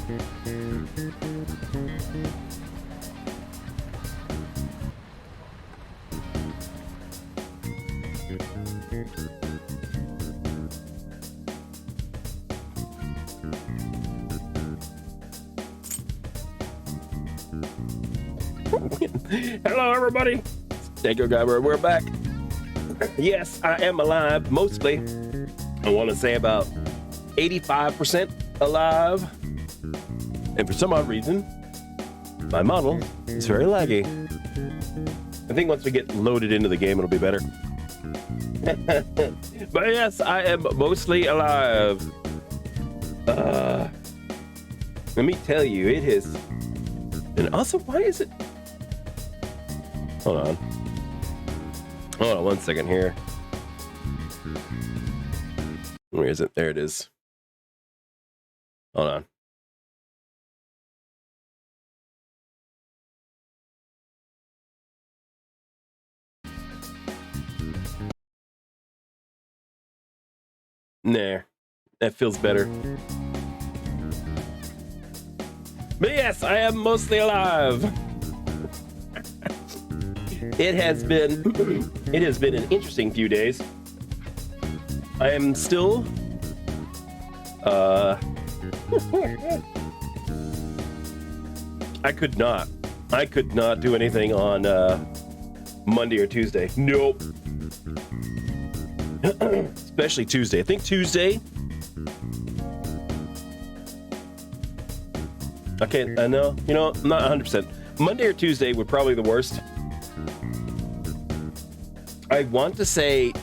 Hello, everybody. Stanko Guyber, we're back. Yes, I am alive, mostly. I want to say about 85% alive. And for some odd reason, my model is very laggy. I think once we get loaded into the game, it'll be better. But yes, I am mostly alive. Let me tell you, it has been awesome. Why is it? Hold on. Hold on 1 second here. Where is it? There it is. Hold on. There. That feels better. But yes, I am mostly alive. It has been an interesting few days. I am still I could not do anything on Monday or Tuesday. Nope. Especially Tuesday. I think Tuesday. Okay, I know. You know, I'm not 100%. Monday or Tuesday were probably the worst. I want to say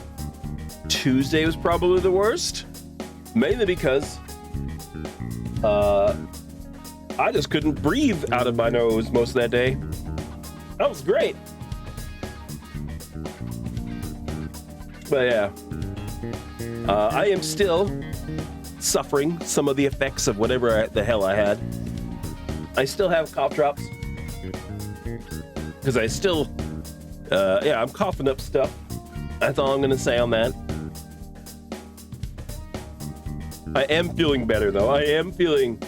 Tuesday was probably the worst, mainly because I just couldn't breathe out of my nose most of that day. That was great. But yeah, I am still suffering some of the effects of whatever the hell I had. I still have cough drops because I still I'm coughing up stuff. That's all I'm gonna say on that. I am feeling better though. I am feeling,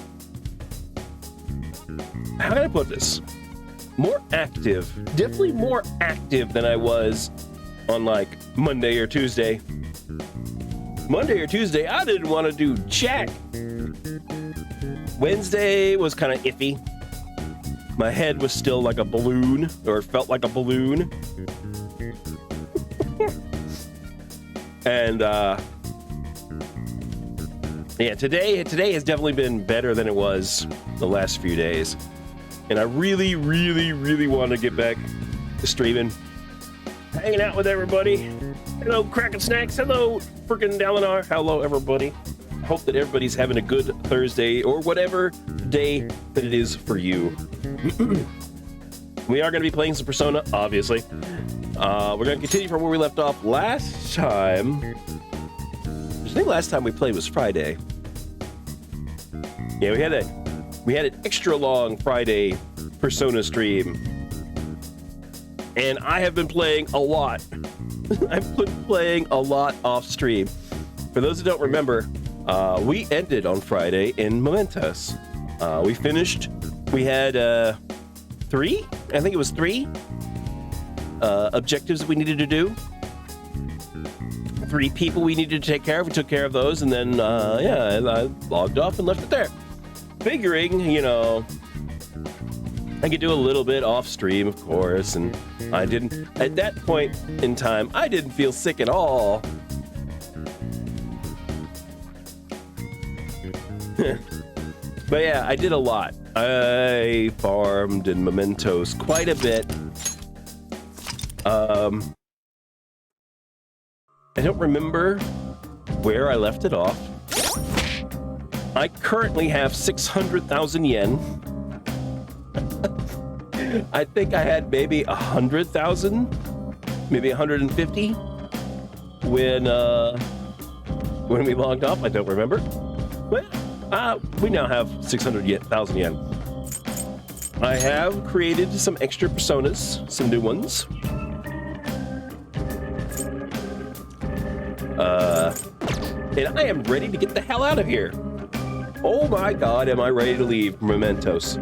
how can I put this? More active. Definitely more active than I was on like Monday or Tuesday. Monday or Tuesday, I didn't want to do jack. Wednesday was kind of iffy. My head was still like a balloon, or it felt like a balloon. And yeah, today has definitely been better than it was the last few days. And I really want to get back to streaming, hanging out with everybody. Hello, Kraken Snacks. Hello, freaking Dalinar. Hello, everybody. Hope that everybody's having a good Thursday or whatever day that it is for you. We are going to be playing some Persona, obviously. We're going to continue from where we left off last time. I think last time we played was Friday. Yeah, we had an extra long Friday Persona stream. And I have been playing a lot. I've been playing a lot off stream. For those who don't remember, we ended on Friday in Mementos. We finished. We had 3? I think it was 3 objectives that we needed to do. 3 people we needed to take care of. We took care of those, and then yeah, I logged off and left it there, figuring, you know, I could do a little bit off stream, of course. And I didn't, at that point in time, I didn't feel sick at all. But yeah, I did a lot. I farmed in Mementos quite a bit. I don't remember where I left it off. I currently have 600,000 yen. I think I had maybe 100,000, maybe 150 when we logged off. I don't remember. But we now have 600,000 yen. I have created some extra personas, some new ones. And I am ready to get the hell out of here. Oh my God, am I ready to leave Mementos?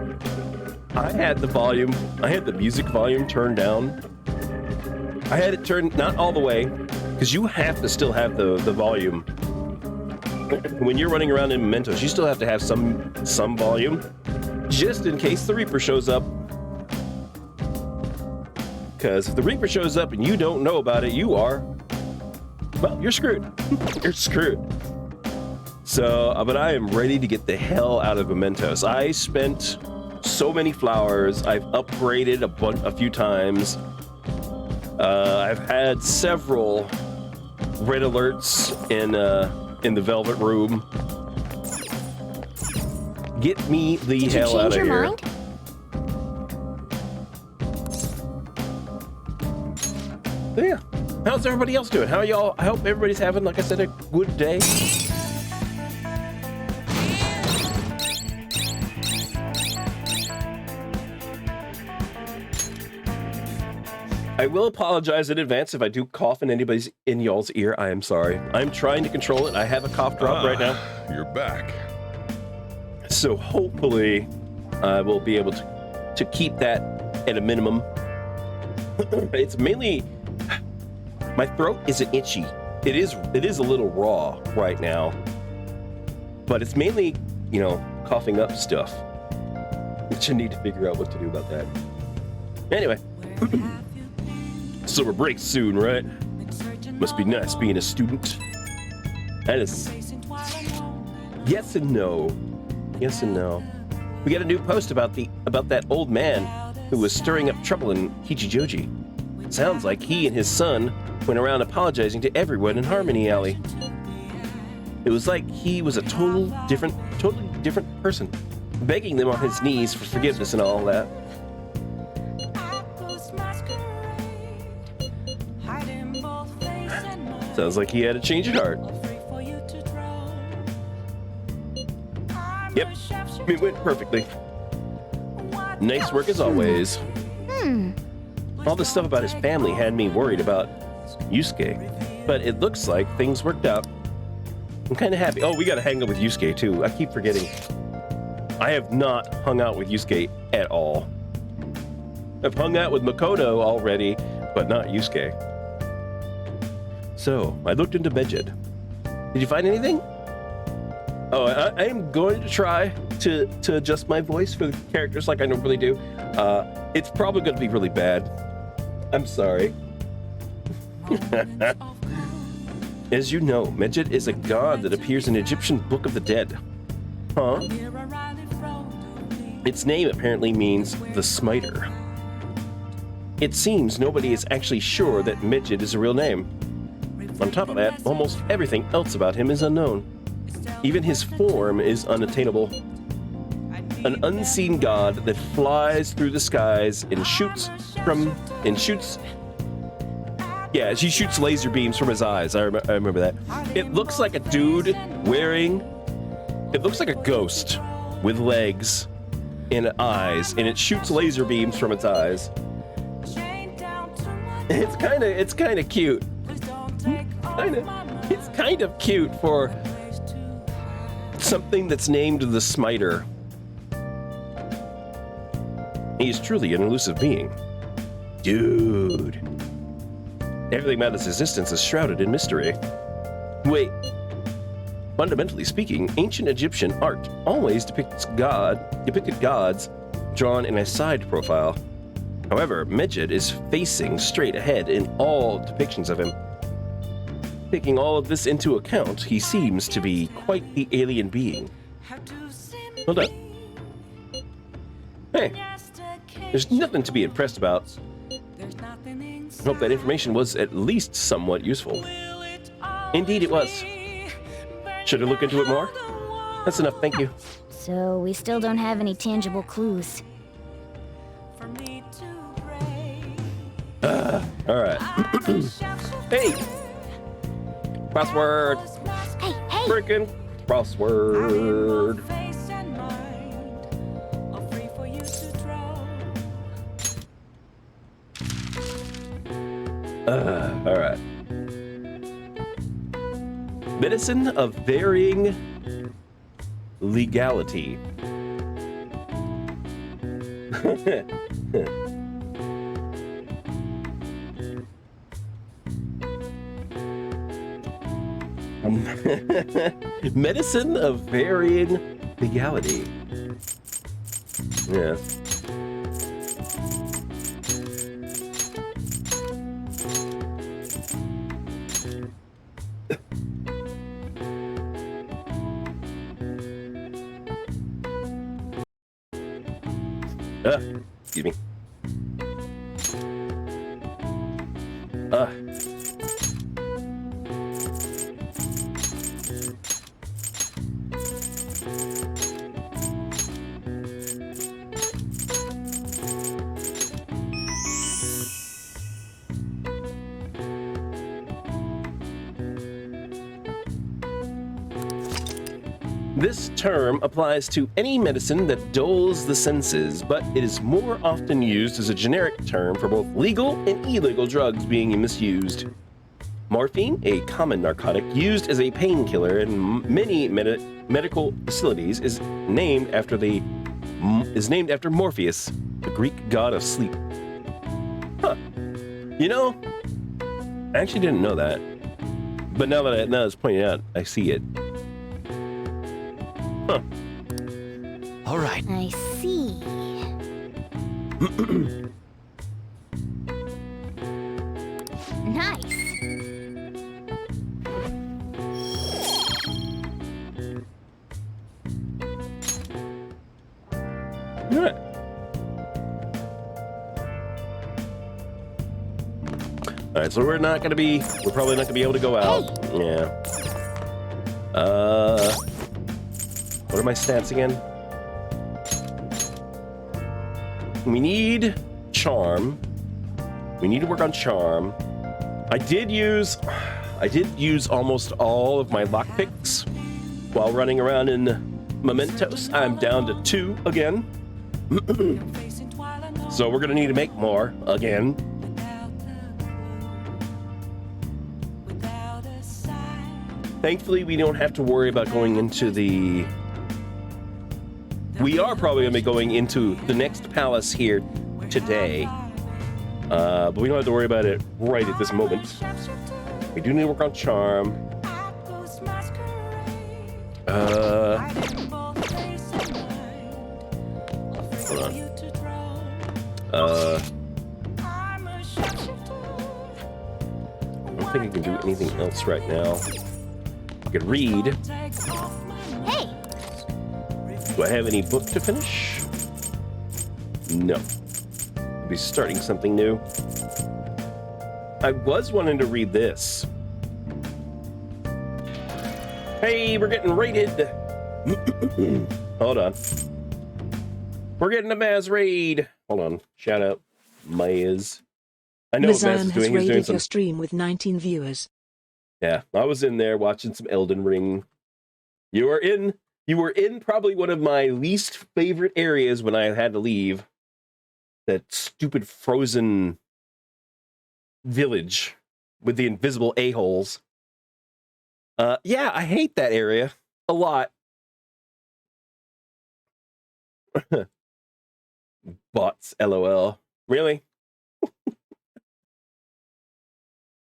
I had the music volume turned down. I had it turned not all the way, because you have to still have the volume. When you're running around in Mementos, you still have to have some volume, just in case the Reaper shows up. Because if the Reaper shows up and you don't know about it, well, you're screwed. You're screwed. So, but I am ready to get the hell out of Mementos. I spent so many flowers. I've upgraded a few times. I've had several red alerts in the Velvet Room. Get me the hell out of here. Mind? Yeah. How's everybody else doing? How are y'all? I hope everybody's having, like I said, a good day. I will apologize in advance if I do cough in y'all's ear. I am sorry. I'm trying to control it. I have a cough drop right now. You're back. So hopefully I will be able to keep that at a minimum. It's mainly my throat isn't itchy. It is a little raw right now, but it's mainly, coughing up stuff, which I need to figure out what to do about that. Anyway, summer break soon, right? Must be nice being a student. That is yes and no. Yes and no. We got a new post about that old man who was stirring up trouble in Kichijoji. Sounds like he and his son went around apologizing to everyone in Harmony Alley. It was like he was a totally different person, begging them on his knees for forgiveness and all that. Sounds like he had a change of heart. Yep, it went perfectly. Nice work as always. All this stuff about his family had me worried about Yusuke, but it looks like things worked out. I'm kind of happy. Oh, we got to hang out with Yusuke too. I keep forgetting. I have not hung out with Yusuke at all. I've hung out with Makoto already, but not Yusuke. So, I looked into Medjed. Did you find anything? Oh, I am going to try to adjust my voice for the characters like I normally do. It's probably going to be really bad. I'm sorry. As you know, Medjed is a god that appears in Egyptian Book of the Dead. Huh? Its name apparently means the Smiter. It seems nobody is actually sure that Medjed is a real name. On top of that, almost everything else about him is unknown. Even his form is unattainable. An unseen god that flies through the skies and shoots. Yeah, she shoots laser beams from his eyes. I remember that. It looks like a dude it looks like a ghost with legs and eyes, and it shoots laser beams from its eyes. It's kind of cute. It's kind of cute for something that's named the Smiter. He's truly an elusive being. Dude. Everything about his existence is shrouded in mystery. Wait. Fundamentally speaking, ancient Egyptian art always depicted gods drawn in a side profile. However, Medjed is facing straight ahead in all depictions of him. Taking all of this into account, he seems to be quite the alien being. Hold up. Hey, there's nothing to be impressed about. I hope that information was at least somewhat useful. Indeed it was. Should I look into it more? That's enough, thank you. So we still don't have any tangible clues. Alright. Hey! Crossword! Hey! Freaking crossword! Alright. Medicine of varying legality. Medicine of varying legality. Yeah. Excuse me. This term applies to any medicine that dulls the senses, but it is more often used as a generic term for both legal and illegal drugs being misused. Morphine, a common narcotic used as a painkiller in many medical facilities, is named after Morpheus, the Greek god of sleep. Huh. You know, I actually didn't know that, but now that it's pointed out, I see it. Huh. All right. I see. Nice. Alright. Alright, so we're probably not gonna be able to go out. Hey. Yeah. What are my stats again? We need charm. We need to work on charm. I did use almost all of my lockpicks while running around in Mementos. I'm down to 2 again. So we're gonna need to make more again. Thankfully, we don't have to worry about going into the... We are probably going to be going into the next palace here today. But we don't have to worry about it right at this moment. We do need to work on charm. Hold on. I don't think I can do anything else right now. I could read. Hey. Do I have any book to finish? No. I'll be starting something new. I was wanting to read this. Hey, we're getting raided. Hold on. We're getting a Maz raid. Hold on. Shout out Maz. I know what Maz is doing. He's doing some your stream with 19 viewers. Yeah, I was in there watching some Elden Ring. You were in probably one of my least favorite areas when I had to leave. That stupid frozen village with the invisible a-holes. Yeah, I hate that area a lot. Bots, LOL. Really?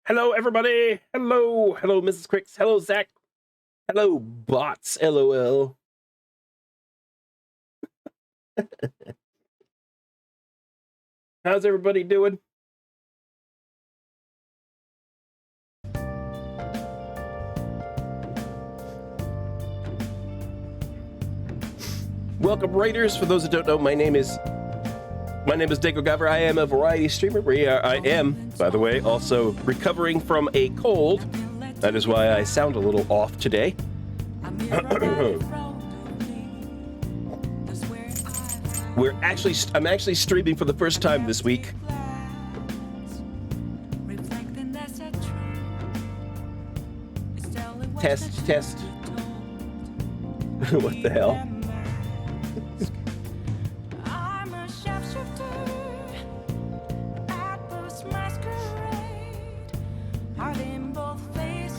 Hello, everybody. Hello, Mrs. Cricks. Hello, Zach. Hello, bots, LOL. How's everybody doing? Welcome, Raiders. For those that don't know, my name is Dago Gavra. I am a variety streamer. I am, by the way, also recovering from a cold. That is why I sound a little off today. I'm actually streaming for the first time this week. Test. What the hell?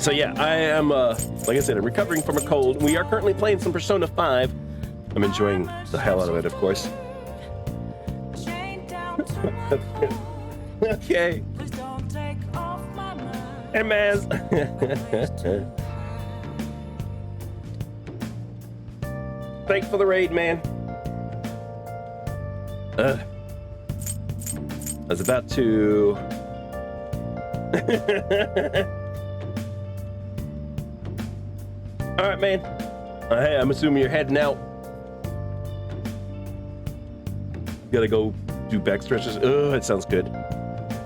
So yeah, I am, like I said, I'm recovering from a cold. We are currently playing some Persona 5. I'm enjoying the hell out of it, of course. Okay. Hey, Maz. Thanks for the raid, man. I was about to... All right, man. Hey, I'm assuming you're heading out. Gotta go do back stretches. Oh, it sounds good.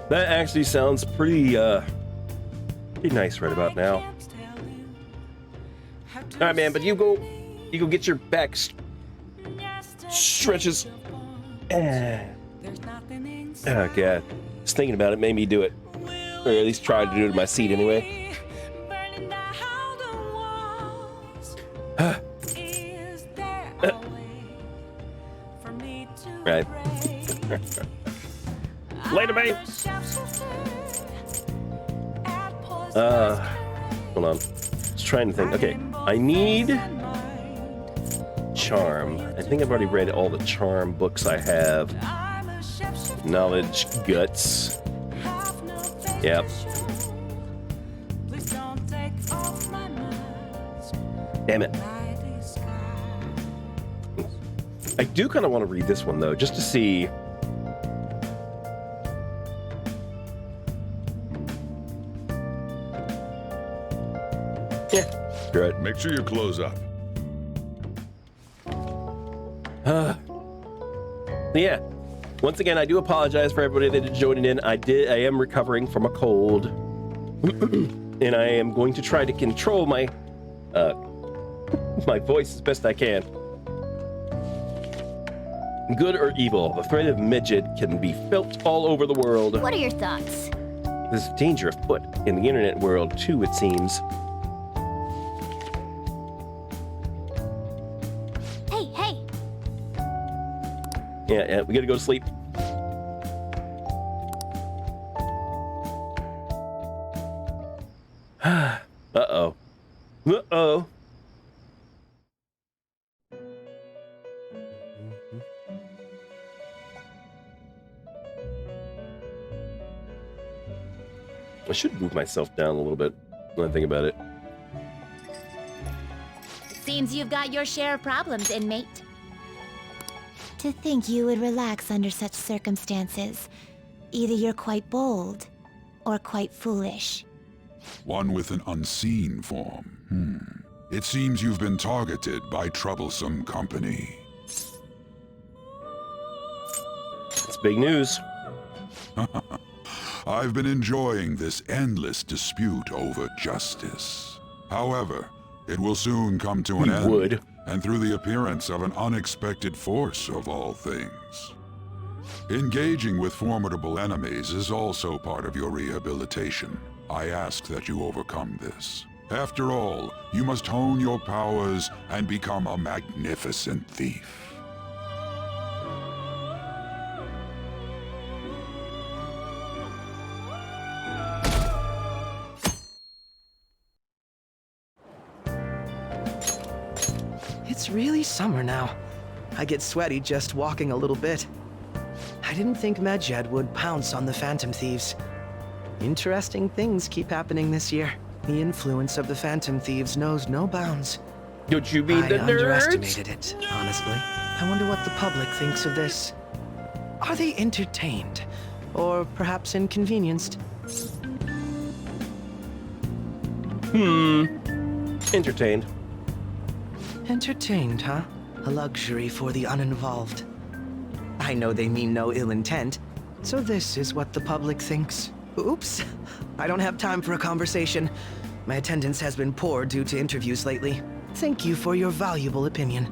That actually sounds pretty nice right about now. All right, man. But you go get your back stretches. Oh God, just thinking about it made me do it, or at least try to do it in my seat anyway. Right. Later, babe. Hold on. Just trying to think. Okay, I need charm. I think I've already read all the charm books I have. Knowledge, guts. Yep. Damn it. I do kind of want to read this one though, just to see. Yeah, screw it. Make sure you close up. Yeah. Once again, I do apologize for everybody that is joining in. I am recovering from a cold, and I am going to try to control my my voice as best I can. Good or evil, the threat of midget can be felt all over the world. What are your thoughts? There's danger afoot in the internet world too, it seems. Hey. Yeah, we gotta go to sleep. Uh-oh. Uh-oh. I should move myself down a little bit when I think about it. Seems you've got your share of problems, inmate. To think you would relax under such circumstances. Either you're quite bold, or quite foolish. One with an unseen form. It seems you've been targeted by troublesome company. It's big news. I've been enjoying this endless dispute over justice. However, it will soon come to an end. Would. And through the appearance of an unexpected force of all things. Engaging with formidable enemies is also part of your rehabilitation. I ask that you overcome this. After all, you must hone your powers and become a magnificent thief. It's really summer now. I get sweaty just walking a little bit. I didn't think Medjed would pounce on the Phantom Thieves. Interesting things keep happening this year. The influence of the Phantom Thieves knows no bounds. Don't you mean the nerds? I underestimated it, honestly. I wonder what the public thinks of this. Are they entertained? Or perhaps inconvenienced? Entertained. Entertained, huh? A luxury for the uninvolved. I know they mean no ill intent, so this is what the public thinks. Oops, I don't have time for a conversation. My attendance has been poor due to interviews lately. Thank you for your valuable opinion.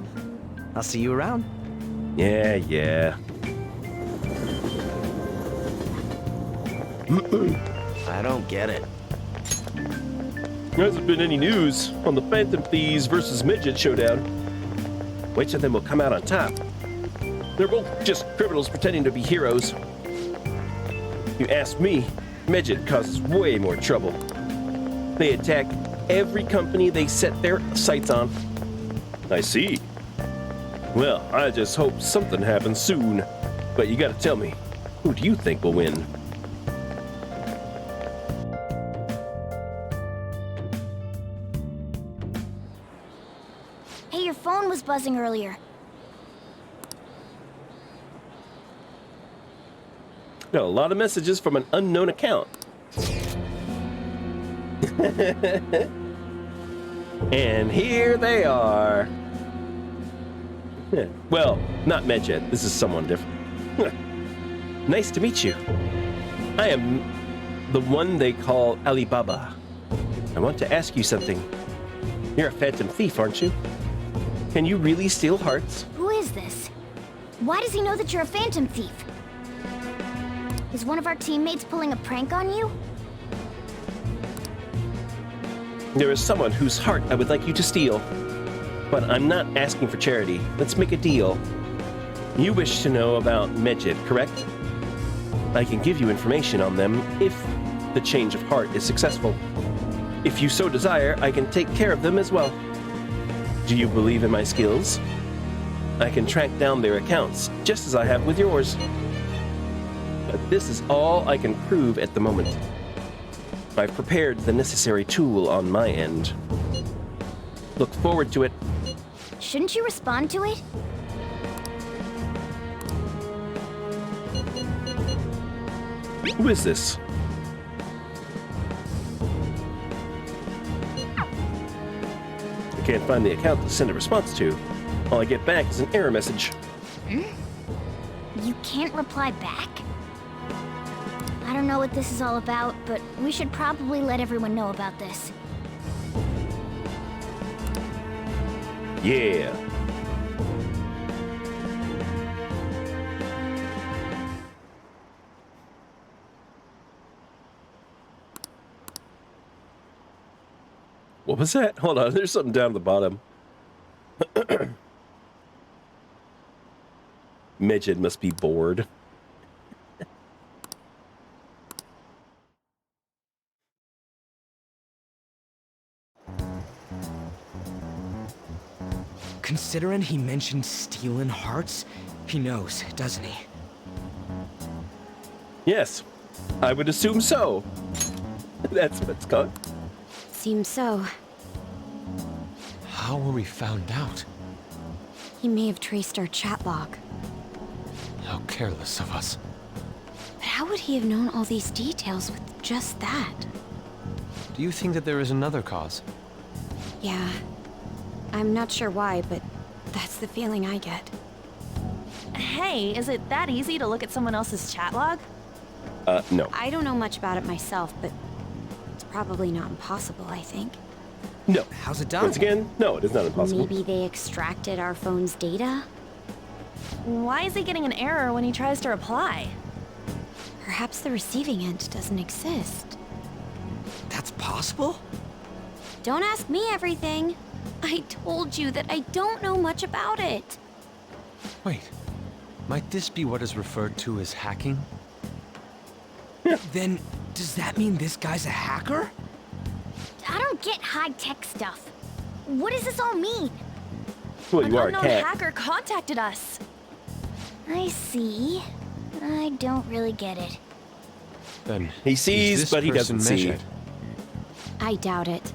I'll see you around. Yeah. I don't get it. There hasn't been any news on the Phantom Thieves versus Midget showdown. Which of them will come out on top? They're both just criminals pretending to be heroes. You ask me, Midget causes way more trouble. They attack every company they set their sights on. I see. Well, I just hope something happens soon. But you gotta tell me, who do you think will win? Hey, your phone was buzzing earlier. Got a lot of messages from an unknown account. And here they are. Well, not Medjed. This is someone different. Nice to meet you. I am the one they call Alibaba. I want to ask you something. You're a phantom thief, aren't you? Can you really steal hearts? Who is this? Why does he know that you're a phantom thief? Is one of our teammates pulling a prank on you? There is someone whose heart I would like you to steal. But I'm not asking for charity. Let's make a deal. You wish to know about Medjed, correct? I can give you information on them if the change of heart is successful. If you so desire, I can take care of them as well. Do you believe in my skills? I can track down their accounts, just as I have with yours. But this is all I can prove at the moment. I've prepared the necessary tool on my end. Look forward to it. Shouldn't you respond to it? Who is this? I can't find the account to send a response to. All I get back is an error message. You can't reply back? I don't know what this is all about, but we should probably let everyone know about this. Yeah. What was that? Hold on, there's something down at the bottom. Medjed must be bored. Considering he mentioned stealing hearts, he knows, doesn't he? Yes, I would assume so. That's what's called. Seems so. How were we found out? He may have traced our chat log. How careless of us. But how would he have known all these details with just that? Do you think that there is another cause? Yeah. I'm not sure why, but that's the feeling I get. Hey, is it that easy to look at someone else's chat log? No. I don't know much about it myself, but it's probably not impossible, I think. No. How's it done? Once again, no, it is not impossible. Maybe they extracted our phone's data? Why is he getting an error when he tries to reply? Perhaps the receiving end doesn't exist. That's possible? Don't ask me everything. I told you that I don't know much about it. Wait, might this be what is referred to as hacking? Then, does that mean this guy's a hacker? I don't get high-tech stuff. What does this all mean? Well, An you are a unknown cat. hacker contacted us. I see. I don't really get it. Then He is sees, this but he person doesn't see. Medjed? I doubt it.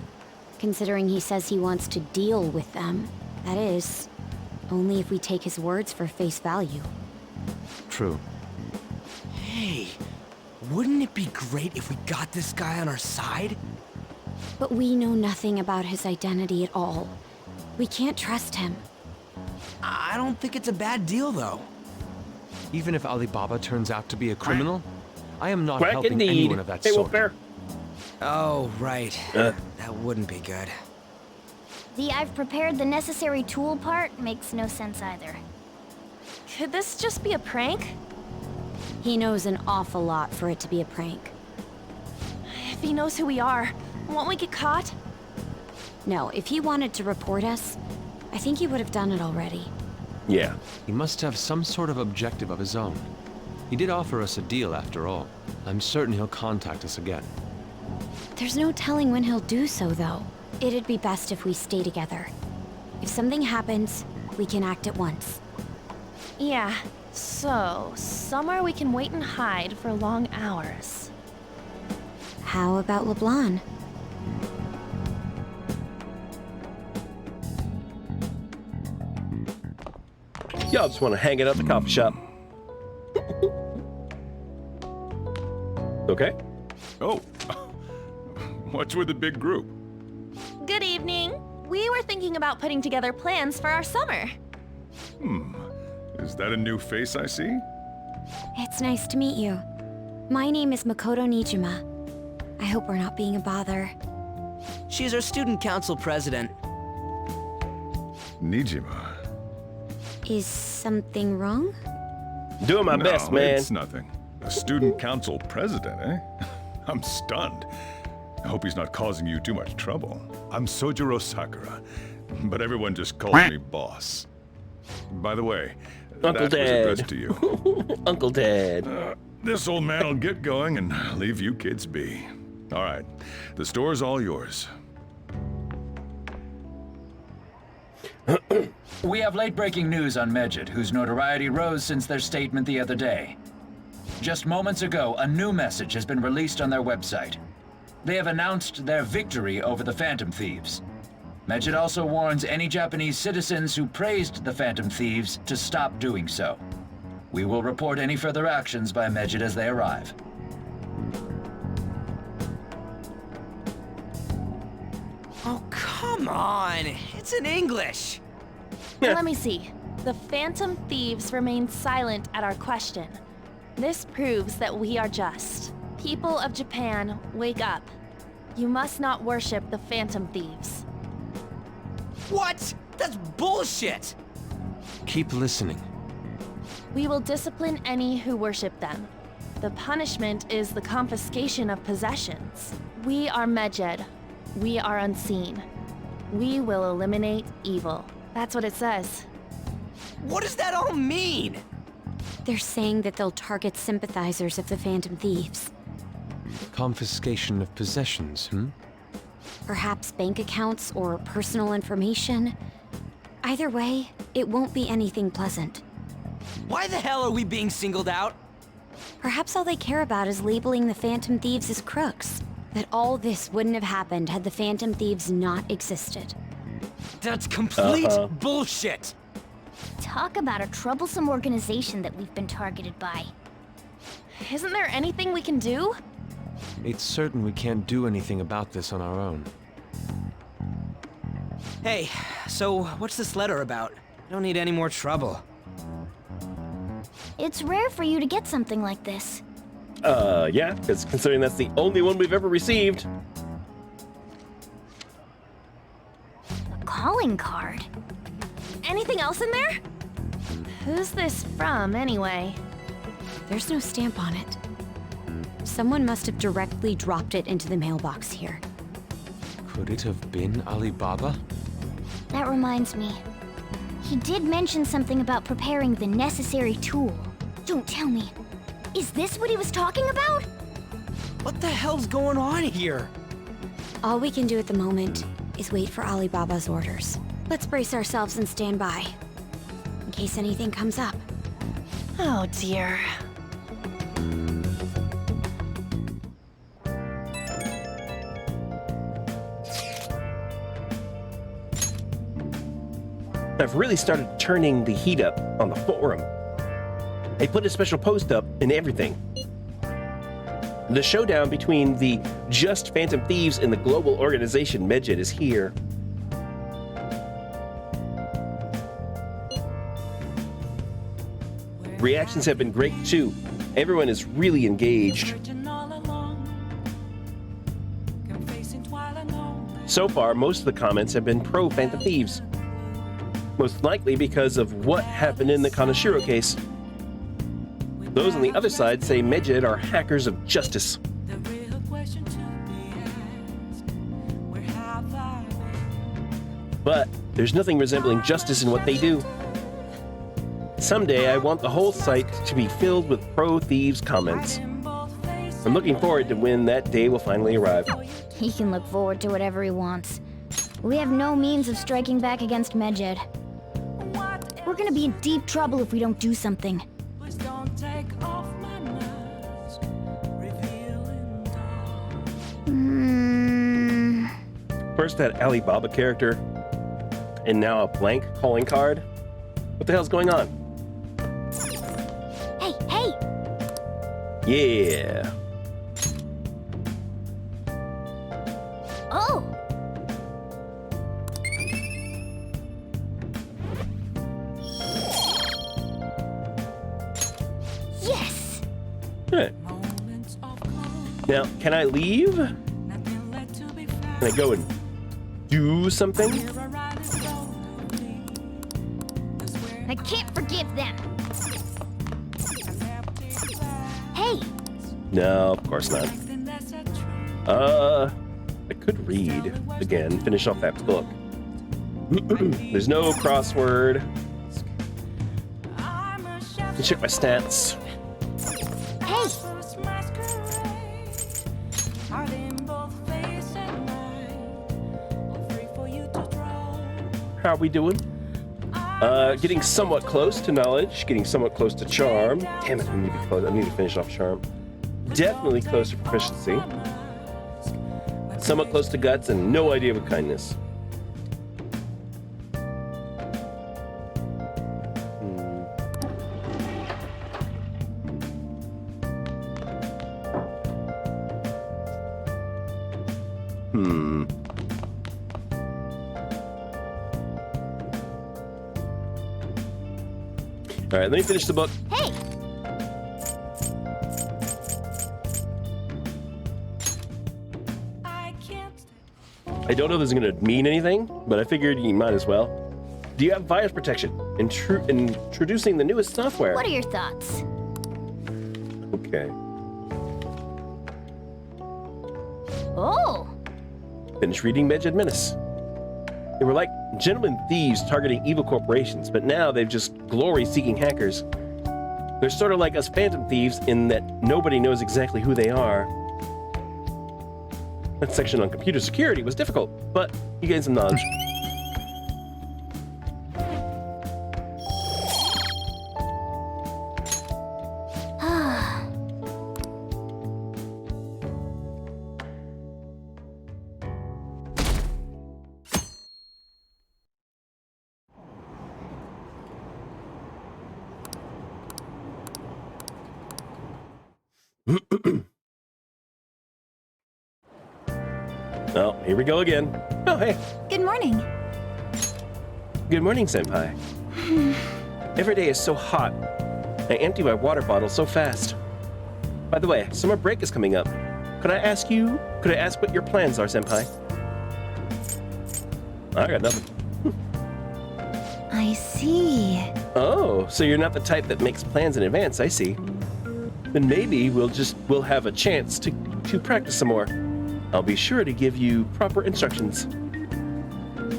Considering he says he wants to deal with them. That is, only if we take his words for face value. True. Hey, wouldn't it be great if we got this guy on our side? But we know nothing about his identity at all. We can't trust him. I don't think it's a bad deal, though. Even if Alibaba turns out to be a criminal, I am not Quack helping indeed. anyone of that Hey, sort. Wolfbear. Oh, right. Uh. That wouldn't be good. The I've prepared the necessary tool part makes no sense either. Could this just be a prank? He knows an awful lot for it to be a prank. If he knows who we are, won't we get caught? No, if he wanted to report us, I think he would have done it already. Yeah. He must have some sort of objective of his own. He did offer us a deal after all. I'm certain he'll contact us again. There's no telling when he'll do so, though. It'd be best if we stay together. If something happens, we can act at once. Yeah, so somewhere we can wait and hide for long hours. How about LeBlanc? Y'all just want to hang it at the coffee shop. Okay. Oh, what's with the big group? Good evening. We were thinking about putting together plans for our summer. Is that a new face I see? It's nice to meet you. My name is Makoto Nijima. I hope we're not being a bother. She's our student council president. Nijima. Is something wrong? Doing my best, man. It's nothing. A student council president, eh? I'm stunned. I hope he's not causing you too much trouble. I'm Sojiro Sakura, but everyone just calls me boss. By the way, Uncle that was Dad. addressed to you. Uncle Dad. This old man will get going and leave you kids be. All right, the store's all yours. We have late-breaking news on Medjed, whose notoriety rose since their statement the other day. Just moments ago, a new message has been released on their website. They have announced their victory over the Phantom Thieves. Medjed also warns any Japanese citizens who praised the Phantom Thieves to stop doing so. We will report any further actions by Medjed as they arrive. Oh, come on! It's in English! Let me see. The Phantom Thieves remained silent at our question. This proves that we are just. People of Japan, wake up. You must not worship the Phantom Thieves. What? That's bullshit! Keep listening. We will discipline any who worship them. The punishment is the confiscation of possessions. We are Medjed. We are unseen. We will eliminate evil. That's what it says. What does that all mean? They're saying that they'll target sympathizers of the Phantom Thieves. Confiscation of possessions, Perhaps bank accounts or personal information. Either way, it won't be anything pleasant. Why the hell are we being singled out? Perhaps all they care about is labeling the Phantom Thieves as crooks. That all this wouldn't have happened had the Phantom Thieves not existed. That's complete bullshit! Talk about a troublesome organization that we've been targeted by. Isn't there anything we can do? It's certain we can't do anything about this on our own. Hey, so what's this letter about? I don't need any more trouble. It's rare for you to get something like this. Yeah, because considering that's the only one we've ever received. A calling card. Anything else in there? Who's this from, anyway? There's no stamp on it. Someone must have directly dropped it into the mailbox here. Could it have been Alibaba? That reminds me. He did mention something about preparing the necessary tool. Don't tell me. Is this what he was talking about? What the hell's going on here? All we can do at the moment is wait for Alibaba's orders. Let's brace ourselves and stand by, in case anything comes up. Oh dear. I've really started turning the heat up on the forum. They put a special post up and everything. The showdown between the just Phantom Thieves and the global organization Medjed is here. Reactions have been great too. Everyone is really engaged. So far, most of the comments have been pro Phantom Thieves. Most likely because of what happened in the Kaneshiro case. Those on the other side say Medjed are hackers of justice. But there's nothing resembling justice in what they do. Someday I want the whole site to be filled with pro-thieves comments. I'm looking forward to when that day will finally arrive. He can look forward to whatever he wants. We have no means of striking back against Medjed. We're gonna be in deep trouble if we don't do something. First that Alibaba character, and now a blank calling card. What the hell's going on? Hey, hey! Yeah. Oh! Yes! Good. Now, can I leave? Can I go and do something? I can't forgive them. Hey! No, of course not. I could read again, finish off that book. There's no crossword. Let me check my stats. Hey! How are we doing? Getting somewhat close to knowledge, getting somewhat close to charm. Damn it, I need to be close. I need to finish off charm. Definitely close to proficiency. Somewhat close to guts, and no idea with kindness. All right, let me finish the book. Hey! I don't know if this is going to mean anything, but I figured you might as well. Do you have virus protection? Introducing the newest software. What are your thoughts? Okay. Oh! Finish reading Medjed Menace. They were like gentlemen thieves targeting evil corporations, but now they've just glory-seeking hackers. They're sort of like us phantom thieves in that nobody knows exactly who they are. That section on computer security was difficult, but you gained some knowledge. Oh, here we go again. Oh, hey. Good morning. Good morning, Senpai. Every day is so hot. I empty my water bottle so fast. By the way, summer break is coming up. Could I ask what your plans are, Senpai? I got nothing. I see. Oh, so you're not the type that makes plans in advance, I see. Then maybe we'll have a chance to practice some more. I'll be sure to give you proper instructions.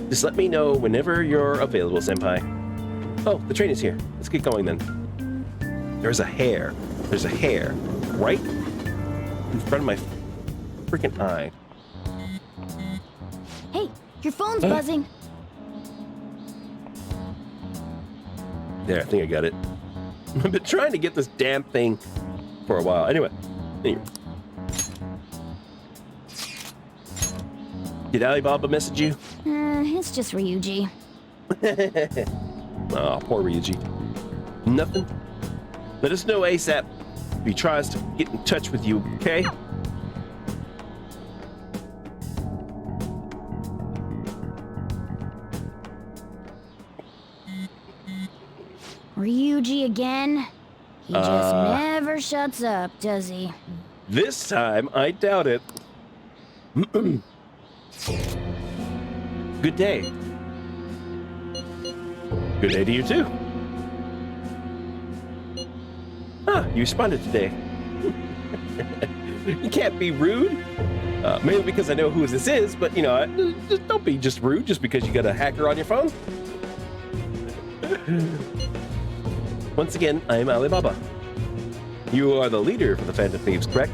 Just let me know whenever you're available, Senpai. Oh, the train is here. Let's get going then. There's a hair right in front of my freaking eye. Hey, your phone's buzzing. There, I think I got it. I've been trying to get this damn thing for a while. Anyway. Did Alibaba message you? It's just Ryuji. Oh, poor Ryuji. Nothing? Let us know ASAP if he tries to get in touch with you, okay? Ryuji again? He just never shuts up, does he? This time, I doubt it. Good day. Good day to you, too. Ah, you responded today. You can't be rude. Maybe because I know who this is, but, just don't be just rude just because you got a hacker on your phone. Once again, I am Alibaba. You are the leader for the Phantom Thieves, correct?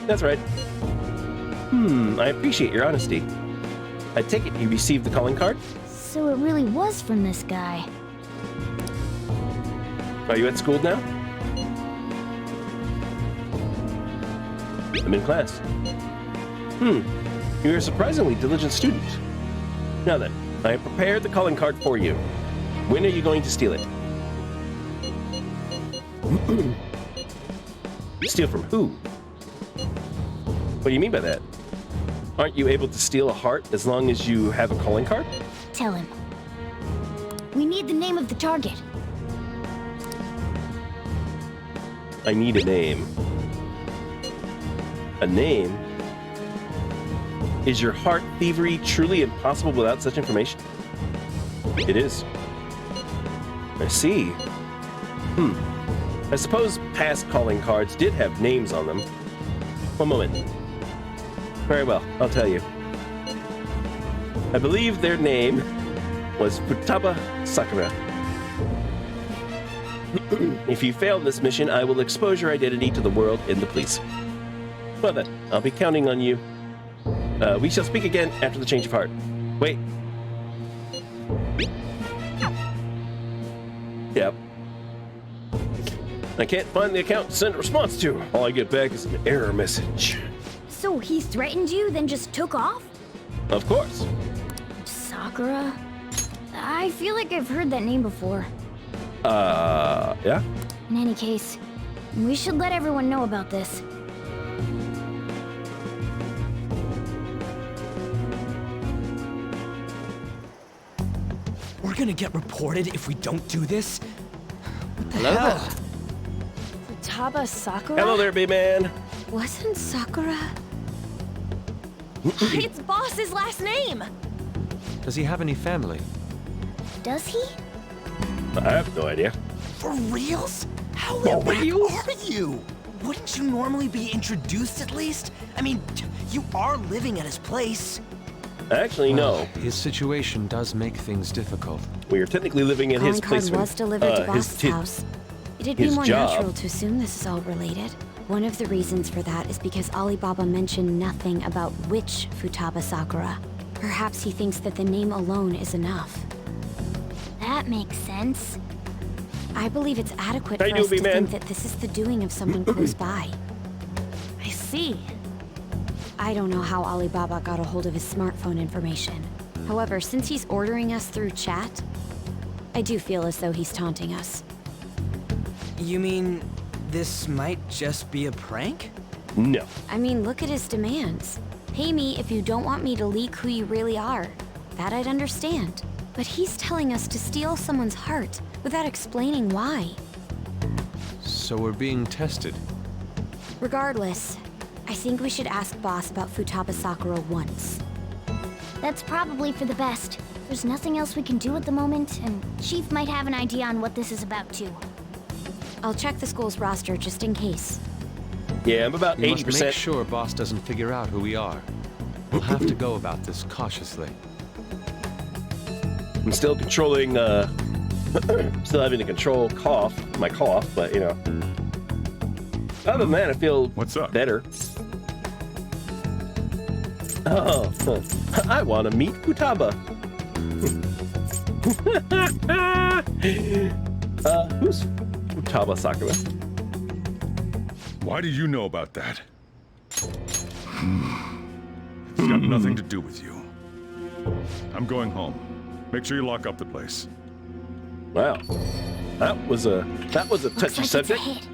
That's right. I appreciate your honesty. I take it you received the calling card? So it really was from this guy. Are you at school now? I'm in class. You're a surprisingly diligent student. Now then, I have prepared the calling card for you. When are you going to steal it? Steal from who? What do you mean by that? Aren't you able to steal a heart as long as you have a calling card? Tell him. We need the name of the target. I need a name. A name? Is your heart thievery truly impossible without such information? It is. I see. I suppose past calling cards did have names on them. One moment. Very well, I'll tell you. I believe their name was Futaba Sakura. If you fail this mission, I will expose your identity to the world and the police. Well then, I'll be counting on you. We shall speak again after the change of heart. Wait. Yep. I can't find the account to send a response to. All I get back is an error message. So he threatened you, then just took off? Of course. Sakura? I feel like I've heard that name before. Yeah? In any case, we should let everyone know about this. We're gonna get reported if we don't do this? What the Hello hell? there. Futaba Sakura? Hello there, B-Man. Wasn't Sakura? It's Boss's last name! Does he have any family? Does he? I have no idea. For reals? How laid back are you? Wouldn't you normally be introduced at least? I mean, you are living at his place. Actually, no. His situation does make things difficult. We are technically living in his Calling card placement. was delivered to Boss's house. It'd be his more job. natural to assume this is all related. One of the reasons for that is because Alibaba mentioned nothing about which Futaba Sakura. Perhaps he thinks that the name alone is enough. That makes sense. I believe it's adequate How for you us to doing, man? think that this is the doing of someone close by. I see. I don't know how Alibaba got a hold of his smartphone information. However, since he's ordering us through chat, I do feel as though he's taunting us. You mean this might just be a prank? No. I mean, look at his demands. Pay me if you don't want me to leak who you really are. That I'd understand. But he's telling us to steal someone's heart without explaining why. So we're being tested. Regardless, I think we should ask Boss about Futaba Sakura once. That's probably for the best. There's nothing else we can do at the moment, and Chief might have an idea on what this is about too. I'll check the school's roster just in case. Yeah, I'm about We must 80%. make sure Boss doesn't figure out who we are. We'll have to go about this cautiously. I'm still controlling, still having to control my cough, but, you know. Other than that, I feel What's up? better. Oh, I want to meet Futaba. Who's Futaba Sakura? Why do you know about that? It's got nothing to do with you. I'm going home. Make sure you lock up the place. Wow, that was a Looks touchy like it's a subject. hit.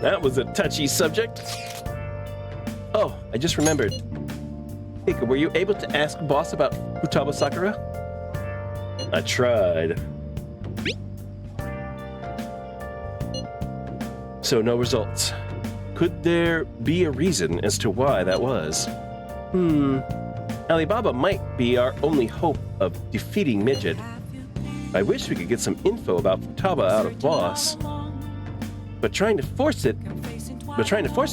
That was a touchy subject. Oh, I just remembered. Hika, were you able to ask Boss about Futaba Sakura? I tried. So no results. Could there be a reason as to why that was? Alibaba might be our only hope of defeating Midget. I wish we could get some info about Futaba out of Boss. But trying to force it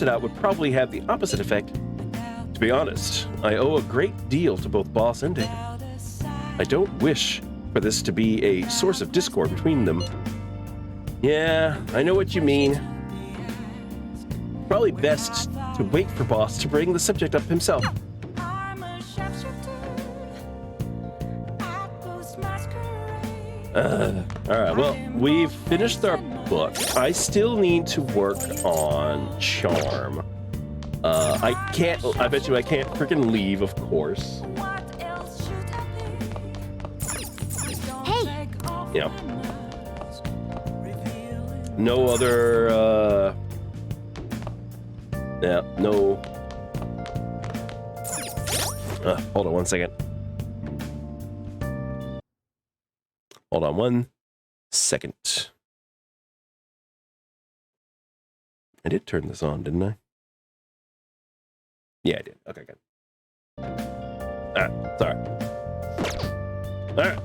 out would probably have the opposite effect. To be honest, I owe a great deal to both Boss and Dave. I don't wish for this to be a source of discord between them. Yeah, I know what you mean. Probably best to wait for Boss to bring the subject up himself. Alright, well, we've finished our book. I still need to work on Charm. I bet you I can't freaking leave, of course. Hey! Yeah. No other, yeah, no. Hold on 1 second. Hold on 1 second. I did turn this on, didn't I? Yeah, I did. Okay, good. Alright, sorry. Alright.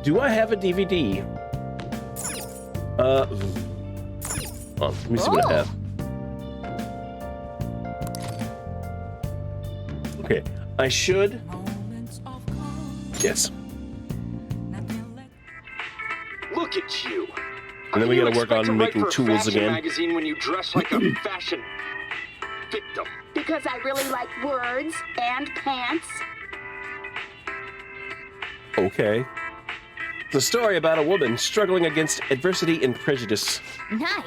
Do I have a DVD? Let me see what I have. Okay, I should. Yes. Look at you. And then we gotta work on making tools again. Magazine when you dress like a fashion victim. Because I really like words and pants. Okay. It's a story about a woman struggling against adversity and prejudice. Nice.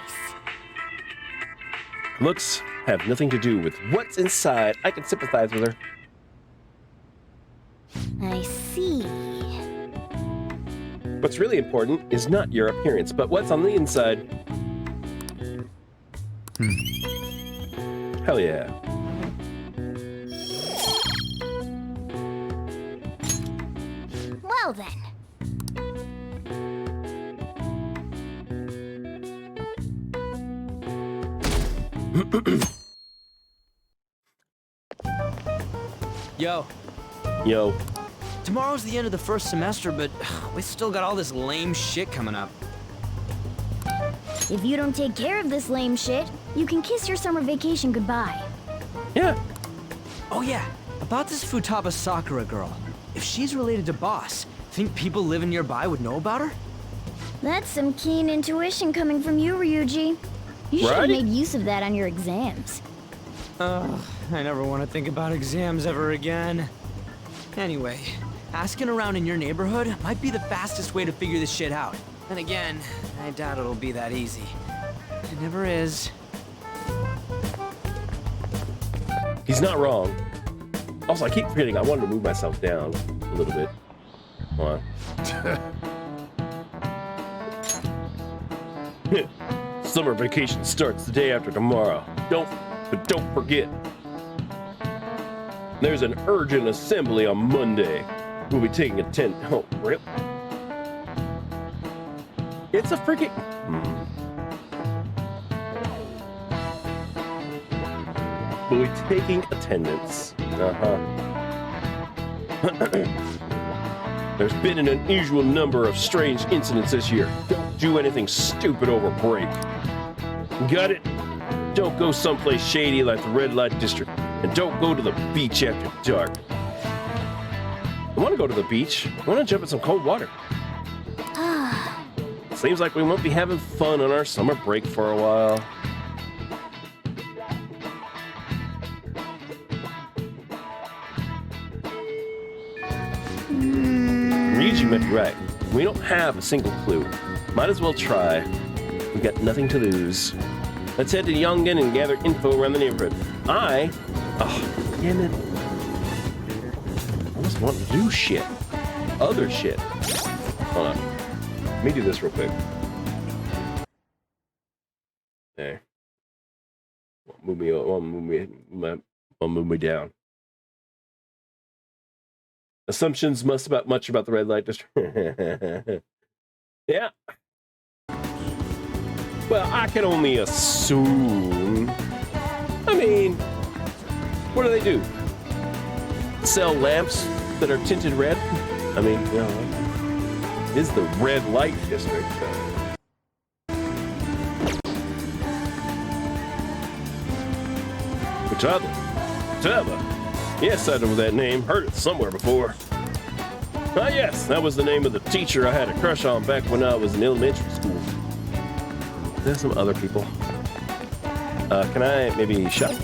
Looks have nothing to do with what's inside. I can sympathize with her. I see. What's really important is not your appearance, but what's on the inside. Hell yeah. Well then. Yo. Yo. Tomorrow's the end of the first semester, but we still got all this lame shit coming up. If you don't take care of this lame shit, you can kiss your summer vacation goodbye. Yeah. Oh yeah, about this Futaba Sakura girl. If she's related to Boss, think people living nearby would know about her? That's some keen intuition coming from you, Ryuji. You should have made use of that on your exams. Ugh, I never want to think about exams ever again. Anyway, asking around in your neighborhood might be the fastest way to figure this shit out. And again, I doubt it'll be that easy. It never is. He's not wrong. Also, I keep forgetting I wanted to move myself down a little bit. Hold on. Summer vacation starts the day after tomorrow. Don't forget. There's an urgent assembly on Monday. We'll be taking attendance. Oh, rip. It's a freaking. We'll be taking attendance. There's been an unusual number of strange incidents this year. Don't do anything stupid over break. Got it? Don't go someplace shady like the red light district. And don't go to the beach after dark. I want to go to the beach. I want to jump in some cold water. Seems like we won't be having fun on our summer break for a while. Ryuji might be right. We don't have a single clue. Might as well try. We've got nothing to lose. Let's head to Yongen and gather info around the neighborhood. Oh, damn it. I just want to do shit. Other shit. Hold on. Let me do this real quick. There. Move me down. Assumptions much about the red light district. Yeah. Well, I can only assume. I mean, what do? Sell lamps that are tinted red? I mean, you know, it is the red light district. Futaba. Yes, I know that name. Heard it somewhere before. Ah, yes, that was the name of the teacher I had a crush on back when I was in elementary school. There's some other people. Can I maybe shop?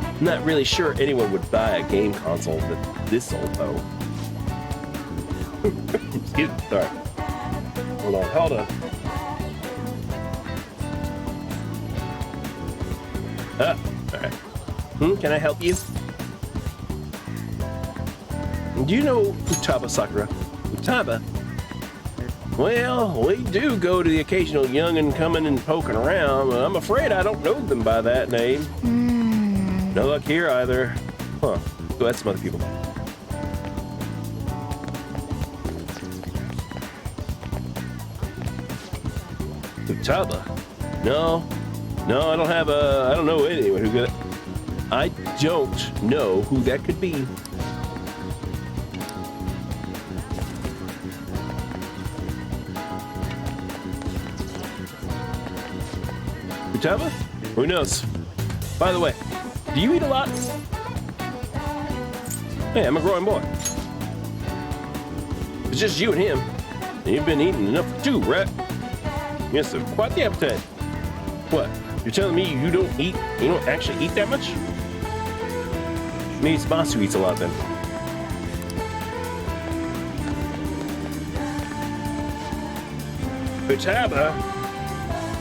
I'm not really sure anyone would buy a game console with this old though. Excuse me, sorry. Hold on. Alright. Can I help you? Do you know Futaba, Sakura? Futaba? Well, we do go to the occasional young'un coming and poking around, but I'm afraid I don't know them by that name. No luck here either. Huh. Go ask some other people. Futaba? No, I don't have I don't know anyone who could. I don't know who that could be. Futaba? Who knows? By the way, do you eat a lot? Hey, I'm a growing boy. It's just you and him. And you've been eating enough for two, right? Yes, sir. Quite the appetite. What? You're telling me you don't actually eat that much? Maybe it's Boss who eats a lot then. Futaba?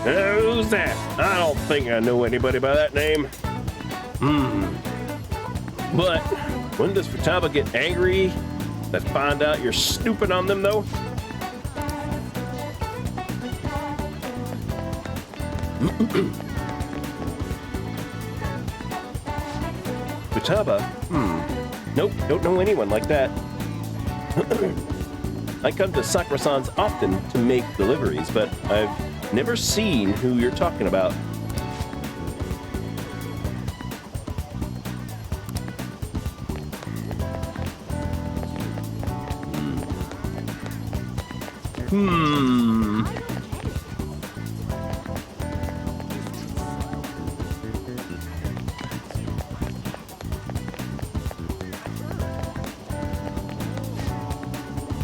Who's that? I don't think I know anybody by that name. But when does Futaba get angry? That find out you're snooping on them though? Futaba? Nope, don't know anyone like that. I come to Sakura-san's often to make deliveries, but I've never seen who you're talking about.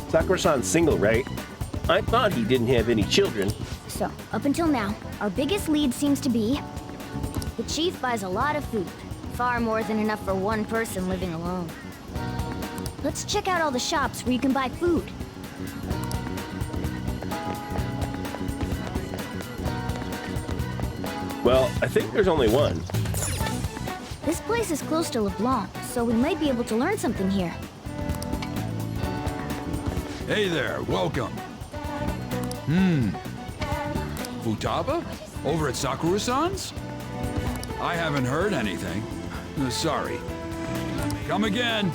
Sakura-san's single, right? I thought he didn't have any children. So, up until now, our biggest lead seems to be the chief buys a lot of food. Far more than enough for one person living alone. Let's check out all the shops where you can buy food. Well, I think there's only one. This place is close to LeBlanc, so we might be able to learn something here. Hey there, welcome. Futaba? Over at Sakura-san's? I haven't heard anything. Sorry. Come again.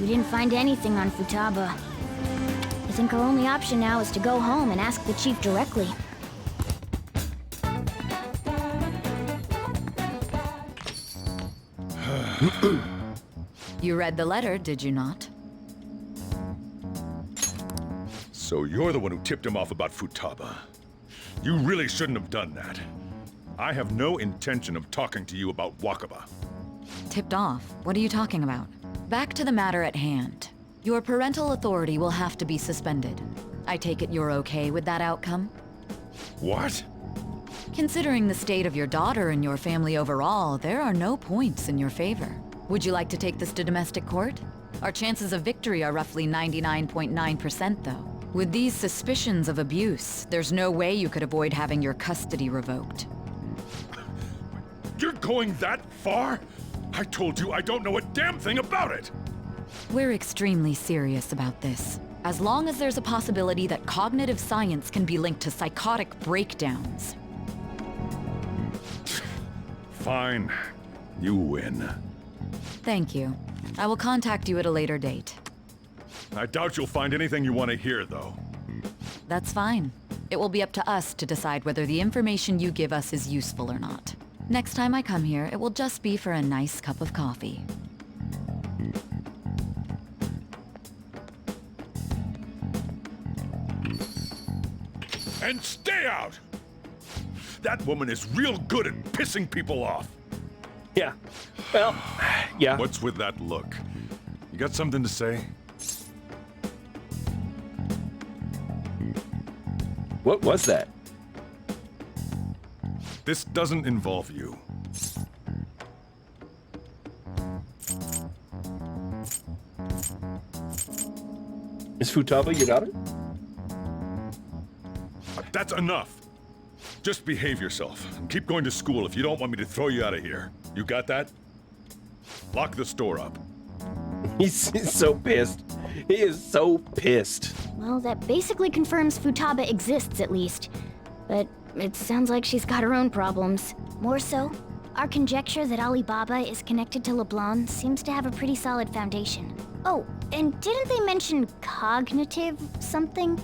We didn't find anything on Futaba. I think our only option now is to go home and ask the chief directly. You read the letter, did you not? So you're the one who tipped him off about Futaba. You really shouldn't have done that. I have no intention of talking to you about Wakaba. Tipped off? What are you talking about? Back to the matter at hand. Your parental authority will have to be suspended. I take it you're okay with that outcome? What? Considering the state of your daughter and your family overall, there are no points in your favor. Would you like to take this to domestic court? Our chances of victory are roughly 99.9%, though. With these suspicions of abuse, there's no way you could avoid having your custody revoked. You're going that far? I told you I don't know a damn thing about it! We're extremely serious about this. As long as there's a possibility that cognitive science can be linked to psychotic breakdowns. Fine. You win. Thank you. I will contact you at a later date. I doubt you'll find anything you want to hear, though. That's fine. It will be up to us to decide whether the information you give us is useful or not. Next time I come here, it will just be for a nice cup of coffee. And stay out! That woman is real good at pissing people off. Yeah. Well, yeah. What's with that look? You got something to say? What was that? This doesn't involve you. Is Futaba your daughter? That's enough. Just behave yourself and keep going to school if you don't want me to throw you out of here. You got that? Lock the store up. He's so pissed. He is so pissed. Well, that basically confirms Futaba exists, at least. But it sounds like she's got her own problems. More so, our conjecture that Alibaba is connected to LeBlanc seems to have a pretty solid foundation. Oh, and didn't they mention cognitive something?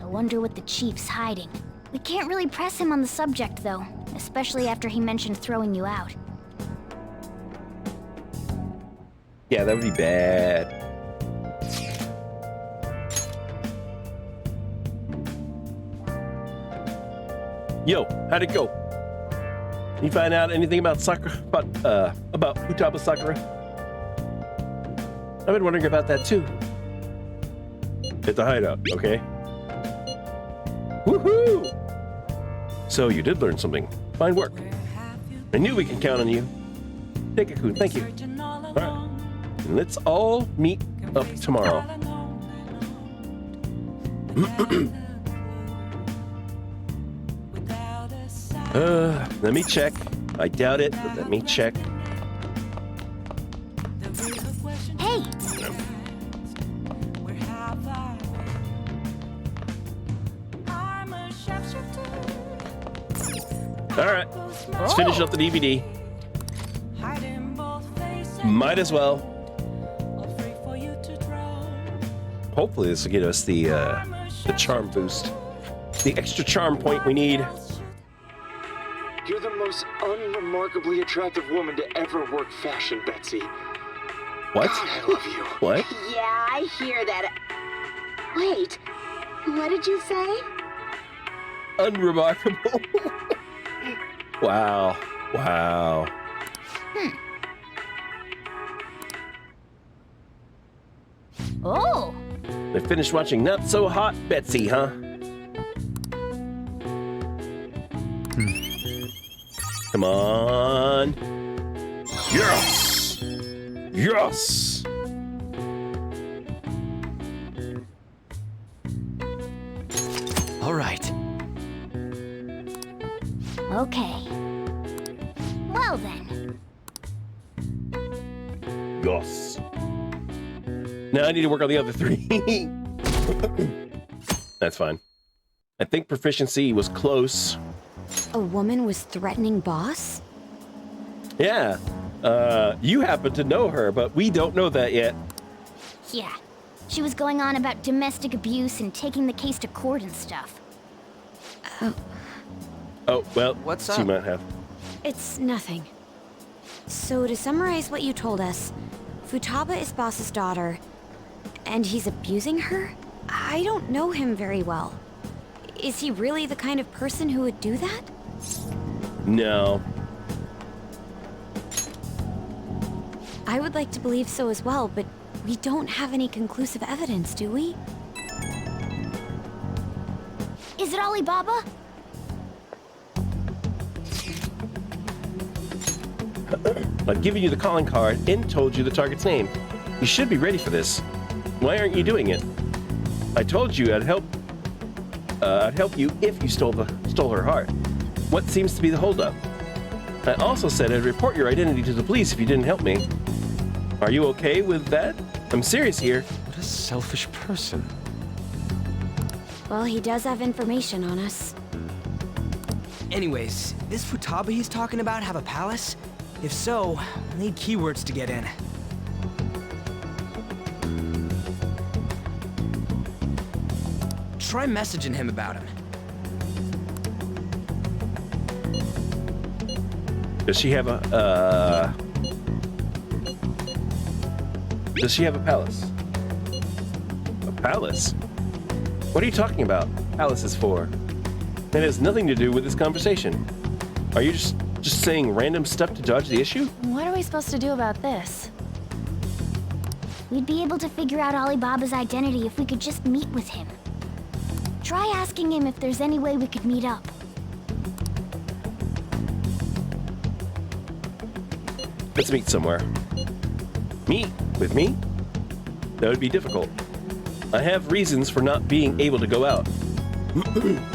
I wonder what the chief's hiding. We can't really press him on the subject, though, especially after he mentioned throwing you out. Yeah, that would be bad. Yo, how'd it go? You find out anything about Sakura? About Futaba Sakura? I've been wondering about that too. At the hideout, okay? Woohoo! So you did learn something. Fine work. I knew we can count on you. Take it, Kun. Thank you. All right. Let's all meet up tomorrow. Let me check. I doubt it, but let me check. Hey! All right, let's finish up the DVD. Might as well. Hopefully this will get us the charm boost. The extra charm point we need. You're the most unremarkably attractive woman to ever work fashion, Betsy. What? God, I love you. What? Yeah, I hear that. Wait, what did you say? Unremarkable. Wow. Wow. Oh! I finished watching Not So Hot Betsy, huh? Come on. Yes! Yes! All right. Okay. Well then. Yes. Now I need to work on the other three. That's fine. I think proficiency was close. A woman was threatening Boss? Yeah. You happen to know her, but we don't know that yet. Yeah. She was going on about domestic abuse and taking the case to court and stuff. Oh, well, What's she up? might have. It's nothing. So to summarize what you told us, Futaba is Boss's daughter, and he's abusing her? I don't know him very well. Is he really the kind of person who would do that? No. I would like to believe so as well, but we don't have any conclusive evidence, do we? Is it Alibaba? I've given you the calling card and told you the target's name. You should be ready for this. Why aren't you doing it? I told you I'd help you if you stole her heart. What seems to be the holdup? I also said I'd report your identity to the police if you didn't help me. Are you okay with that? I'm serious here. What a selfish person. Well, he does have information on us. Anyways, this Futaba he's talking about have a palace? If so, we'll need keywords to get in. Try messaging him about him. Does she have a Does she have a palace? A palace? What are you talking about? Alice is for. It has nothing to do with this conversation. Are you just saying random stuff to dodge the issue? What are we supposed to do about this? We'd be able to figure out Alibaba's identity if we could just meet with him. Try asking him if there's any way we could meet up. Let's meet somewhere. Meet with me? That would be difficult. I have reasons for not being able to go out.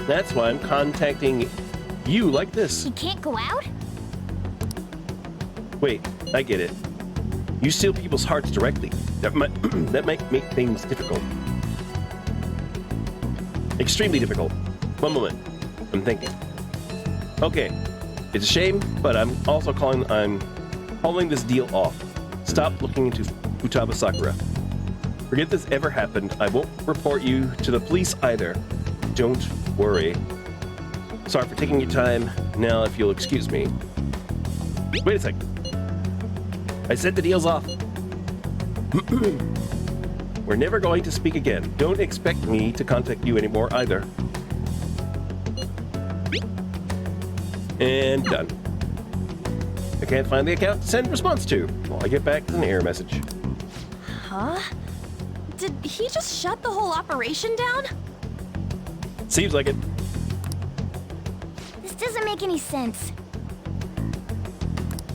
That's why I'm contacting you like this. He can't go out? Wait, I get it. You steal people's hearts directly. That might make things difficult. Extremely difficult. One moment. I'm thinking. Okay. It's a shame, but I'm calling this deal off. Stop looking into Futaba Sakura. Forget this ever happened. I won't report you to the police either. Don't worry. Sorry for taking your time. Now, if you'll excuse me. Wait a sec. I said the deal's off. We're never going to speak again. Don't expect me to contact you anymore either. And done. I can't find the account to send response to. All I get back is an error message. Huh? Did he just shut the whole operation down? Seems like it. This doesn't make any sense.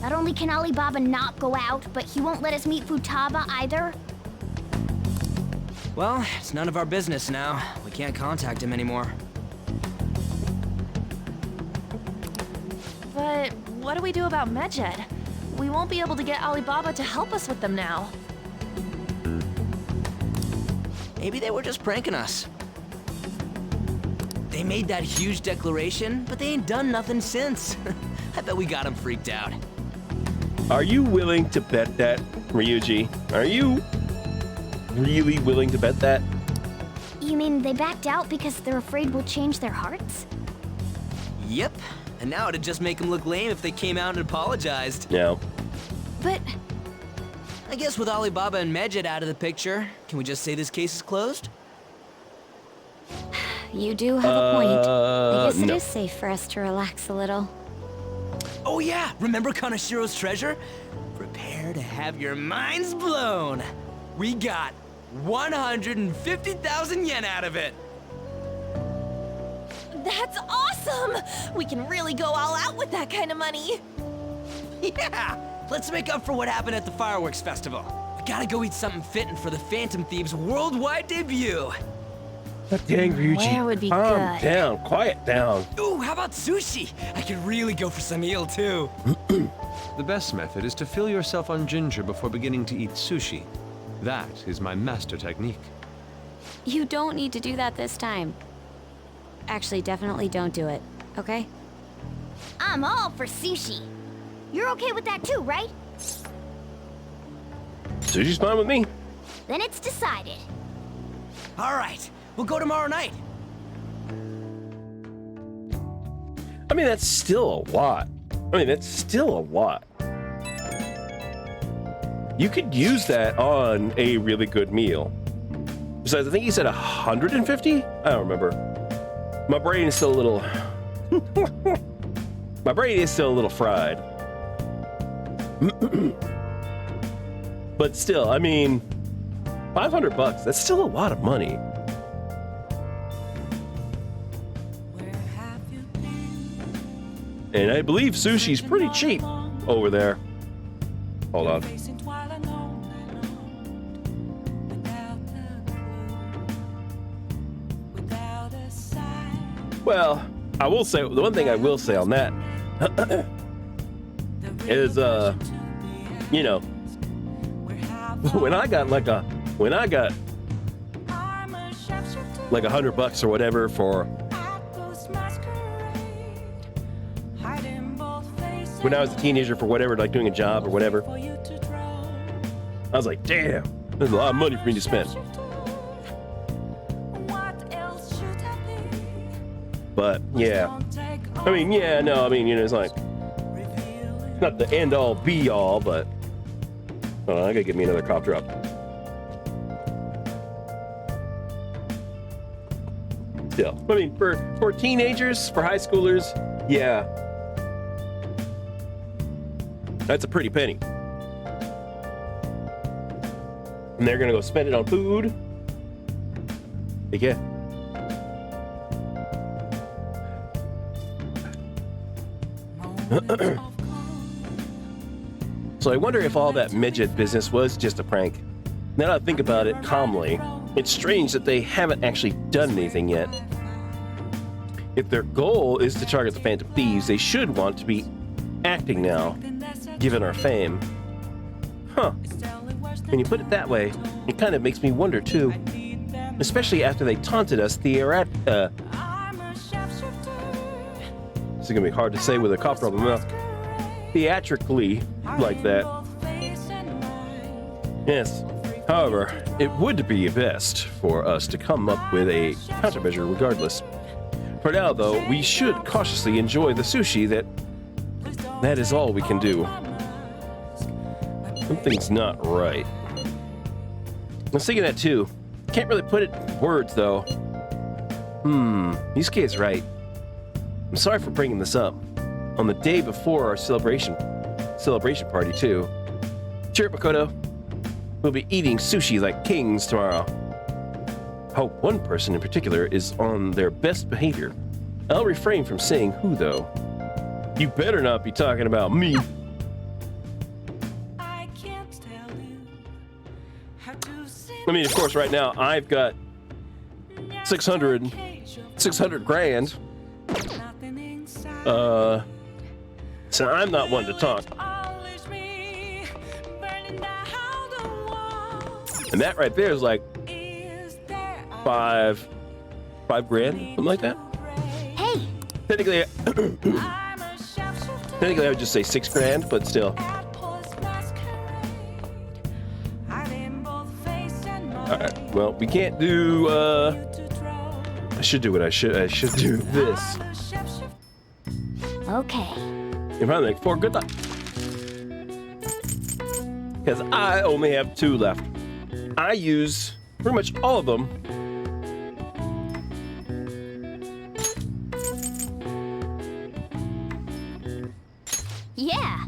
Not only can Alibaba not go out, but he won't let us meet Futaba either. Well, it's none of our business now. We can't contact him anymore. But what do we do about Medjed? We won't be able to get Alibaba to help us with them now. Maybe they were just pranking us. They made that huge declaration, but they ain't done nothing since. I bet we got them freaked out. Are you willing to bet that, Ryuji? Are you really willing to bet that? You mean they backed out because they're afraid we'll change their hearts? Yep. And now it'd just make them look lame if they came out and apologized. No. But I guess with Alibaba and Medjed out of the picture, can we just say this case is closed? You do have a point. I guess it no. is safe for us to relax a little. Oh yeah, remember Kanashiro's treasure? Prepare to have your minds blown. We got 150,000 yen out of it. that's awesome! We can really go all out with that kind of money. Yeah, let's make up for what happened at the fireworks festival. We gotta go eat something fitting for the Phantom Thieves' worldwide debut. But dang, Ryuji, Where would be calm good? down, quiet down. Ooh, how about sushi? I could really go for some eel too. The best method is to fill yourself on ginger before beginning to eat sushi. That is my master technique. You don't need to do that this time. Actually, definitely don't do it, okay? I'm all for sushi. You're okay with that too, right? Sushi's fine with me. Then it's decided. All right, we'll go tomorrow night. I mean, that's still a lot. You could use that on a really good meal. Besides, I think he said 150? I don't remember. My brain is still a little... My brain is still a little fried. But still, I mean, $500, that's still a lot of money. And I believe sushi's pretty cheap over there. Hold on. Well, I will say, the one thing I will say on that is, you know, when I got like $100 or whatever for when I was a teenager for whatever, like doing a job or whatever, I was like, damn, there's a lot of money for me to spend. But yeah, I mean, yeah, no, I mean, you know, it's like, it's not the end all be all, but hold on, I gotta get me another cough drop. still. I mean, for teenagers, for high schoolers, yeah. That's a pretty penny. And they're gonna go spend it on food. Yeah. So I wonder if all that midget business was just a prank. Now that I think about it calmly, it's strange that they haven't actually done anything yet. If their goal is to target the Phantom Thieves, they should want to be acting now, given our fame. Huh. When you put it that way, it kind of makes me wonder too. Especially after they taunted us this is gonna be hard to say with a cough problem mouth. Theatrically like that. Yes. However, it would be best for us to come up with a countermeasure regardless. For now, though, we should cautiously enjoy the sushi. That is all we can do. Something's not right. I was thinking that too. Can't really put it in words, though. Yusuke right. I'm sorry for bringing this up. On the day before our celebration party, too. Cheer up, Makoto. We'll be eating sushi like kings tomorrow. Hope one person in particular is on their best behavior. I'll refrain from saying who, though. You better not be talking about me. I mean, of course, right now, I've got 600 grand. So I'm not one to talk. And that right there is like $5 grand, something like that. Hey. Technically, I would just say 6 grand, but still. Alright, well, we can't do, I should do what I should do this. Okay. You probably make 4 good luck. Because I only have 2 left. I use pretty much all of them. Yeah.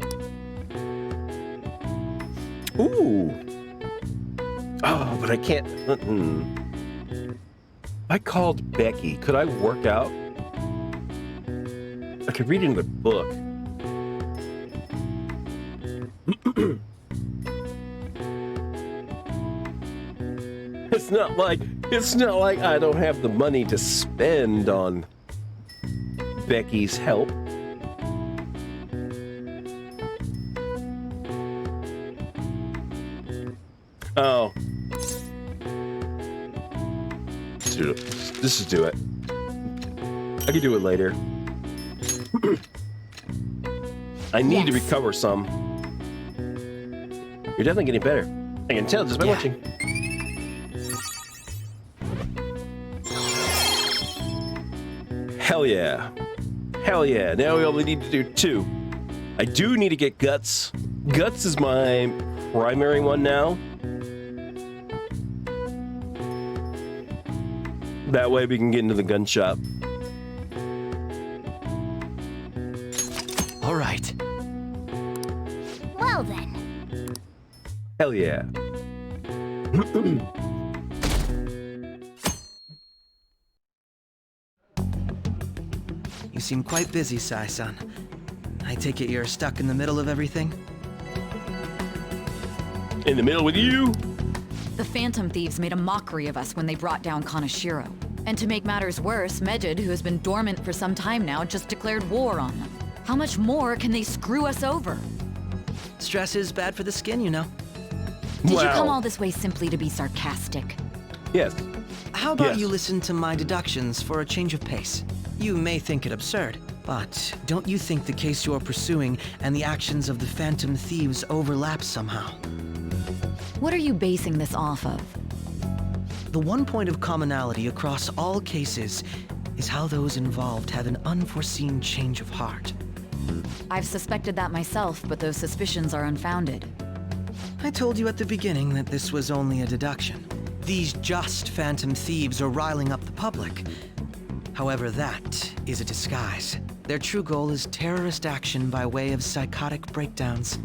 Ooh. Oh, but I can't. I called Becky. Could I work out? I could read in the book. It's not like I don't have the money to spend on Becky's help. Oh. Let's just do it. I can do it later. I need to recover some. You're definitely getting better. I can tell just by watching. Hell yeah. Hell yeah. Now we only need to do 2. I do need to get Guts. Guts is my primary one now. That way we can get into the gun shop. All right. Well then. Hell yeah. You seem quite busy, Sai-san. I take it you're stuck in the middle of everything? In the middle with you? The Phantom Thieves made a mockery of us when they brought down Kaneshiro. And to make matters worse, Mejid, who has been dormant for some time now, just declared war on them. How much more can they screw us over? Stress is bad for the skin, you know. Did you come all this way simply to be sarcastic? Yes. How about you listen to my deductions for a change of pace? You may think it absurd, but don't you think the case you're pursuing and the actions of the Phantom Thieves overlap somehow? What are you basing this off of? The one point of commonality across all cases is how those involved have an unforeseen change of heart. I've suspected that myself, but those suspicions are unfounded. I told you at the beginning that this was only a deduction. These just Phantom Thieves are riling up the public. However, that is a disguise. Their true goal is terrorist action by way of psychotic breakdowns.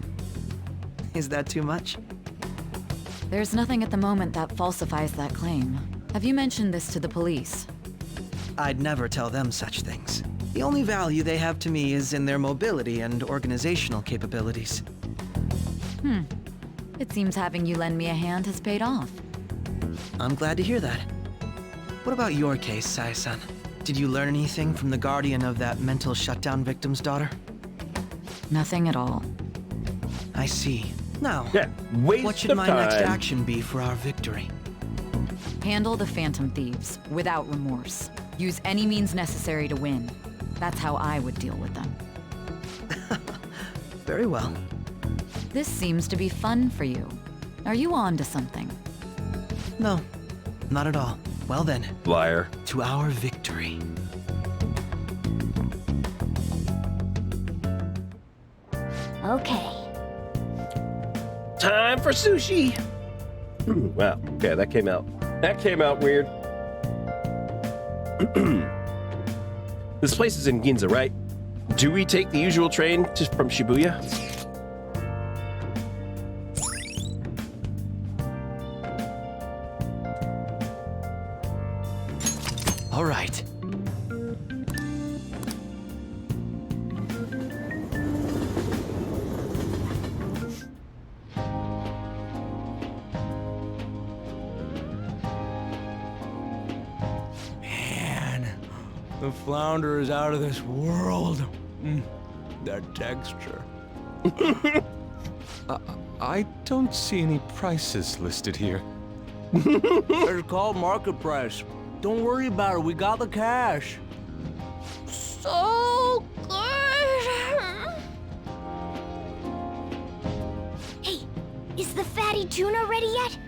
Is that too much? There's nothing at the moment that falsifies that claim. Have you mentioned this to the police? I'd never tell them such things. The only value they have to me is in their mobility and organizational capabilities. It seems having you lend me a hand has paid off. I'm glad to hear that. What about your case, Sai-san? Did you learn anything from the guardian of that mental shutdown victim's daughter? Nothing at all. I see. Now, Yeah, waste what should of my time. next action be for our victory? Handle the Phantom Thieves without remorse. Use any means necessary to win. That's how I would deal with them. Very well. This seems to be fun for you. Are you on to something? No, not at all. Well then, Liar. to our victory. Okay. Time for sushi. Wow. Okay, that came out. That came out weird. This place is in Ginza, right? Do we take the usual train from Shibuya? All right. Man, the flounder is out of this world. That texture. I don't see any prices listed here. It's called market price. Don't worry about it. We got the cash. So good. Hey, is the fatty tuna ready yet?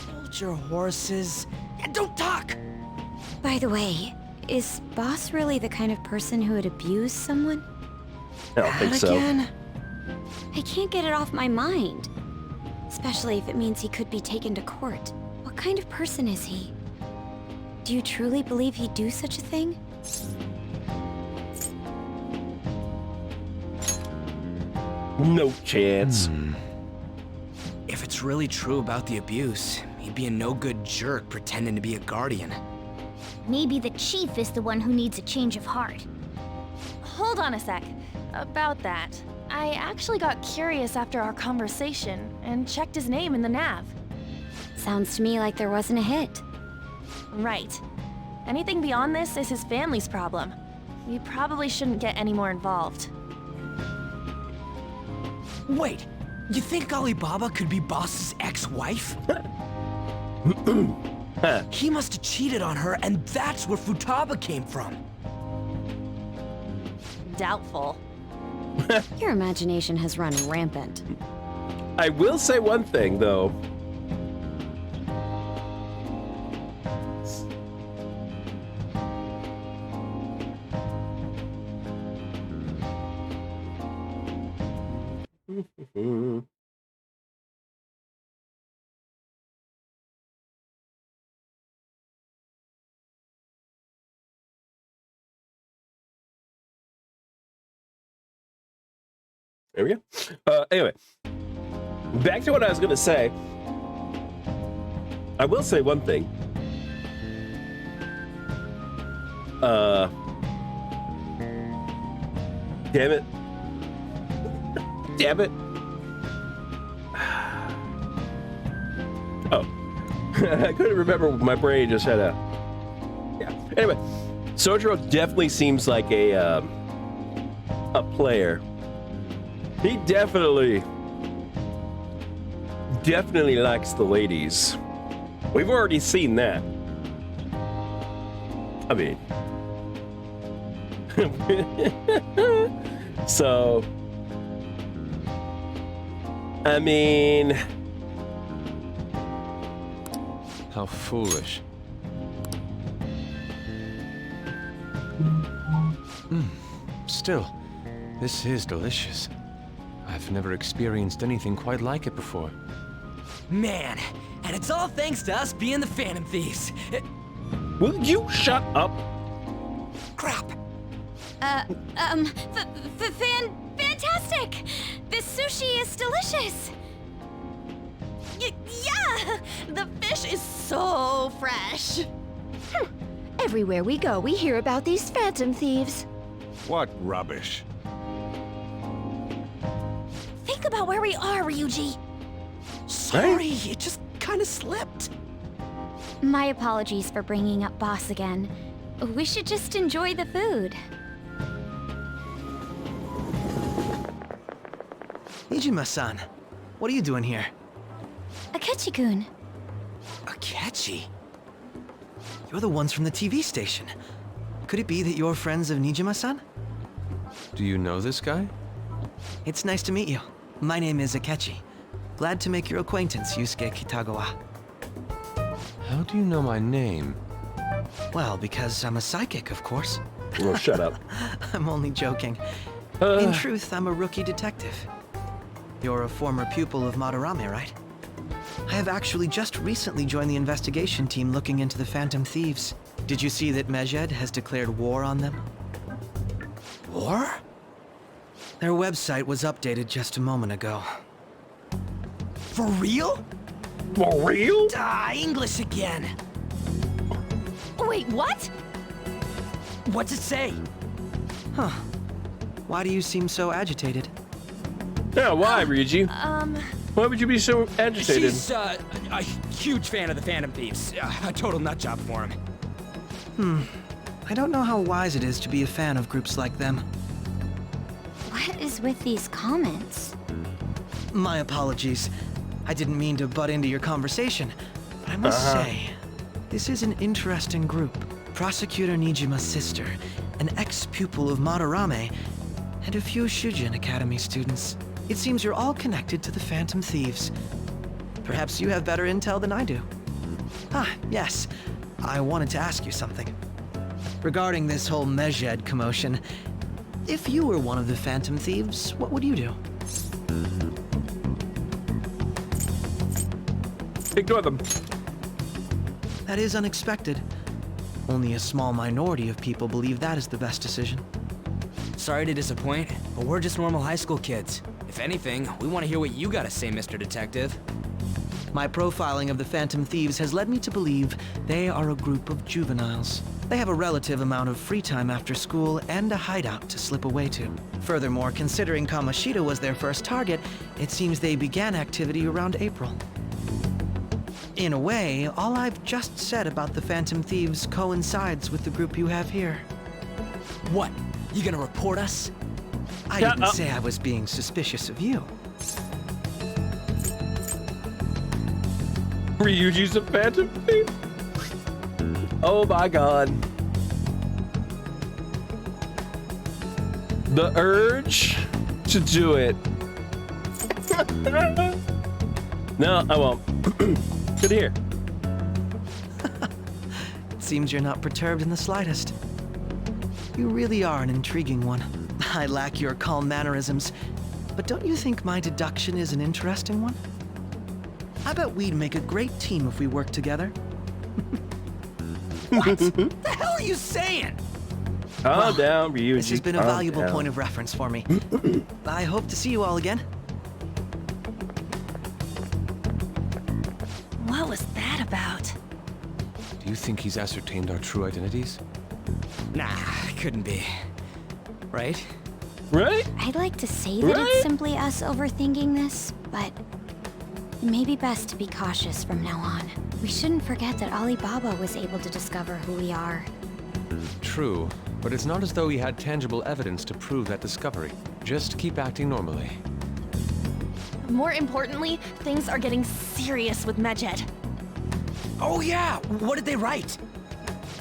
Hold your horses and don't talk. By the way, is Boss really the kind of person who would abuse someone? I don't think so. Again? I can't get it off my mind. Especially if it means he could be taken to court. What kind of person is he? Do you truly believe he'd do such a thing? No chance. If it's really true about the abuse, he'd be a no-good jerk pretending to be a guardian. Maybe the chief is the one who needs a change of heart. Hold on a sec. About that, I actually got curious after our conversation and checked his name in the nav. Sounds to me like there wasn't a hit. Right. Anything beyond this is his family's problem. We probably shouldn't get any more involved. Wait, you think Alibaba could be Boss's ex-wife? He must have cheated on her, and that's where Futaba came from. Doubtful. Your imagination has run rampant. I will say one thing, though. There we go. Anyway, back to what I was going to say. I will say one thing. Damn it. Damn it. Oh. I couldn't remember. My brain just had a... Yeah. Anyway, Sojiro definitely seems like a player. He definitely likes the ladies. We've already seen that. I mean... So... I mean... How foolish. Still, this is delicious. I've never experienced anything quite like it before. Man, and it's all thanks to us being the Phantom Thieves. Will you shut up? Crap. Fantastic! This sushi is delicious! Yeah! The fish is so fresh. Everywhere we go, we hear about these phantom thieves. What rubbish. Think about where we are, Ryuji. Sorry, it just kind of slipped. My apologies for bringing up boss again. We should just enjoy the food. Nijima-san, what are you doing here? Akechi-kun. Akechi? You're the ones from the TV station. Could it be that you're friends of Nijima-san? Do you know this guy? It's nice to meet you. My name is Akechi. Glad to make your acquaintance, Yusuke Kitagawa. How do you know my name? Well, because I'm a psychic, of course. Oh, shut up. I'm only joking. In truth, I'm a rookie detective. You're a former pupil of Madarame, right? I have actually just recently joined the investigation team looking into the Phantom Thieves. Did you see that Medjed has declared war on them? War? Their website was updated just a moment ago. For real? For real? English again. Wait, what? What's it say? Huh. Why do you seem so agitated? Yeah, why, Ryuji? Why would you be so agitated? She's a huge fan of the Phantom Thieves. A total nutjob for him. I don't know how wise it is to be a fan of groups like them. What is with these comments? My apologies. I didn't mean to butt into your conversation, but I must say, this is an interesting group. Prosecutor Nijima's sister, an ex-pupil of Madarame, and a few Shujin Academy students. It seems you're all connected to the Phantom Thieves. Perhaps you have better intel than I do. Yes. I wanted to ask you something. Regarding this whole Medjed commotion, if you were one of the Phantom Thieves, what would you do? Ignore them. That is unexpected. Only a small minority of people believe that is the best decision. Sorry to disappoint, but we're just normal high school kids. If anything, we want to hear what you gotta say, Mr. Detective. My profiling of the Phantom Thieves has led me to believe they are a group of juveniles. They have a relative amount of free time after school and a hideout to slip away to. Furthermore, considering Kamoshida was their first target, it seems they began activity around April. In a way, all I've just said about the Phantom Thieves coincides with the group you have here. What? You gonna report us? I didn't say I was being suspicious of you. Ryuji's a Phantom Thief? Oh my god. The urge to do it. No, I won't. Good to hear. It seems you're not perturbed in the slightest. You really are an intriguing one. I lack your calm mannerisms, but don't you think my deduction is an interesting one? I bet we'd make a great team if we worked together. What the hell are you saying? Calm down, Ryuji. This has been a valuable point of reference for me. I hope to see you all again. What was that about? Do you think he's ascertained our true identities? Nah, couldn't be. Right? Right? I'd like to say that it's simply us overthinking this, but it may be best to be cautious from now on. We shouldn't forget that Alibaba was able to discover who we are. True, but it's not as though he had tangible evidence to prove that discovery. Just keep acting normally. More importantly, things are getting serious with Medjed. Oh yeah, what did they write?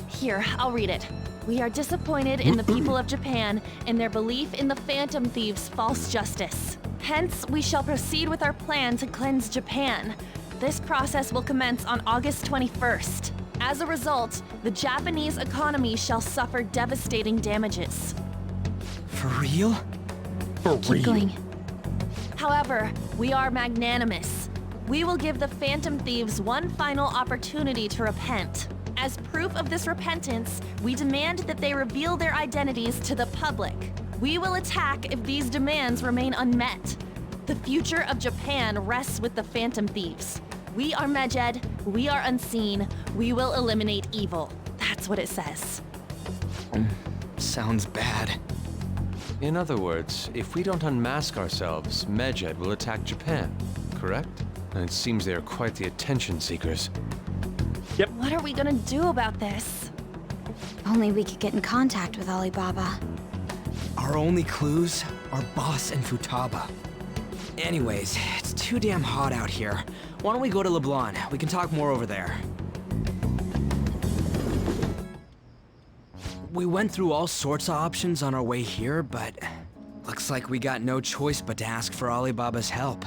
Here, I'll read it. We are disappointed in the people of Japan in their belief in the Phantom Thieves' false justice. Hence, we shall proceed with our plan to cleanse Japan. This process will commence on August 21st. As a result, the Japanese economy shall suffer devastating damages. For real? Keep going. However, we are magnanimous. We will give the Phantom Thieves one final opportunity to repent. As proof of this repentance, we demand that they reveal their identities to the public. We will attack if these demands remain unmet. The future of Japan rests with the Phantom Thieves. We are Medjed, we are unseen, we will eliminate evil. That's what it says. Sounds bad. In other words, if we don't unmask ourselves, Medjed will attack Japan, correct? And it seems they are quite the attention seekers. Yep. What are we gonna do about this? Only we could get in contact with Alibaba. Our only clues are Boss and Futaba. Anyways, it's too damn hot out here. Why don't we go to LeBlanc? We can talk more over there. We went through all sorts of options on our way here, but looks like we got no choice but to ask for Alibaba's help.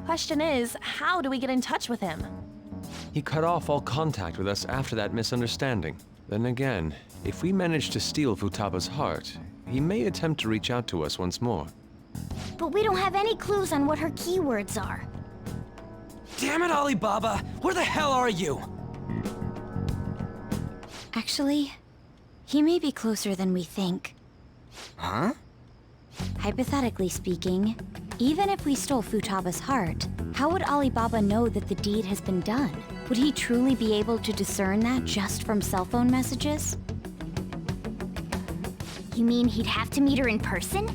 Question is, how do we get in touch with him? He cut off all contact with us after that misunderstanding. Then again, if we manage to steal Futaba's heart, he may attempt to reach out to us once more. But we don't have any clues on what her keywords are. Damn it, Alibaba! Where the hell are you? Actually, he may be closer than we think. Huh? Hypothetically speaking, even if we stole Futaba's heart, how would Alibaba know that the deed has been done? Would he truly be able to discern that just from cell phone messages? You mean he'd have to meet her in person?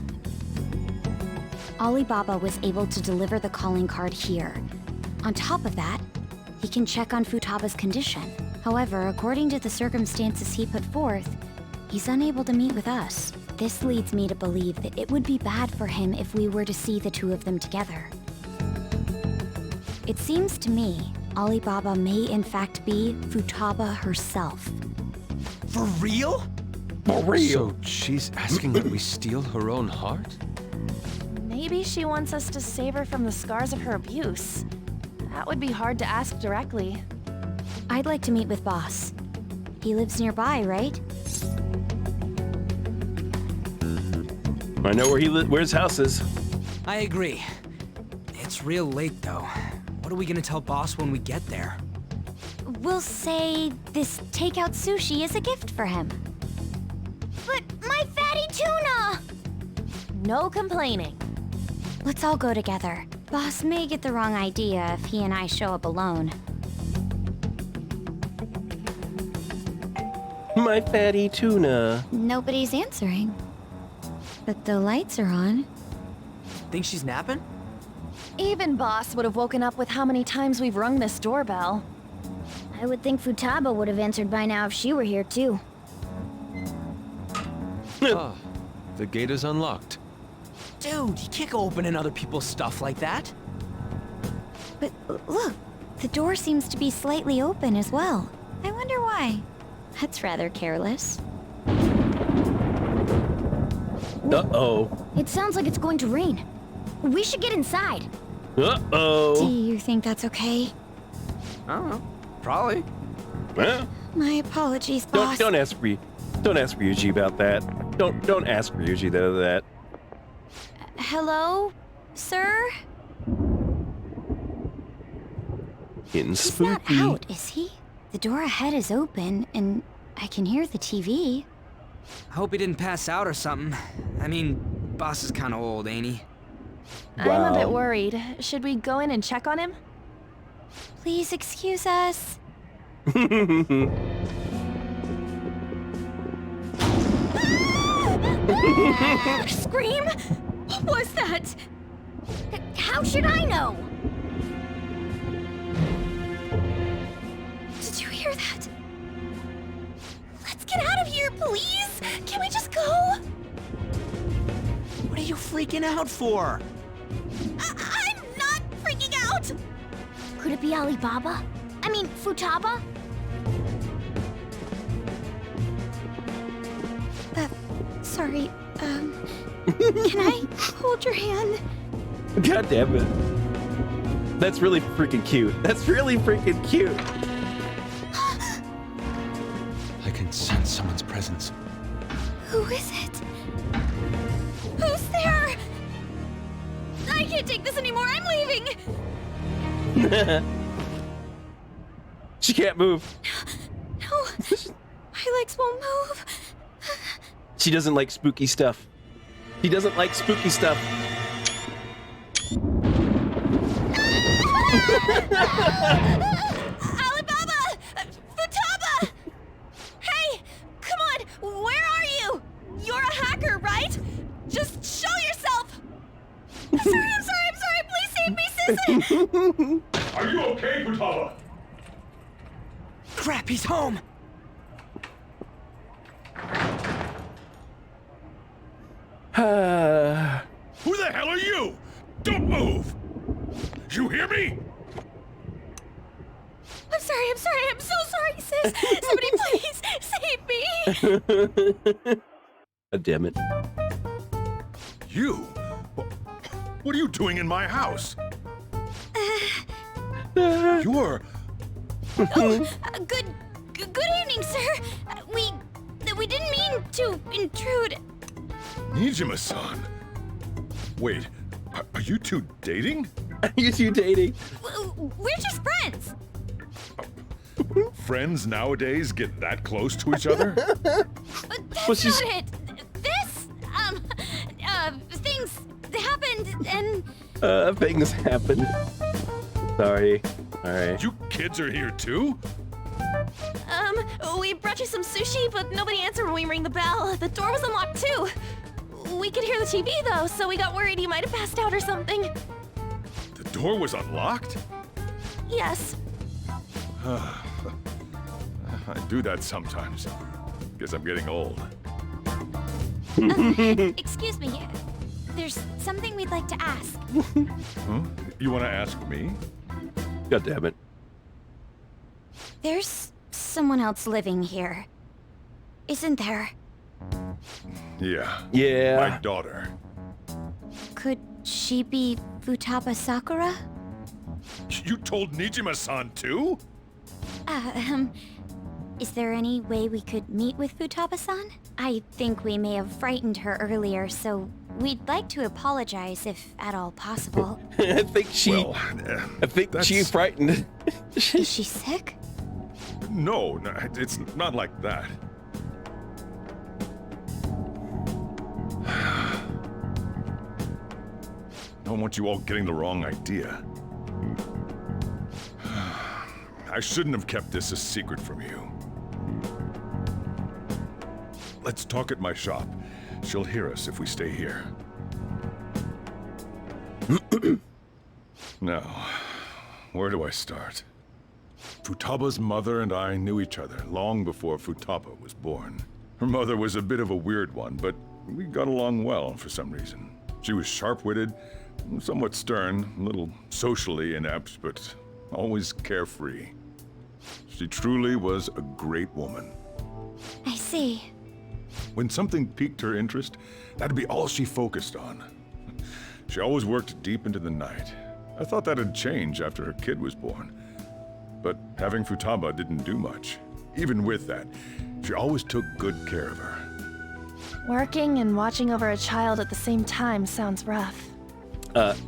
Alibaba was able to deliver the calling card here. On top of that, he can check on Futaba's condition. However, according to the circumstances he put forth, he's unable to meet with us. This leads me to believe that it would be bad for him if we were to see the two of them together. It seems to me Alibaba may in fact be Futaba herself. For real? For real? So she's asking that we steal her own heart? Maybe she wants us to save her from the scars of her abuse. That would be hard to ask directly. I'd like to meet with Boss. He lives nearby, right? I know where his house is. I agree. It's real late, though. What are we gonna tell Boss when we get there? We'll say this takeout sushi is a gift for him. But my fatty tuna! No complaining. Let's all go together. Boss may get the wrong idea if he and I show up alone. My fatty tuna. Nobody's answering. But the lights are on. Think she's napping? Even Boss would have woken up with how many times we've rung this doorbell. I would think Futaba would have answered by now if she were here too. Ah, the gate is unlocked. Dude, you can't go opening other people's stuff like that. But look, the door seems to be slightly open as well. I wonder why. That's rather careless. Uh-oh. It sounds like it's going to rain. We should get inside. Uh-oh. Do you think that's okay? I don't know. Probably. Well, My apologies, Boss. don't ask Ryuji about that. Don't ask Ryuji that. Hello, sir? Getting He's spooky. not out, is he? The door ahead is open, and I can hear the TV. I hope he didn't pass out or something. I mean, Boss is kind of old, ain't he? I'm a bit worried. Should we go in and check on him? Please excuse us. Scream? What was that? How should I know? Did you hear that? Let's get out of here, please! Can we just go? What are you freaking out for? I'm not freaking out! Could it be Alibaba? I mean, Futaba? Sorry, can I hold your hand? God damn it. That's really freaking cute. That's really freaking cute. I can sense someone's presence. Who is it? Who's there? I can't take this anymore, I'm leaving! She can't move. My legs won't move. She doesn't like spooky stuff. She doesn't like spooky stuff. Alibaba! Futaba! Hey, come on, where are you? You're a hacker, right? Just show yourself! I'm sorry, please save me, Sissy! Are you okay, Futaba? Crap, he's home! Who the hell are you? Don't move! You hear me? I'm so sorry, sis! Somebody please save me! God damn it. You? What are you doing in my house? You're... Good evening, sir. We didn't mean to intrude. Nijima-san. Wait, are you two dating? Are you two dating? We're just friends. Friends nowadays get that close to each other? That's not it. This, things happened and... Things happen. Sorry. Alright. You kids are here too? We brought you some sushi, but nobody answered when we rang the bell. The door was unlocked too. We could hear the TV though, so we got worried you might have passed out or something. The door was unlocked? Yes. I do that sometimes. Guess I'm getting old. Excuse me. There's something we'd like to ask. Huh? You want to ask me? God damn it. There's someone else living here. Isn't there? Yeah. Yeah. My daughter. Could she be Futaba Sakura? You told Nijima-san too? Is there any way we could meet with Futaba-san? I think we may have frightened her earlier, so we'd like to apologize if at all possible. I think she she's frightened. Is she sick? No, it's not like that. I don't want you all getting the wrong idea. I shouldn't have kept this a secret from you. Let's talk at my shop. She'll hear us if we stay here. Now, where do I start? Futaba's mother and I knew each other long before Futaba was born. Her mother was a bit of a weird one, but we got along well for some reason. She was sharp-witted, somewhat stern, a little socially inept, but always carefree. She truly was a great woman. I see. When something piqued her interest, that'd be all she focused on. She always worked deep into the night. I thought that'd change after her kid was born. But having Futaba didn't do much. Even with that, she always took good care of her. Working and watching over a child at the same time sounds rough.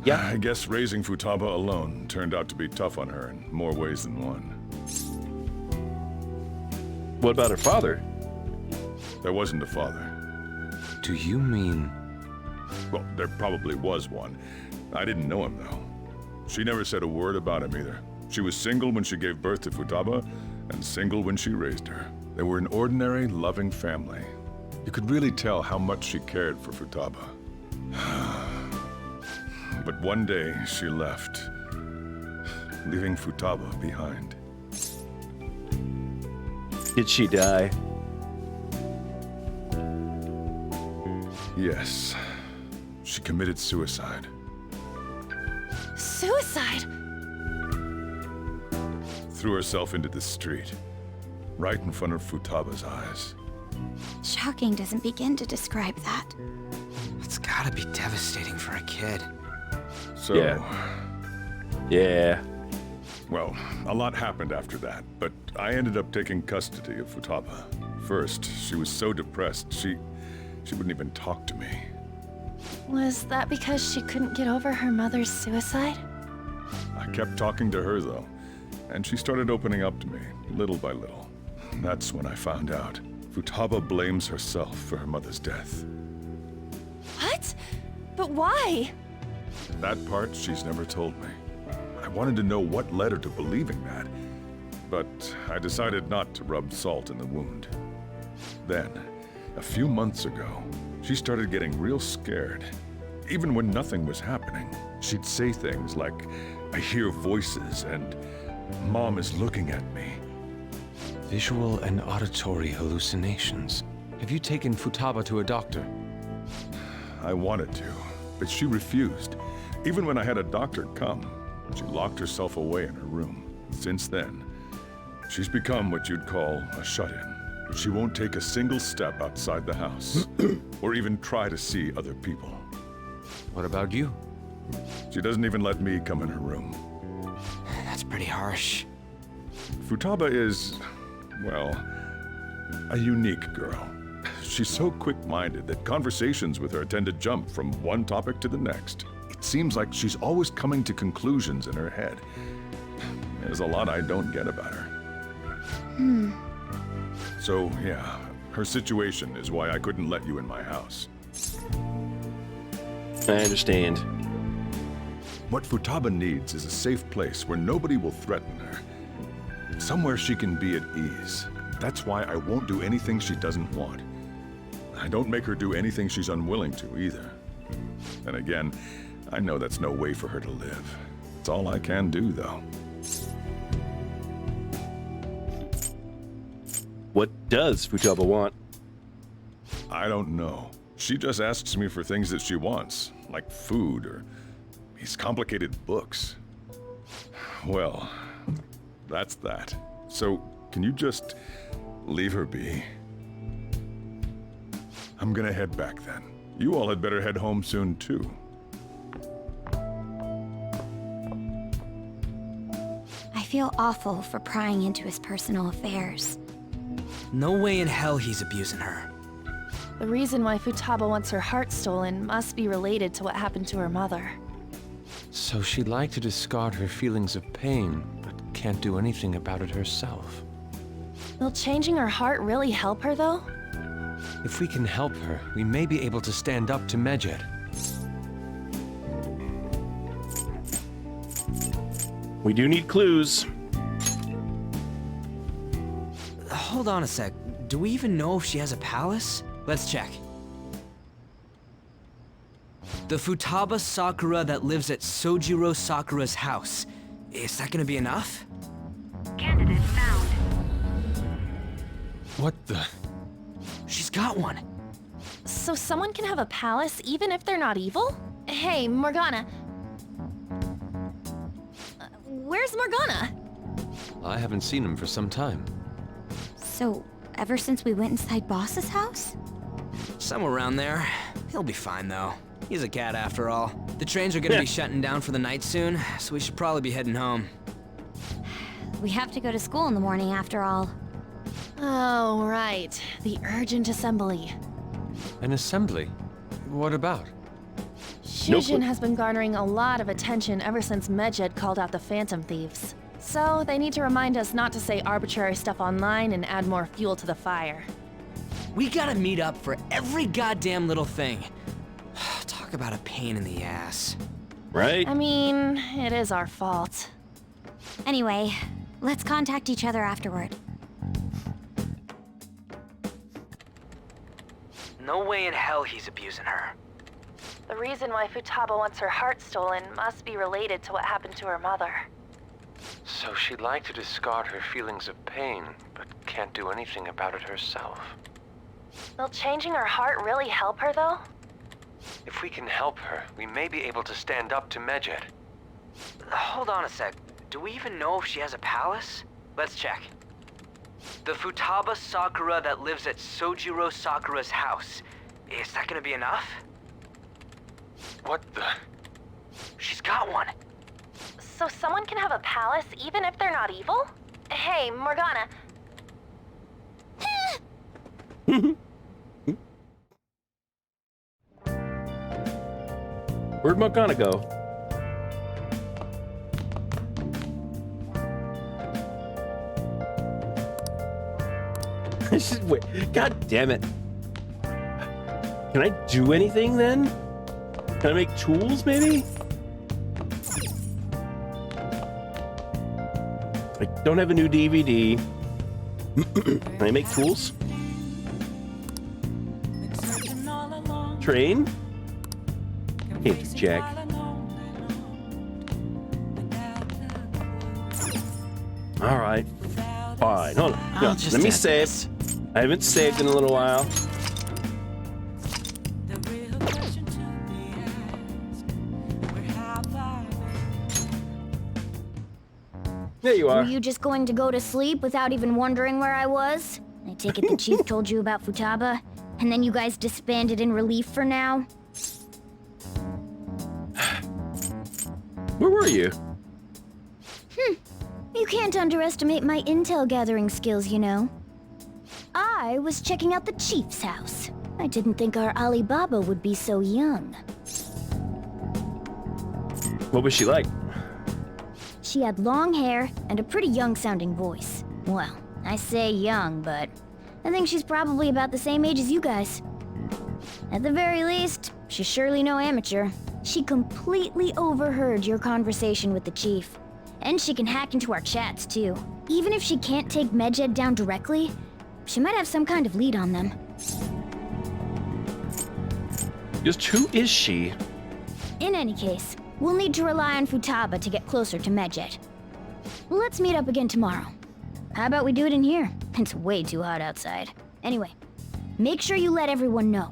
Yeah. I guess raising Futaba alone turned out to be tough on her in more ways than one. What about her father? There wasn't a father. Do you mean... Well, there probably was one. I didn't know him, though. She never said a word about him either. She was single when she gave birth to Futaba, and single when she raised her. They were an ordinary, loving family. You could really tell how much she cared for Futaba. But one day, she left, leaving Futaba behind. Did she die? Yes. She committed suicide. Suicide? Threw herself into the street, right in front of Futaba's eyes. Shocking doesn't begin to describe that. It's gotta be devastating for a kid. So... Yeah. Well, a lot happened after that, but I ended up taking custody of Futaba. First, she was so depressed, she wouldn't even talk to me. Was that because she couldn't get over her mother's suicide? I kept talking to her, though, and she started opening up to me, little by little. That's when I found out. Futaba blames herself for her mother's death. What? But why? That part she's never told me. I wanted to know what led her to believing that, but I decided not to rub salt in the wound. Then, a few months ago, she started getting real scared. Even when nothing was happening, she'd say things like, "I hear voices," and "Mom is looking at me." Visual and auditory hallucinations. Have you taken Futaba to a doctor? I wanted to, but she refused. Even when I had a doctor come, she locked herself away in her room. Since then, she's become what you'd call a shut-in. She won't take a single step outside the house, or even try to see other people. What about you? She doesn't even let me come in her room. That's pretty harsh. Futaba is, well, a unique girl. She's so quick-minded that conversations with her tend to jump from one topic to the next. It seems like she's always coming to conclusions in her head. There's a lot I don't get about her. So, yeah, her situation is why I couldn't let you in my house. I understand. What Futaba needs is a safe place where nobody will threaten her. Somewhere she can be at ease. That's why I won't do anything she doesn't want. I don't make her do anything she's unwilling to, either. And again, I know that's no way for her to live. It's all I can do, though. What does Futaba want? I don't know. She just asks me for things that she wants, like food or these complicated books. Well, that's that. So, can you just leave her be? I'm gonna head back then. You all had better head home soon, too. I feel awful for prying into his personal affairs. No way in hell he's abusing her. The reason why Futaba wants her heart stolen must be related to what happened to her mother. So she'd like to discard her feelings of pain, but can't do anything about it herself. Will changing her heart really help her, though? If we can help her, we may be able to stand up to Medjed. We do need clues. Hold on a sec. Do we even know if she has a palace? Let's check. The Futaba Sakura that lives at Sojiro Sakura's house. Is that gonna be enough? Candidate found. What the? She's got one. So someone can have a palace even if they're not evil? Hey, Morgana. Where's Morgana? I haven't seen him for some time. So, ever since we went inside Boss's house? Somewhere around there. He'll be fine, though. He's a cat after all. The trains are gonna be shutting down for the night soon, so we should probably be heading home. We have to go to school in the morning after all. Oh, right. The urgent assembly. An assembly? What about? Shujin has been garnering a lot of attention ever since Medjed called out the Phantom Thieves. So, they need to remind us not to say arbitrary stuff online and add more fuel to the fire. We gotta meet up for every goddamn little thing. Talk about a pain in the ass. Right? I mean, it is our fault. Anyway, let's contact each other afterward. No way in hell he's abusing her. The reason why Futaba wants her heart stolen must be related to what happened to her mother. So she'd like to discard her feelings of pain, but can't do anything about it herself. Will changing her heart really help her, though? If we can help her, we may be able to stand up to Medjed. Hold on a sec. Do we even know if she has a palace? Let's check. The Futaba Sakura that lives at Sojiro Sakura's house. Is that gonna be enough? What the? She's got one. So someone can have a palace even if they're not evil? Hey, Morgana. Where'd Morgana go? Wait, God damn it. Can I do anything then? Can I make tools, maybe? I don't have a new DVD. Can I make tools? Train? Can't do jack. Alright. Fine. Hold on. No, let me save. I haven't saved in a little while. There you are. Were you just going to go to sleep without even wondering where I was? I take it the chief told you about Futaba, and then you guys disbanded in relief for now? Where were you? You can't underestimate my intel gathering skills, you know. I was checking out the chief's house. I didn't think our Alibaba would be so young. What was she like? She had long hair and a pretty young-sounding voice. Well, I say young, but I think she's probably about the same age as you guys. At the very least, she's surely no amateur. She completely overheard your conversation with the chief. And she can hack into our chats, too. Even if she can't take Medjed down directly, she might have some kind of lead on them. Just who is she? In any case, we'll need to rely on Futaba to get closer to Medjed. Let's meet up again tomorrow. How about we do it in here? It's way too hot outside. Anyway, make sure you let everyone know.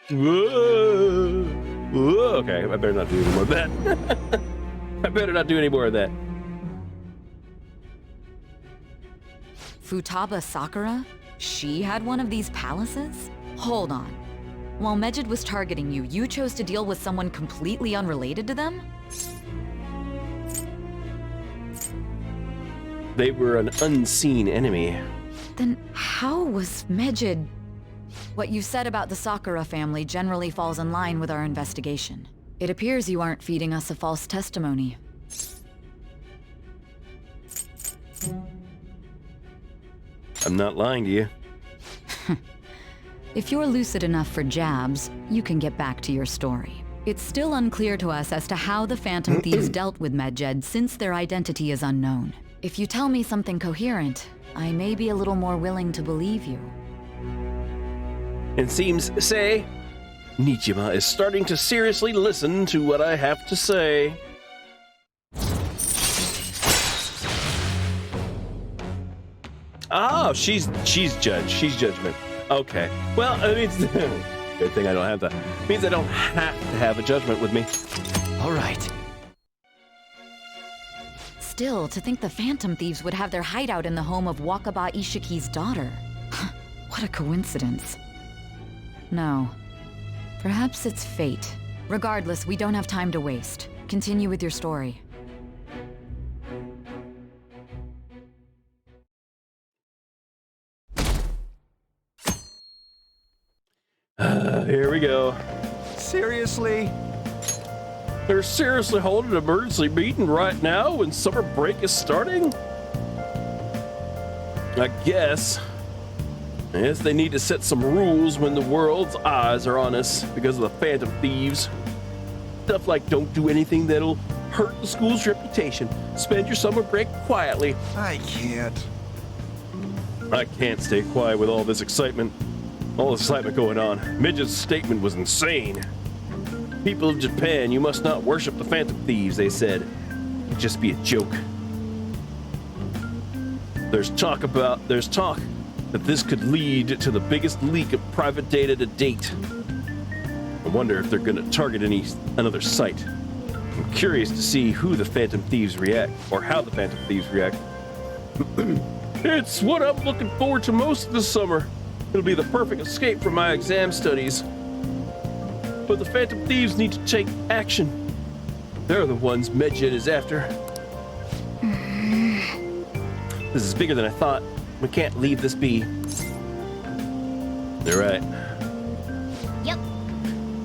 Whoa. Whoa. Okay, I better not do any more of that. I better not do any more of that. Futaba Sakura? She had one of these palaces? Hold on. While Medjed was targeting you, you chose to deal with someone completely unrelated to them? They were an unseen enemy. Then how was Medjed... What you said about the Sakura family generally falls in line with our investigation. It appears you aren't feeding us a false testimony. I'm not lying to you. If you're lucid enough for jabs, you can get back to your story. It's still unclear to us as to how the Phantom Thieves dealt with Medjed since their identity is unknown. If you tell me something coherent, I may be a little more willing to believe you. It seems, say, Nichima is starting to seriously listen to what I have to say. Oh, she's judge. She's judgment. Okay. Well, I mean, good thing I don't have that. It means I don't have to have a judgment with me. All right. Still, to think the Phantom Thieves would have their hideout in the home of Wakaba Ishiki's daughter. What a coincidence. No. Perhaps it's fate. Regardless, we don't have time to waste. Continue with your story. Here we go. Seriously? They're seriously holding an emergency meeting right now when summer break is starting? I guess. Yes, they need to set some rules when the world's eyes are on us because of the Phantom Thieves. Stuff like don't do anything that'll hurt the school's reputation. Spend your summer break quietly. I can't. I can't stay quiet with all this excitement. All this excitement going on. Midget's statement was insane. People of Japan, you must not worship the Phantom Thieves, they said. It'd just be a joke. There's talk that this could lead to the biggest leak of private data to date. I wonder if they're gonna target another site. I'm curious to see who the Phantom Thieves react, or how the Phantom Thieves react. It's what I'm looking forward to most this summer. It'll be the perfect escape from my exam studies. But the Phantom Thieves need to take action. They're the ones Medjed is after. This is bigger than I thought. We can't leave this be. They're right. Yep.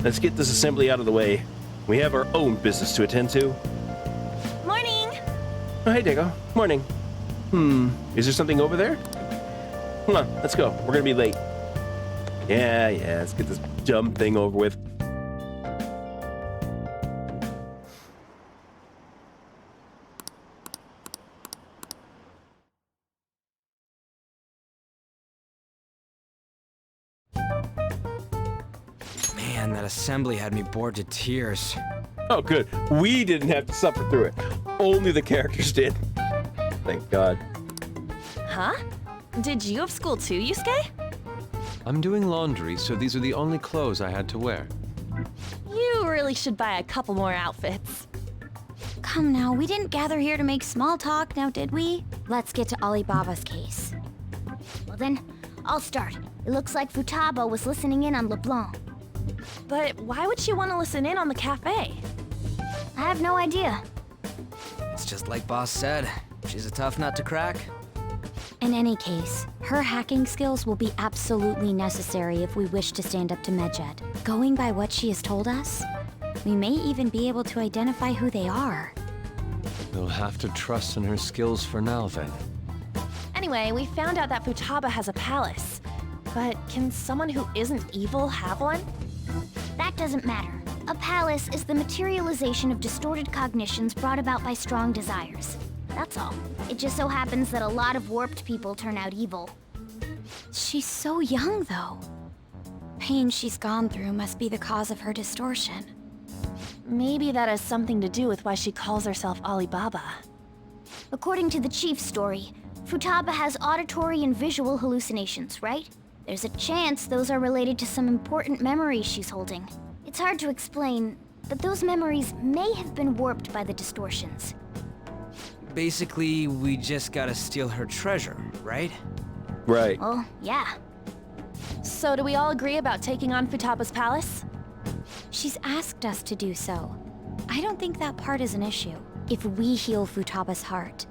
Let's get this assembly out of the way. We have our own business to attend to. Morning! Oh, hey, Dago. Morning. Is there something over there? Come on, let's go. We're gonna be late. Yeah, let's get this dumb thing over with. Man, that assembly had me bored to tears. Oh, good. We didn't have to suffer through it. Only the characters did. Thank God. Huh? Did you have school too, Yusuke? I'm doing laundry, so these are the only clothes I had to wear. You really should buy a couple more outfits. Come now, we didn't gather here to make small talk, now did we? Let's get to Alibaba's case. Well then, I'll start. It looks like Futaba was listening in on LeBlanc. But why would she want to listen in on the cafe? I have no idea. It's just like Boss said. She's a tough nut to crack. In any case, her hacking skills will be absolutely necessary if we wish to stand up to Medjed. Going by what she has told us, we may even be able to identify who they are. We'll have to trust in her skills for now, then. Anyway, we found out that Futaba has a palace. But can someone who isn't evil have one? That doesn't matter. A palace is the materialization of distorted cognitions brought about by strong desires. That's all. It just so happens that a lot of warped people turn out evil. She's so young, though. Pain she's gone through must be the cause of her distortion. Maybe that has something to do with why she calls herself Alibaba. According to the chief's story, Futaba has auditory and visual hallucinations, right? There's a chance those are related to some important memories she's holding. It's hard to explain, but those memories may have been warped by the distortions. Basically, we just gotta steal her treasure, right? Right. Well, yeah. So do we all agree about taking on Futaba's palace? She's asked us to do so. I don't think that part is an issue. If we heal Futaba's heart,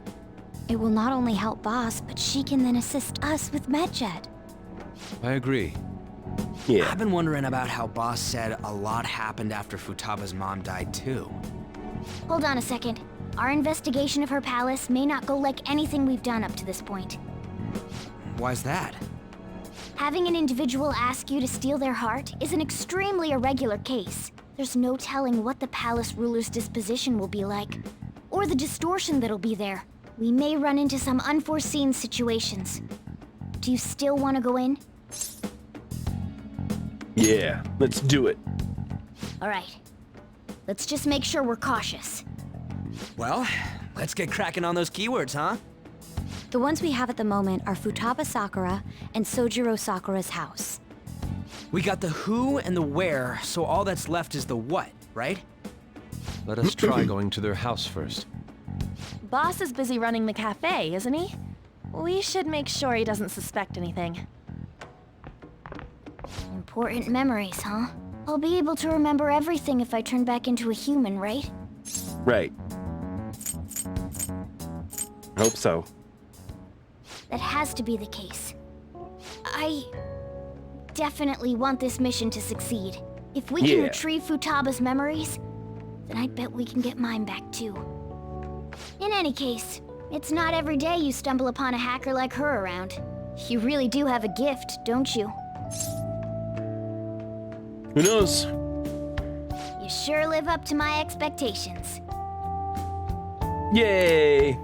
it will not only help Boss, but she can then assist us with Medjed. I agree. Yeah. I've been wondering about how Boss said a lot happened after Futaba's mom died, too. Hold on a second. Our investigation of her palace may not go like anything we've done up to this point. Why's that? Having an individual ask you to steal their heart is an extremely irregular case. There's no telling what the palace ruler's disposition will be like, or the distortion that'll be there. We may run into some unforeseen situations. Do you still want to go in? Yeah, let's do it. All right. Let's just make sure we're cautious. Well, let's get cracking on those keywords, huh? The ones we have at the moment are Futaba Sakura and Sojiro Sakura's house. We got the who and the where, so all that's left is the what, right? Let us try going to their house first. Boss is busy running the cafe, isn't he? We should make sure he doesn't suspect anything. Important memories, huh? I'll be able to remember everything if I turn back into a human, right? Right. Hope so. That has to be the case. I definitely want this mission to succeed. If we can retrieve Futaba's memories, then I bet we can get mine back too. In any case, it's not every day you stumble upon a hacker like her around. You really do have a gift, don't you? Who knows? You sure live up to my expectations. Yay!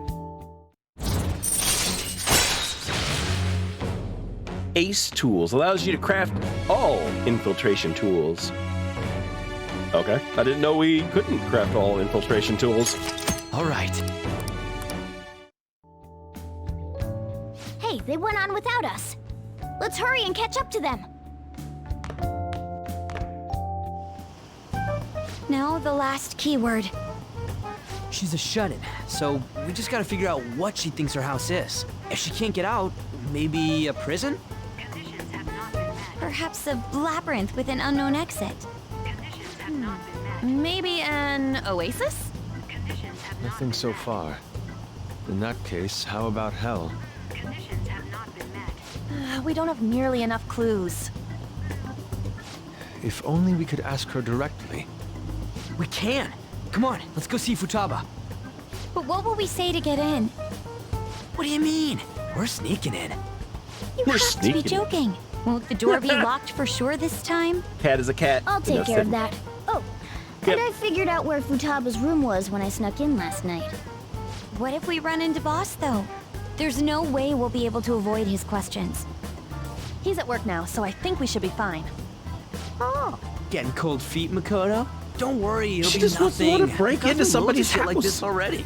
Ace Tools allows you to craft all infiltration tools. Okay, I didn't know we couldn't craft all infiltration tools. All right. Hey, they went on without us. Let's hurry and catch up to them. Now the last keyword. She's a shut-in, so we just gotta figure out what she thinks her house is. If she can't get out, maybe a prison? Perhaps a labyrinth with an unknown exit. Maybe an oasis? Nothing so far. In that case, how about hell? We don't have nearly enough clues. If only we could ask her directly. We can. Come on, let's go see Futaba. But what will we say to get in? What do you mean? We're sneaking in. You We're have sneaking. to be joking. Won't the door be locked for sure this time? Cat is a cat. I'll take Enough care of said. that. Oh, Yep. and I figured out where Futaba's room was when I snuck in last night. What if we run into Boss, though? There's no way we'll be able to avoid his questions. He's at work now, so I think we should be fine. Oh. Getting cold feet, Makoto? Don't worry, it'll She be just wants to nothing. want to break Cousin into Will somebody's did shit like house. this already.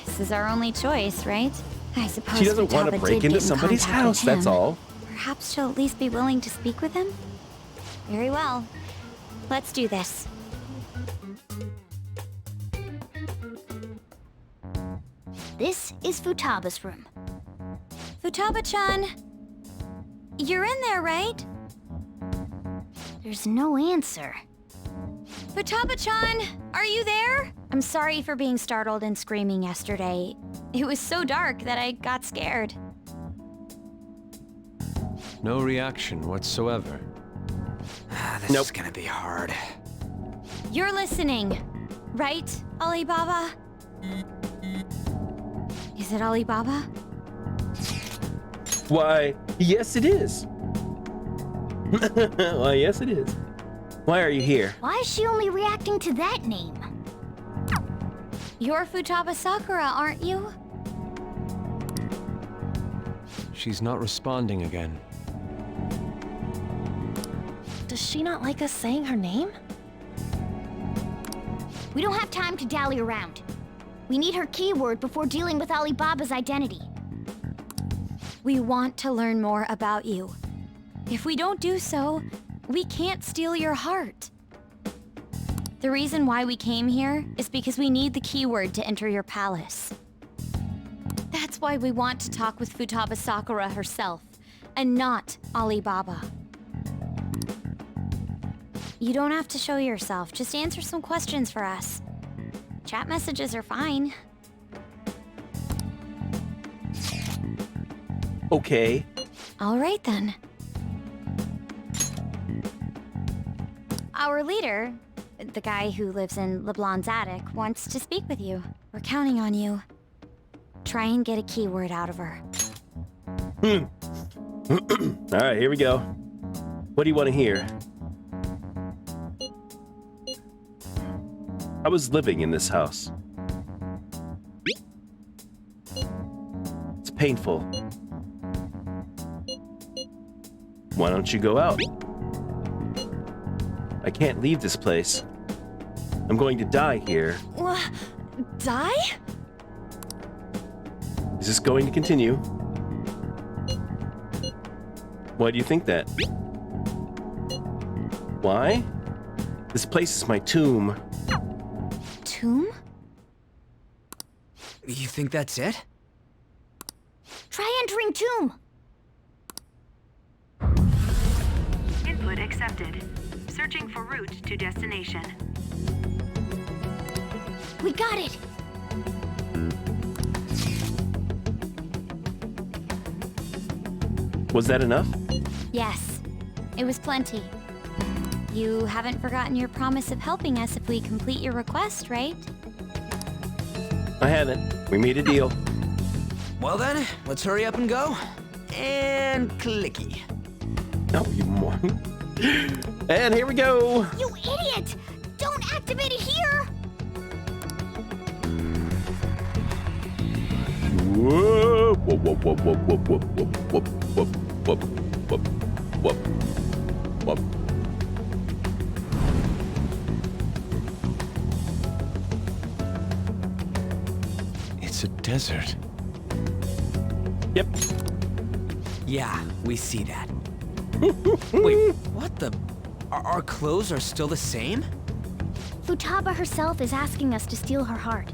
This is our only choice, right? I suppose She doesn't want to Futaba break did into get in somebody's contact house, with that's him. all. Perhaps she'll at least be willing to speak with him? Very well. Let's do this. This is Futaba's room. Futaba-chan! You're in there, right? There's no answer. Futaba-chan! Are you there? I'm sorry for being startled and screaming yesterday. It was so dark that I got scared. No reaction whatsoever. This is gonna be hard. You're listening, right, Alibaba? Is it Alibaba? Why, yes it is. Why, yes it is. Why are you here? Why is she only reacting to that name? You're Futaba Sakura, aren't you? She's not responding again. Does she not like us saying her name? We don't have time to dally around. We need her keyword before dealing with Alibaba's identity. We want to learn more about you. If we don't do so, we can't steal your heart. The reason why we came here is because we need the keyword to enter your palace. That's why we want to talk with Futaba Sakura herself, and not Alibaba. You don't have to show yourself, just answer some questions for us. Chat messages are fine. Okay. All right then. Our leader, the guy who lives in LeBlanc's attic, wants to speak with you. We're counting on you. Try and get a keyword out of her. All right, here we go. What do you want to hear? I was living in this house. It's painful. Why don't you go out? I can't leave this place. I'm going to die here. Die? Is this going to continue? Why do you think that? Why? This place is my tomb. Tomb? You think that's it? Try entering tomb. Input accepted. Searching for route to destination. We got it. Was that enough? Yes, it was plenty. You haven't forgotten your promise of helping us if we complete your request, right? I haven't. We made a deal. Well then, let's hurry up and go. And clicky. No, you moron. And here we go. You idiot! Don't activate it here! Whoa, whoop, whoop, whoop, whoop, whoop, whoop, whoop, whoop, whoop, whoop, whoop, whoop. It's a desert. Yep. Yeah, we see that. Wait, what the? Our clothes are still the same? Futaba herself is asking us to steal her heart.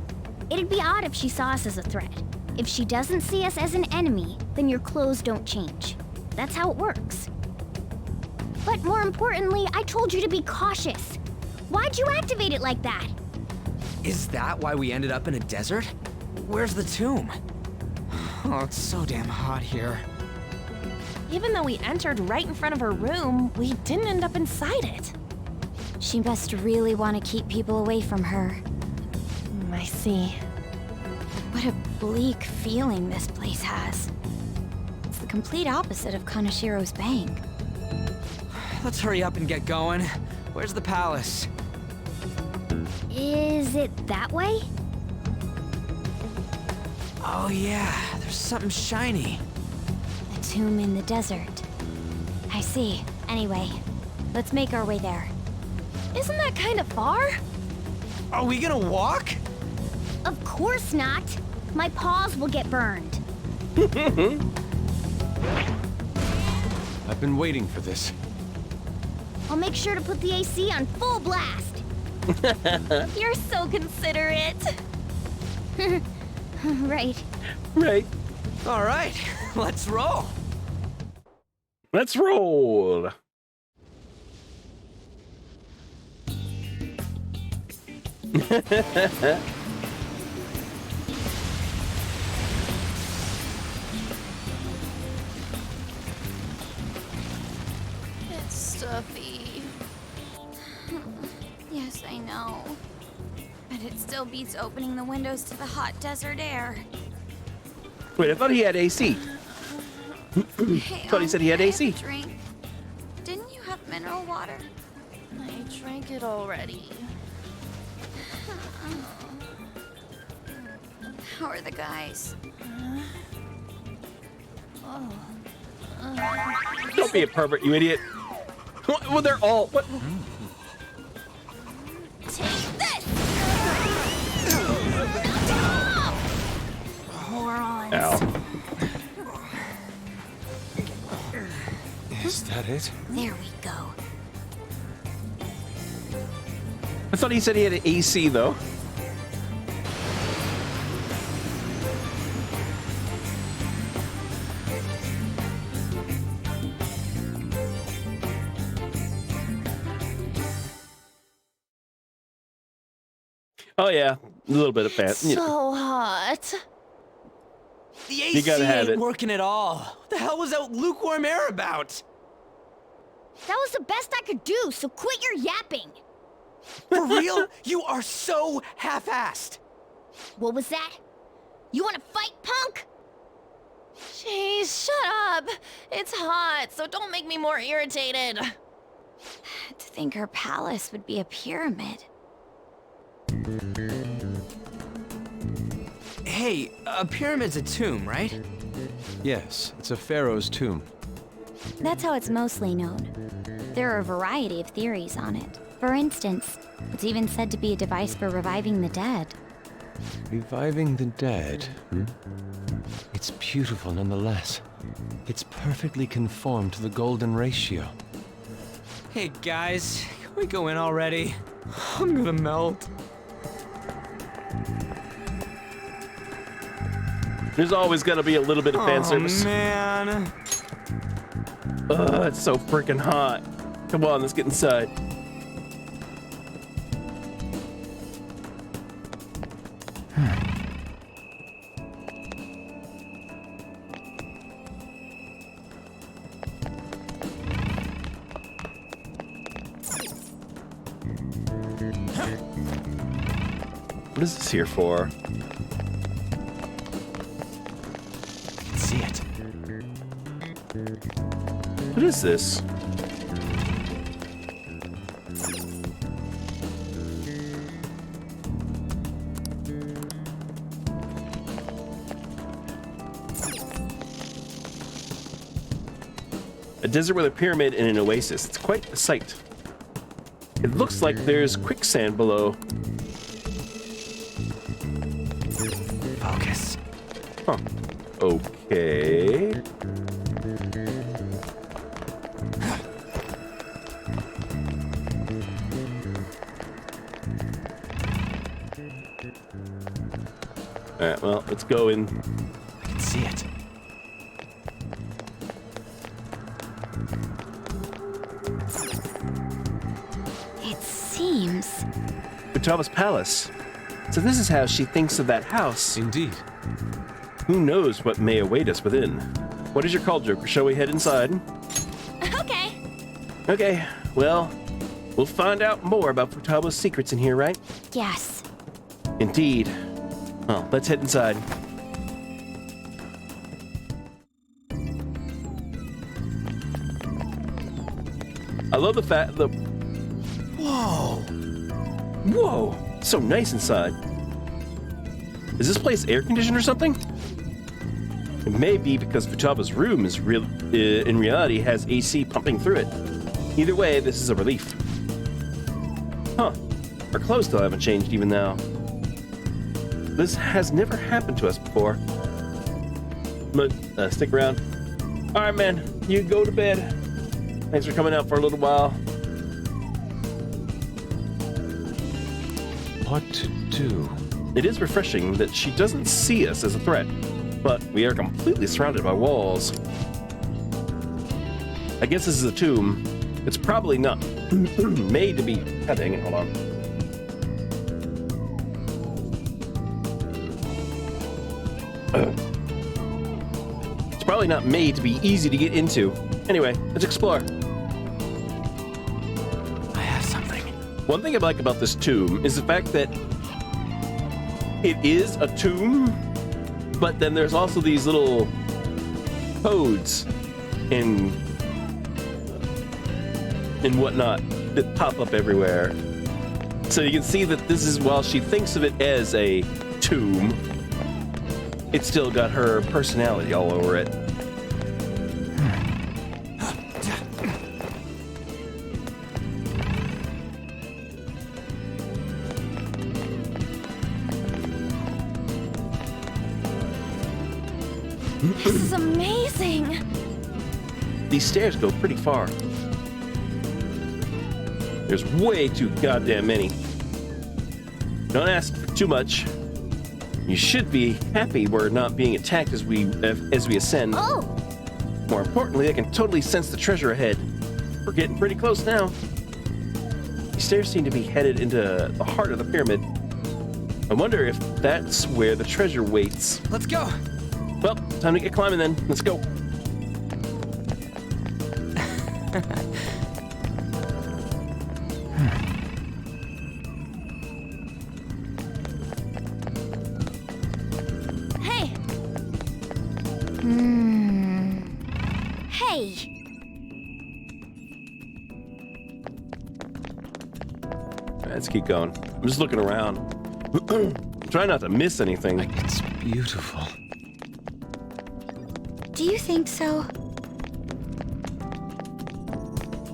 It'd be odd if she saw us as a threat. If she doesn't see us as an enemy, then your clothes don't change. That's how it works. But more importantly, I told you to be cautious. Why'd you activate it like that? Is that why we ended up in a desert? Where's the tomb? Oh, it's so damn hot here. Even though we entered right in front of her room, we didn't end up inside it. She must really want to keep people away from her. I see. What a bleak feeling this place has. It's the complete opposite of Kanashiro's bank. Let's hurry up and get going. Where's the palace? Is it that way? Oh yeah, there's something shiny. A tomb in the desert. I see. Anyway, let's make our way there. Isn't that kind of far? Are we gonna walk? Of course not. My paws will get burned. I've been waiting for this. I'll make sure to put the AC on full blast. You're so considerate. Right. Right. All right, let's roll. Let's roll. It's stuffy. Yes, I know. But it still beats opening the windows to the hot desert air. Wait, I thought he had AC. Hey, Thought he said he had I have AC. a drink. Didn't you have mineral water? I drank it already. How are the guys? Don't be a pervert, you idiot. Well, they're all. What? Take this! Morons. Ow. Is that it? There we go. I thought he said he had an AC though. Oh yeah, a little bit of fat. You know. So hot. The AC You gotta have ain't it. working at all. What the hell was that lukewarm air about? That was the best I could do, so quit your yapping. For real? You are so half-assed. What was that? You want to fight, punk? Jeez, shut up. It's hot, so don't make me more irritated. To think her palace would be a pyramid. Hey, a pyramid's a tomb, right? Yes, it's a pharaoh's tomb. That's how it's mostly known. There are a variety of theories on it. For instance, it's even said to be a device for reviving the dead. Reviving the dead, hmm? It's beautiful nonetheless. It's perfectly conformed to the golden ratio. Hey guys, can we go in already? I'm gonna melt. There's always gonna be a little bit of fan service. Oh man. Ugh, it's so freaking hot. Come on, let's get inside. What is this here for? I can see it. What is this? A desert with a pyramid and an oasis. It's quite a sight. It looks like there's quicksand below. Focus. Huh. Okay. Alright, well, let's go in. I can see it. It seems... Futaba's palace. So this is how she thinks of that house. Indeed. Who knows what may await us within? What is your call, Joker? Shall we head inside? Okay. Okay, well, We'll find out more about Futaba's secrets in here, right? Yes. Indeed. Well, let's head inside. I love the fact that... Whoa! Whoa! It's so nice inside. Is this place air conditioned or something? It may be because Futaba's room is in reality has AC pumping through it. Either way, this is a relief. Huh. Our clothes still haven't changed even now. This has never happened to us before. But, stick around. Alright, man. You go to bed. Thanks for coming out for a little while. What to do? It is refreshing that she doesn't see us as a threat, but we are completely surrounded by walls. I guess this is a tomb. It's probably not made to be... God dang it, hold on. It's probably not made to be easy to get into. Anyway, let's explore. I have something. One thing I like about this tomb is the fact that it is a tomb, but then there's also these little codes and whatnot that pop up everywhere. So you can see that this is, while she thinks of it as a tomb, it's still got her personality all over it. This is amazing! These stairs go pretty far. There's way too goddamn many. Don't ask for too much. You should be happy we're not being attacked as we ascend. Oh! More importantly, I can totally sense the treasure ahead. We're getting pretty close now. These stairs seem to be headed into the heart of the pyramid. I wonder if that's where the treasure waits. Let's go! Well, time to get climbing then. Let's go. Hey! Hey! Let's keep going. I'm just looking around. Try not to miss anything. It's beautiful. Do you think so?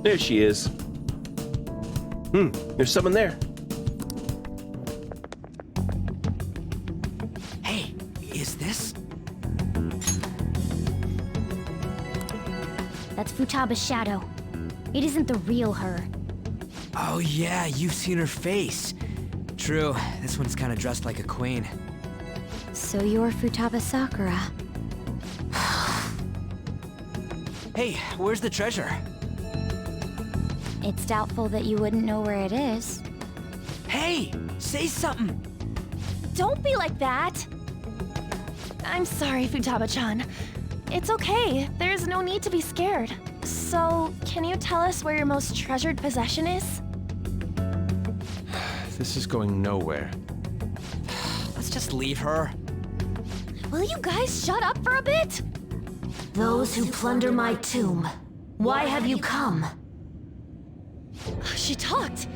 There she is. There's someone there. Hey, is this? That's Futaba's shadow. It isn't the real her. Oh yeah, you've seen her face. True, this one's kind of dressed like a queen. So you're Futaba Sakura. Hey, where's the treasure? It's doubtful that you wouldn't know where it is. Hey, say something. Don't be like that! I'm sorry, Futaba-chan. It's okay. There's no need to be scared. So, can you tell us where your most treasured possession is? This is going nowhere. Let's just leave her. Will you guys shut up for a bit? Those who plunder my tomb, why have you come? She talked,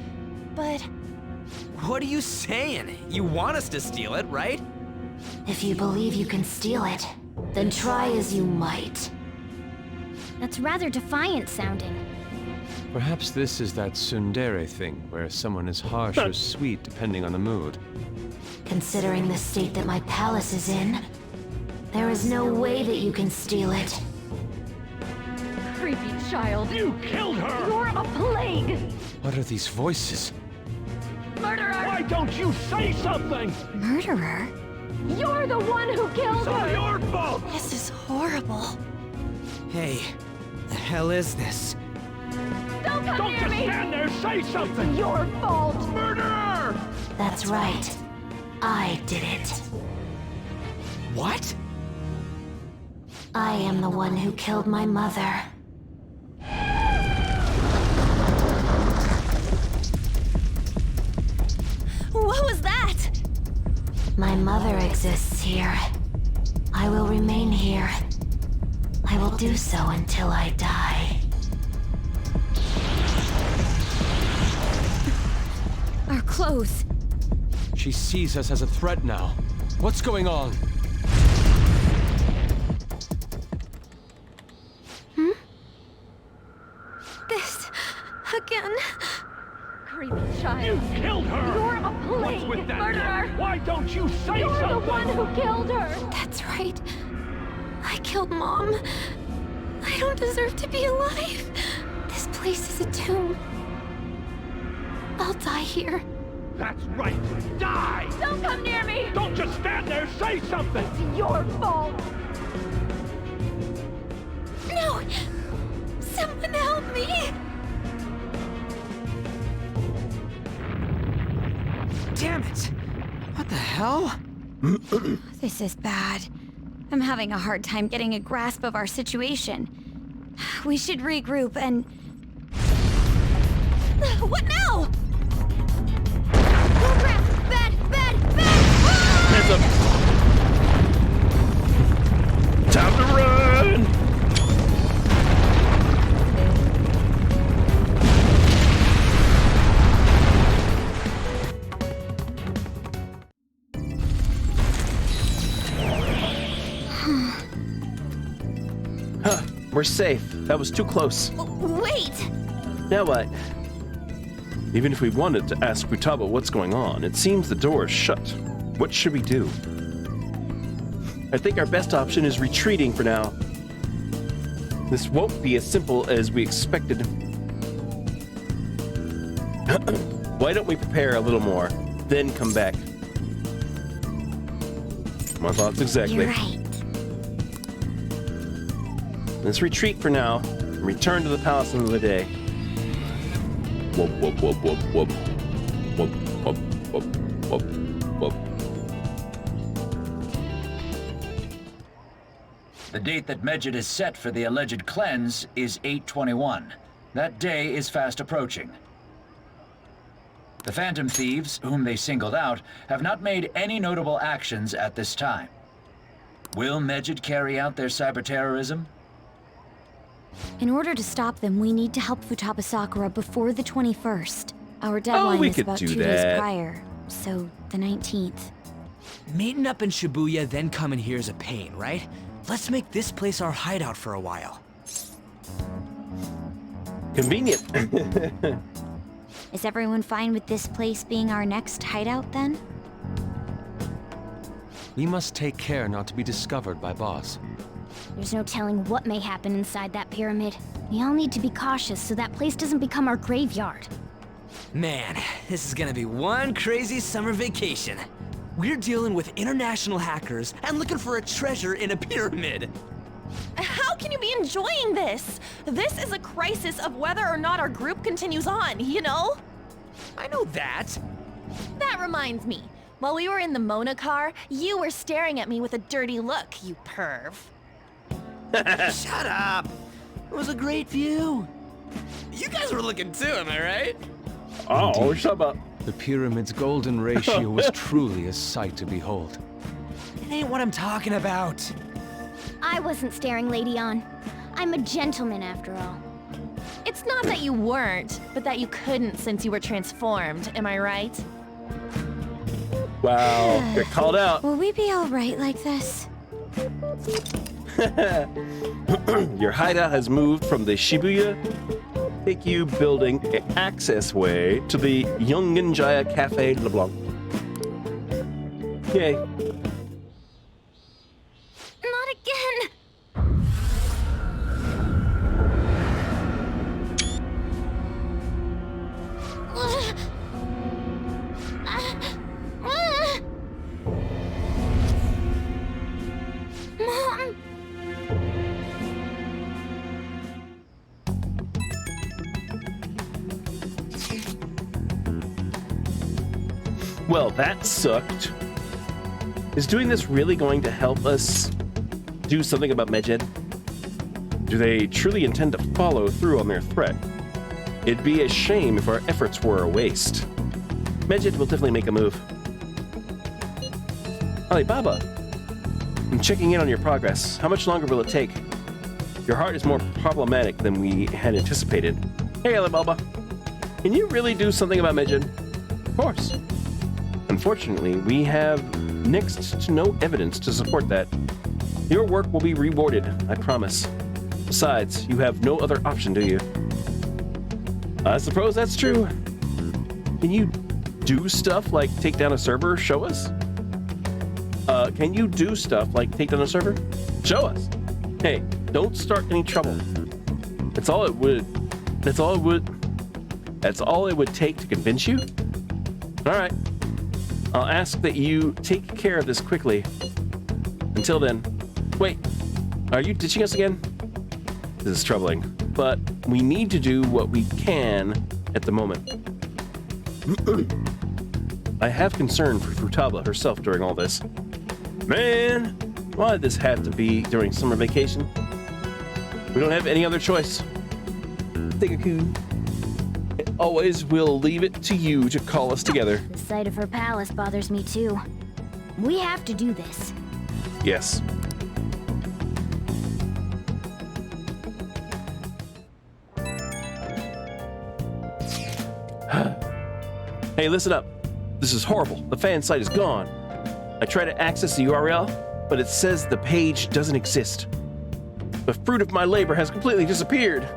but... What are you saying? You want us to steal it, right? If you believe you can steal it, then try as you might. That's rather defiant sounding. Perhaps this is that tsundere thing, where someone is harsh or sweet depending on the mood. Considering the state that my palace is in, there is no way that you can steal it. Creepy child. You killed her! You're a plague! What are these voices? Murderer! Why don't you say something? Murderer? You're the one who killed It's all her! your fault! This is horrible. Hey, the hell is this? Don't come Don't near just me! stand there, say something! Your fault! Murderer! That's right. I did it. What? I am the one who killed my mother. My mother exists here. I will remain here. I will do so until I die. Our clothes. She sees us as a threat now. What's going on? This again. Creepy child. You killed her! You're a What's blatant with that murderer! look? Why don't you say You're something? the one who killed her! That's right. I killed Mom. I don't deserve to be alive. This place is a tomb. I'll die here. That's right. Die! Don't come near me! Don't just stand there. Say something! It's your fault! No! Someone help me! Damn it! What the hell? This is bad. I'm having a hard time getting a grasp of our situation. We should regroup and... What now? Oh crap! Bad! Heads up. Time to run! Huh, we're safe. That was too close. Wait! Now what? Even if we wanted to ask Futaba what's going on, it seems the door is shut. What should we do? I think our best option is retreating for now. This won't be as simple as we expected. Why don't we prepare a little more, then come back? My thoughts exactly. You're right. Let's retreat for now and return to the palace another day. Whoop, whoop, whoop, whoop, whoop. Whoop, whoop, whoop, whoop, whoop. The date that Medjed is set for the alleged cleanse is 8/21. That day is fast approaching. The Phantom Thieves, whom they singled out, have not made any notable actions at this time. Will Medjed carry out their cyber-terrorism? In order to stop them, we need to help Futaba Sakura before the 21st. Our deadline we is could about do 2 that. days prior, so the 19th. Meeting up in Shibuya, then coming here is a pain, right? Let's make this place our hideout for a while. Convenient. Is everyone fine with this place being our next hideout then? We must take care not to be discovered by Boss. There's no telling what may happen inside that pyramid. We all need to be cautious so that place doesn't become our graveyard. Man, this is gonna be one crazy summer vacation. We're dealing with international hackers and looking for a treasure in a pyramid. How can you be enjoying this? This is a crisis of whether or not our group continues on, you know? I know that. That reminds me. While we were in the Mona car, you were staring at me with a dirty look, you perv. Shut up. It was a great view. You guys were looking too, am I right? Oh, shut up. The pyramid's golden ratio was truly a sight to behold. It ain't what I'm talking about. I wasn't staring Lady on. I'm a gentleman after all. It's not that you weren't, but that you couldn't since you were transformed, am I right? Wow, you're called out. Will we be alright like this? Your hideout has moved from the Shibuya Ikyu building access way to the Yongenjaya Cafe LeBlanc. Yay. Not again! Mom! Well, that sucked. Is doing this really going to help us do something about Medjed? Do they truly intend to follow through on their threat? It'd be a shame if our efforts were a waste. Medjed will definitely make a move. Alibaba, I'm checking in on your progress. How much longer will it take? Your heart is more problematic than we had anticipated. Hey, Alibaba. Can you really do something about Medjed? Of course. Unfortunately, we have next to no evidence to support that. Your work will be rewarded, I promise. Besides, you have no other option, do you? I suppose that's true. Can you do stuff like take down a server? Show us? Can you do stuff like take down a server? Show us. Hey, don't start any trouble. That's all it would take to convince you? All right. I'll ask that you take care of this quickly. Until then, wait, are you ditching us again? This is troubling, but we need to do what we can at the moment. I have concern for Futaba herself during all this. Man, why did this have to be during summer vacation? We don't have any other choice. Think-a-coo. I always will leave it to you to call us together. The sight of her palace bothers me too. We have to do this. Yes. Hey, listen up. This is horrible. The fan site is gone. I tried to access the URL, but it says the page doesn't exist. The fruit of my labor has completely disappeared.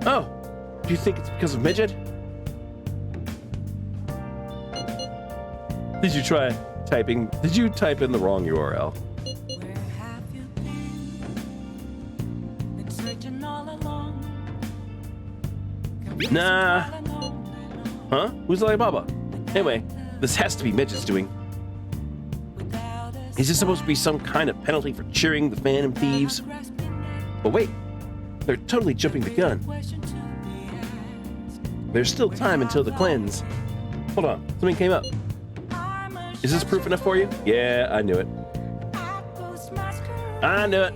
Oh, do you think it's because of Medjed? Did you type in the wrong URL? Nah. Huh? Who's Alibaba? Anyway, this has to be Medjed's doing. Is this supposed to be some kind of penalty for cheering the Phantom Thieves? But wait, they're totally jumping the gun. There's still time until the cleanse. Hold on, something came up. Is this proof enough for you? Yeah, I knew it. I knew it.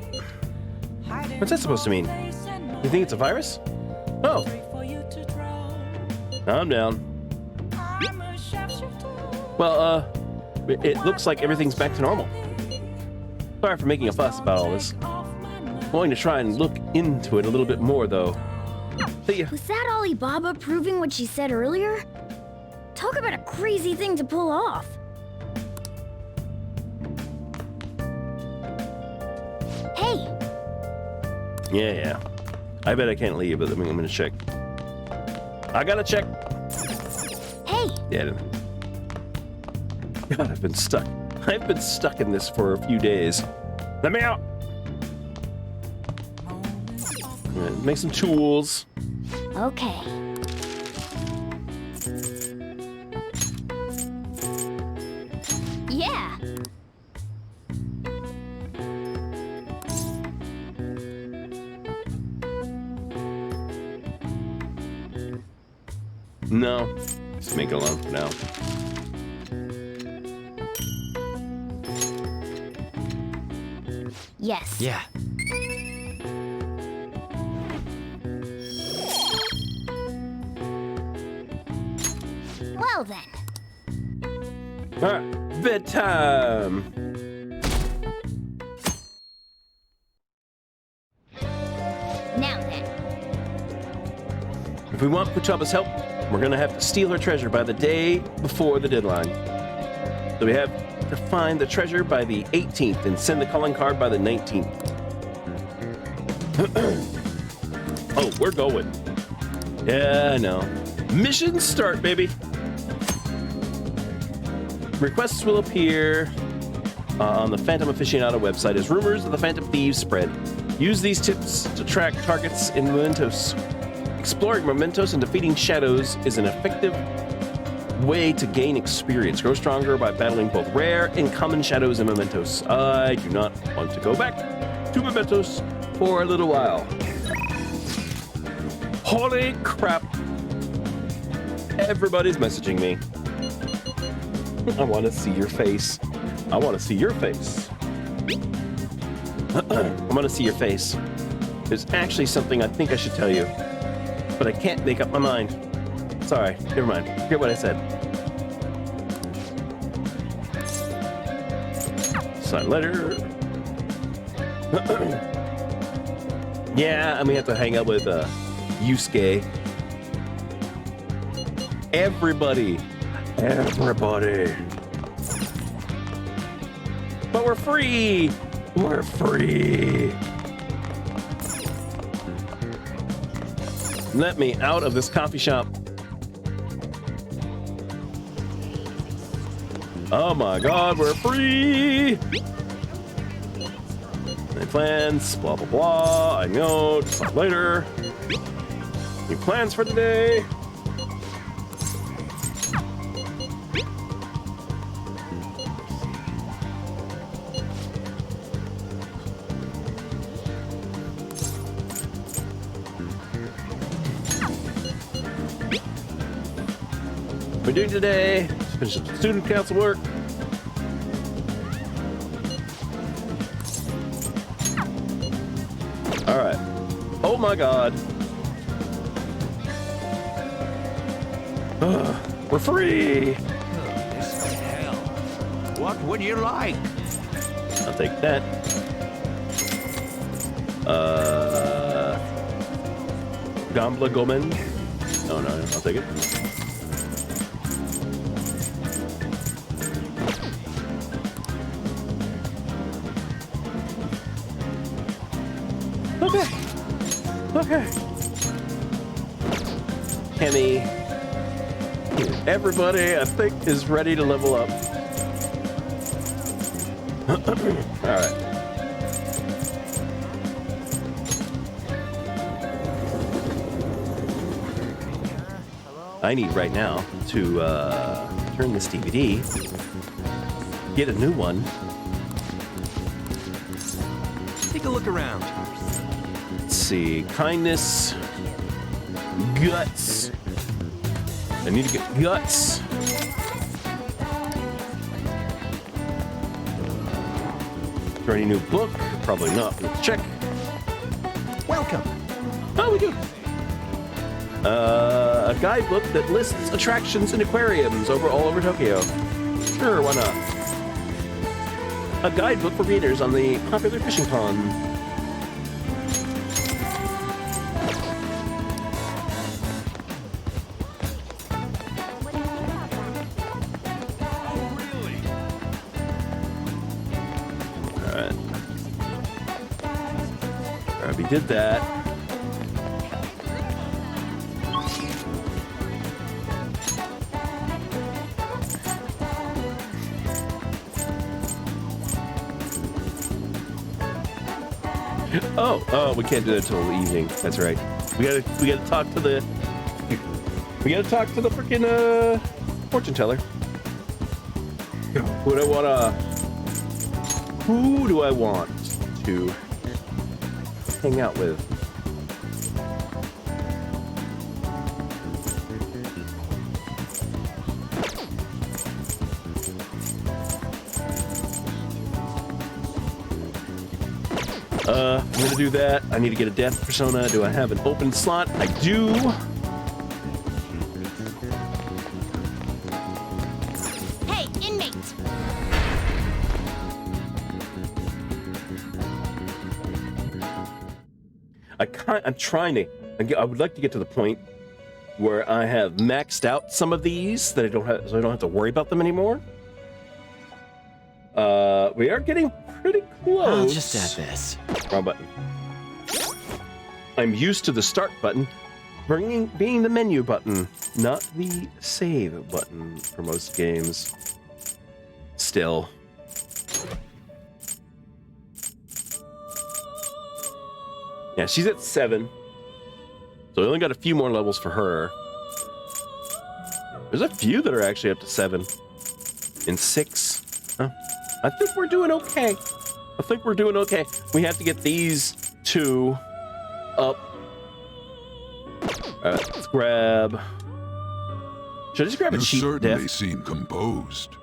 What's that supposed to mean? You think it's a virus? Oh. I'm down. Well, it looks like everything's back to normal. Sorry for making a fuss about all this. I'm going to try and look into it a little bit more, though. See ya. Was that Alibaba proving what she said earlier? Talk about a crazy thing to pull off. Hey! Yeah. I bet I can't leave, but I'm gonna check. I gotta check. Hey! Yeah. God, I've been stuck. I've been stuck in this for a few days. Let me out! Right, make some tools. Okay. Yeah! No. Just make it alone for now. Yes. Yeah. Well then. All right, bedtime. Now then. If we want Futaba's help, we're gonna have to steal her treasure by the day before the deadline. So we have to find the treasure by the 18th and send the calling card by the 19th. Oh, we're going. Yeah, I know. Mission start, baby. Requests will appear on the Phantom Aficionado website as rumors of the Phantom Thieves spread. Use these tips to track targets in Mementos. Exploring Mementos and defeating shadows is an effective way to gain experience. Grow stronger by battling both rare and common shadows in Mementos. I do not want to go back to Mementos for a little while. Holy crap. Everybody's messaging me. I want to see your face. I want to see your face. I want to see your face. There's actually something I think I should tell you, but I can't make up my mind. Sorry, never mind. Forget what I said. Sign letter. Yeah, I may have to hang out with Yusuke. Everybody. But we're free. We're free. Let me out of this coffee shop. Oh my God, we're free. Any plans? Blah, blah, blah. I know. Just like later. Any plans for today? What we're doing today? Finish up some student council work. All right. Oh my God. We're free. This is hell. What would you like? I'll take that. Gambla Gomen. Oh no, I'll take it. Okay. Kenny. Everybody, I think, is ready to level up. All right. I need right now to turn this DVD, get a new one. Take a look around. Let's see, kindness, guts. I need to get guts. Is there any new book? Probably not. Let's check. Welcome. Oh, we do. A guidebook that lists attractions and aquariums all over Tokyo. Sure, why not? A guidebook for readers on the popular fishing pond. Alright, we did that. Oh, we can't do that until the evening. That's right. We gotta talk to the freaking fortune teller. Who do I want to hang out with? I'm gonna do that. I need to get a death persona. Do I have an open slot? I do. Hey, inmate! I'm trying to. I would like to get to the point where I have maxed out some of these that I don't have to worry about them anymore. We are getting pretty close. I'll just add this. Wrong button. I'm used to the start button being the menu button, not the save button for most games. Still. Yeah, she's at 7. So we only got a few more levels for her. There's a few that are actually up to 7. And 6. Huh? I think we're doing okay. We have to get these 2 up. Alright, let's grab... Should I just grab a cheap death? You certainly seem composed.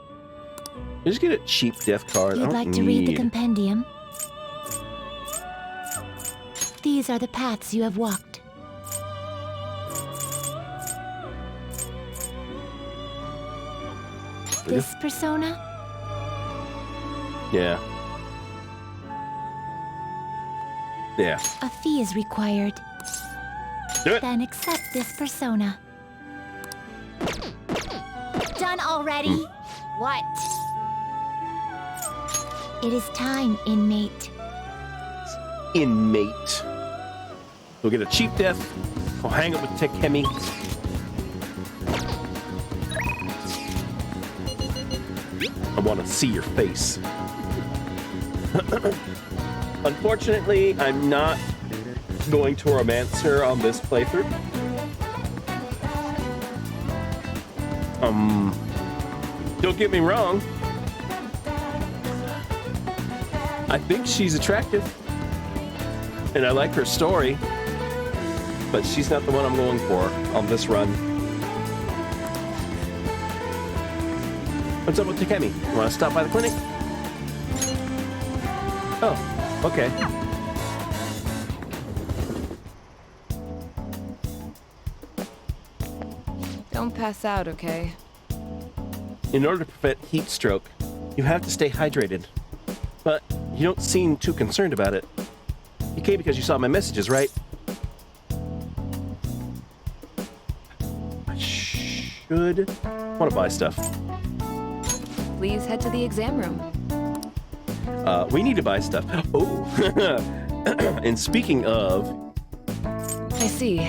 Just get a cheap death card. You'd like to read the compendium? These are the paths you have walked. This persona? Yeah. Yeah. A fee is required. Do it. Then accept this persona. Done already? What? It is time, inmate. Inmate. We'll get a cheap death. I'll hang up with Takemi. I want to see your face. Unfortunately, I'm not going to romance her on this playthrough. Don't get me wrong. I think she's attractive. And I like her story. But she's not the one I'm going for on this run. What's up with Takemi? You want to stop by the clinic? Oh, okay. Don't pass out, okay? In order to prevent heat stroke, you have to stay hydrated. But you don't seem too concerned about it. You came because you saw my messages, right? I should want to buy stuff. Please head to the exam room. We need to buy stuff. Oh, and speaking of, I see.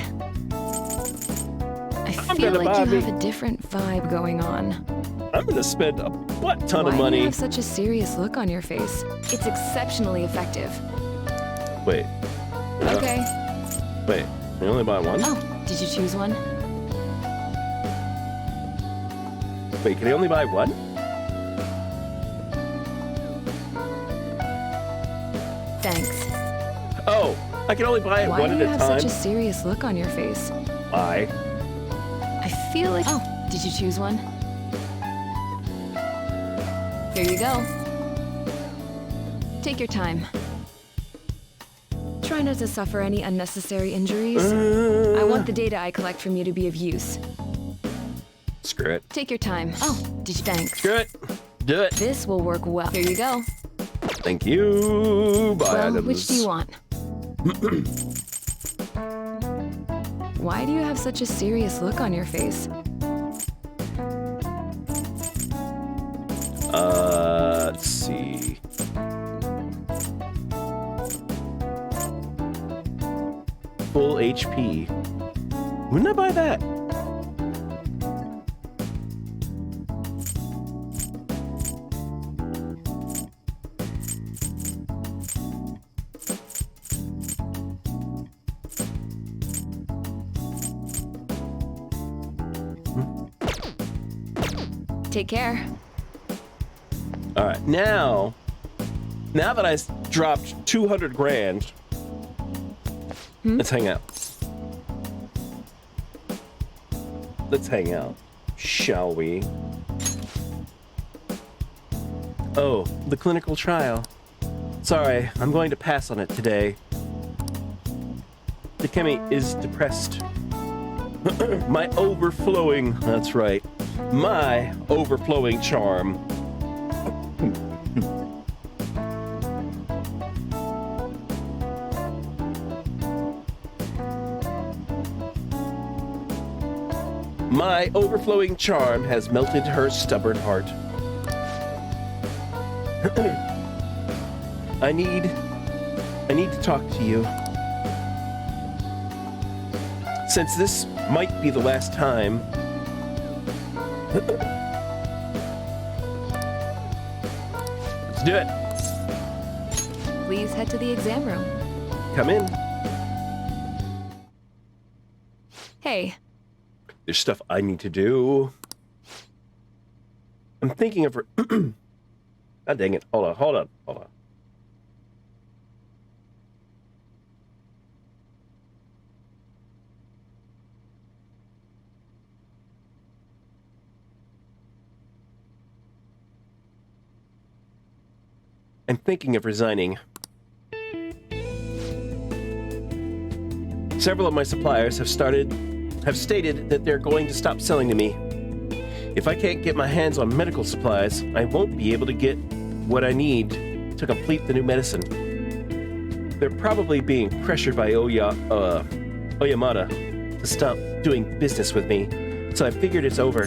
I feel like you have a different vibe going on. I'm gonna spend a butt ton of Why do money. you have such a serious look on your face? It's exceptionally effective. Wait. Okay. Wait. I only buy one? Oh, did you choose one? Wait, can I only buy one? Thanks. Oh, I can only buy it Why one do at you a have time. such a serious look on your face? Why? I feel like... Oh, did you choose one? Here you go. Take your time. Try not to suffer any unnecessary injuries. I want the data I collect from you to be of use. Screw it. Take your time. Oh, did you? Thanks. Screw it. Do it. This will work well. Here you go. Thank you. Buy Well, items. which do you want? Why do you have such a serious look on your face? Let's see. Full HP. Wouldn't I buy that? Take care. All right, now that I dropped 200 grand, let's hang out. Let's hang out, shall we? Oh, the clinical trial. Sorry, I'm going to pass on it today. Takemi is depressed. My overflowing, that's right, my overflowing charm. My overflowing charm has melted her stubborn heart. I need to talk to you. Since this might be the last time. Let's do it. Please head to the exam room. Come in. Hey, There's stuff I need to do. I'm thinking of... God dang it. Hold on. I'm thinking of resigning. Several of my suppliers have stated that they're going to stop selling to me. If I can't get my hands on medical supplies, I won't be able to get what I need to complete the new medicine. They're probably being pressured by Oyamada to stop doing business with me, so I figured it's over.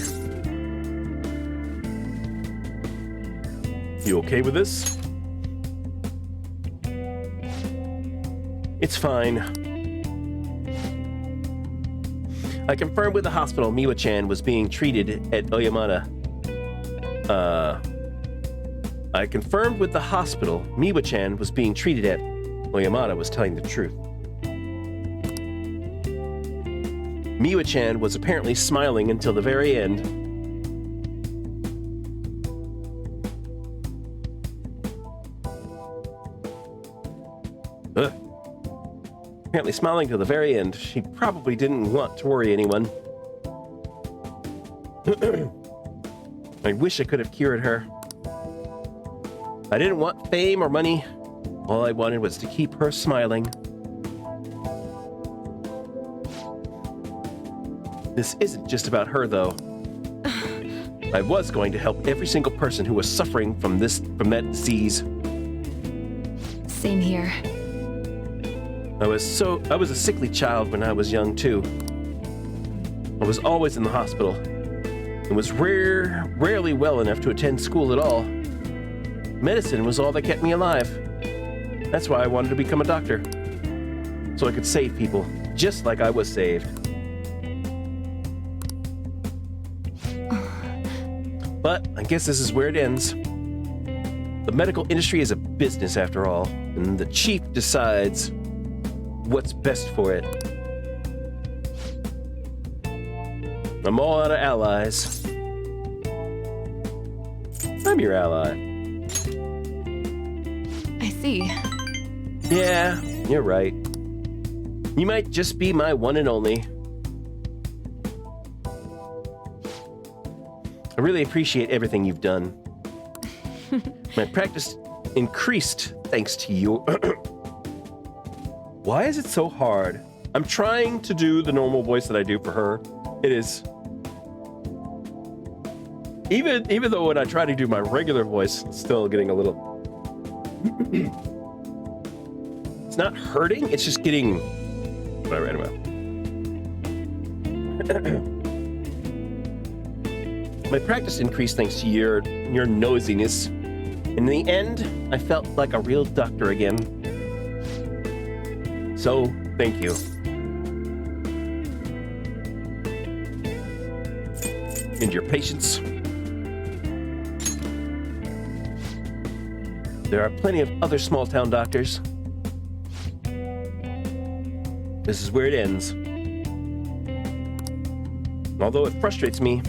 You okay with this? It's fine. I confirmed with the hospital Miwa-chan was being treated at Oyamada. I confirmed with the hospital Miwa-chan was being treated at Oyamada was telling the truth. Miwa-chan was apparently smiling until the very end. Apparently smiling till the very end. She probably didn't want to worry anyone. I wish I could have cured her. I didn't want fame or money. All I wanted was to keep her smiling. This isn't just about her, though. I was going to help every single person who was suffering from that disease. Same here. I was a sickly child when I was young, too. I was always in the hospital and was rarely well enough to attend school at all. Medicine was all that kept me alive. That's why I wanted to become a doctor, so I could save people, just like I was saved. But I guess this is where it ends. The medical industry is a business after all, and the chief decides what's best for it. I'm all out of allies. I'm your ally. I see. Yeah, you're right. You might just be my one and only. I really appreciate everything you've done. My practice increased thanks to you. Why is it so hard? I'm trying to do the normal voice that I do for her. It is. Even though when I try to do my regular voice, it's still getting a little... It's not hurting, it's just getting... Whatever, anyway. My practice increased thanks to your nosiness. In the end, I felt like a real doctor again. So, thank you. And your patience. There are plenty of other small-town doctors. This is where it ends. Although it frustrates me,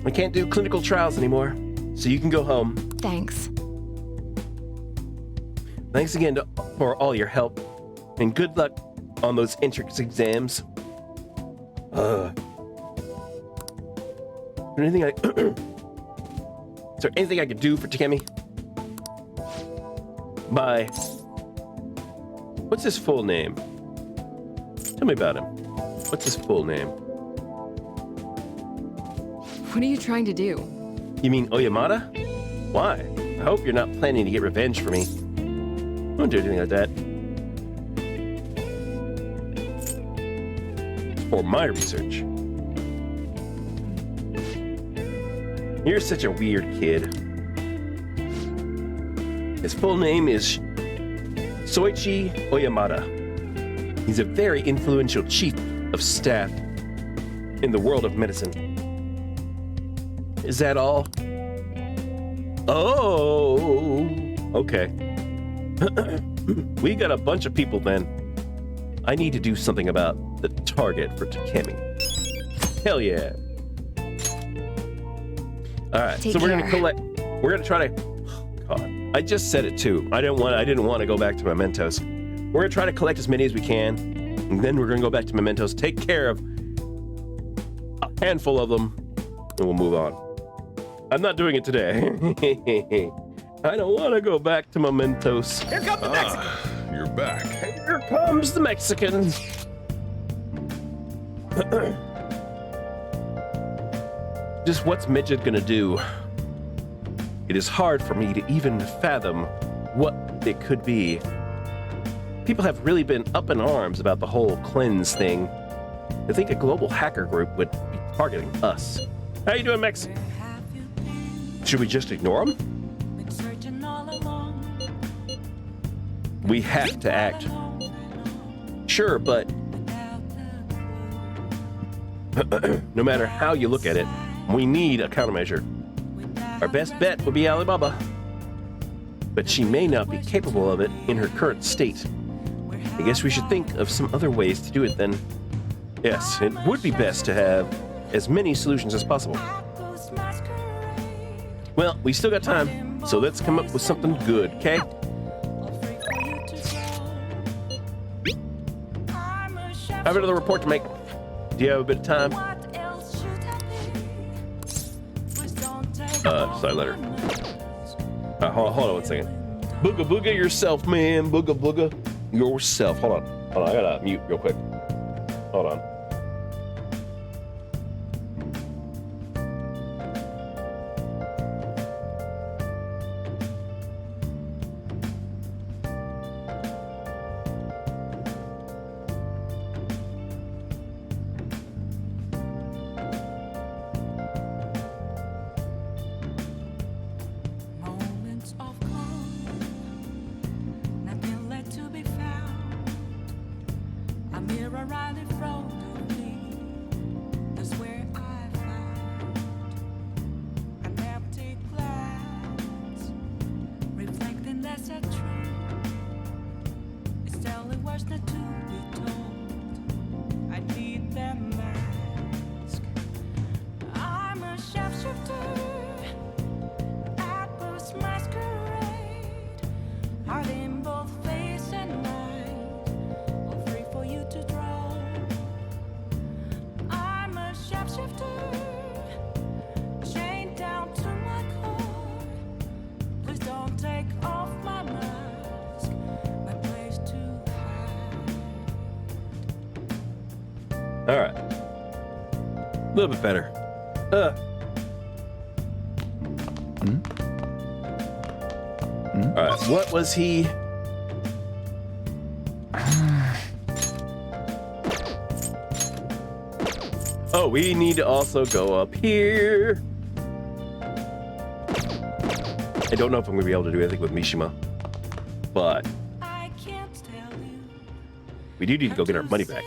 I can't do clinical trials anymore, so you can go home. Thanks. Thanks again for all your help, and good luck on those entrance exams. Is there anything I could do for Takemi? Bye. What's his full name? Tell me about him. What's his full name? What are you trying to do? You mean Oyamada? Why? I hope you're not planning to get revenge for me. Don't do anything like that. It's for my research. You're such a weird kid. His full name is Soichi Oyamada. He's a very influential chief of staff in the world of medicine. Is that all? Oh, okay. We got a bunch of people then. I need to do something about the target for Takemi. Hell yeah. Alright, so we're gonna collect. We're gonna try to. Oh, God, I just said it too. I didn't want to go back to Mementos. We're gonna try to collect as many as we can, and then we're gonna go back to Mementos, take care of a handful of them, and we'll move on. I'm not doing it today. I don't want to go back to Mementos. Here comes the Mexican! you're back. Here comes the Mexican. Just what's Midget gonna do? It is hard for me to even fathom what it could be. People have really been up in arms about the whole cleanse thing. I think a global hacker group would be targeting us. How you doing, Mex? Should we just ignore them? We have to act. Sure, but no matter how you look at it, we need a countermeasure. Our best bet would be Alibaba, but she may not be capable of it in her current state. I guess we should think of some other ways to do it then. Yes, it would be best to have as many solutions as possible. Well, we still got time, so let's come up with something good, okay? I have another report to make. Do you have a bit of time? Side letter. Hold on 1 second. Booga booga yourself, man. Booga booga yourself. Hold on. I gotta mute real quick. Hold on. All right. A little bit better. All right. What was he? Oh, we need to also go up here. I don't know if I'm going to be able to do anything with Mishima, but we do need to go get our money back.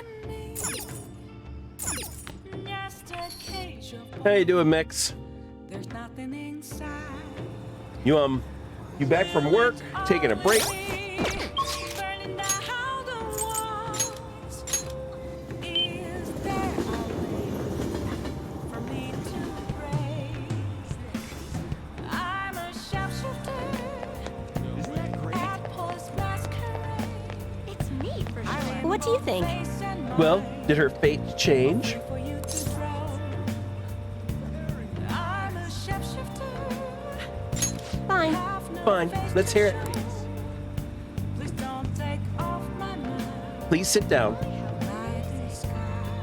How you doing, Mex? You back from work? Taking a break? What do you think? Well, did her fate change? Fine, let's hear it. Please sit down.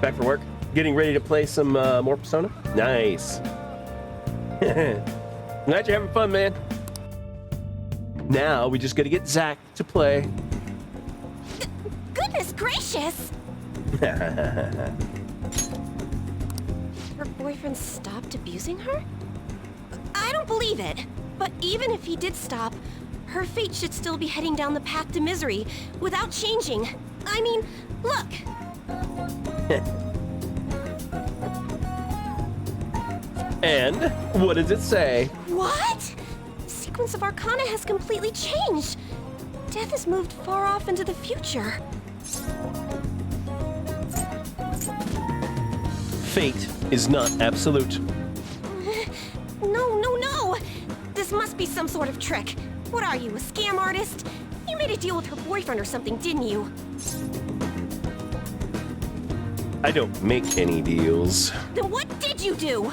Back for work? Getting ready to play some more Persona? Nice. Glad you're having fun, man. Now we just gotta get Zach to play. Goodness gracious! Her boyfriend stopped abusing her? I don't believe it. But even if he did stop, her fate should still be heading down the path to misery without changing. I mean, look! And what does it say? What? Sequence of Arcana has completely changed. Death has moved far off into the future. Fate is not absolute. No. This must be some sort of trick. What are you, a scam artist? You made a deal with her boyfriend or something, didn't you? I don't make any deals. Then what did you do?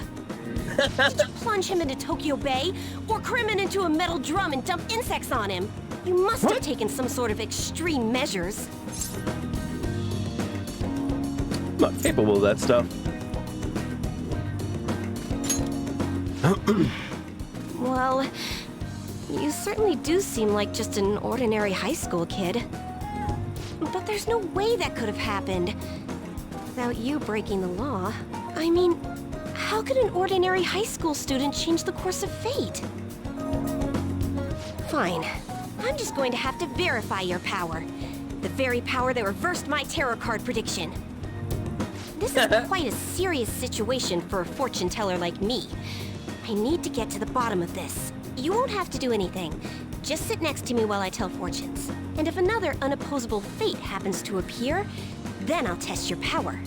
Did you plunge him into Tokyo Bay? Or cram him into a metal drum and dump insects on him? You must have taken some sort of extreme measures. I'm not capable of that stuff. Well, you certainly do seem like just an ordinary high school kid. But there's no way that could have happened without you breaking the law. I mean, how could an ordinary high school student change the course of fate? Fine. I'm just going to have to verify your power. The very power that reversed my tarot card prediction. This is quite a serious situation for a fortune teller like me. I need to get to the bottom of this. You won't have to do anything. Just sit next to me while I tell fortunes. And if another unopposable fate happens to appear, then I'll test your power.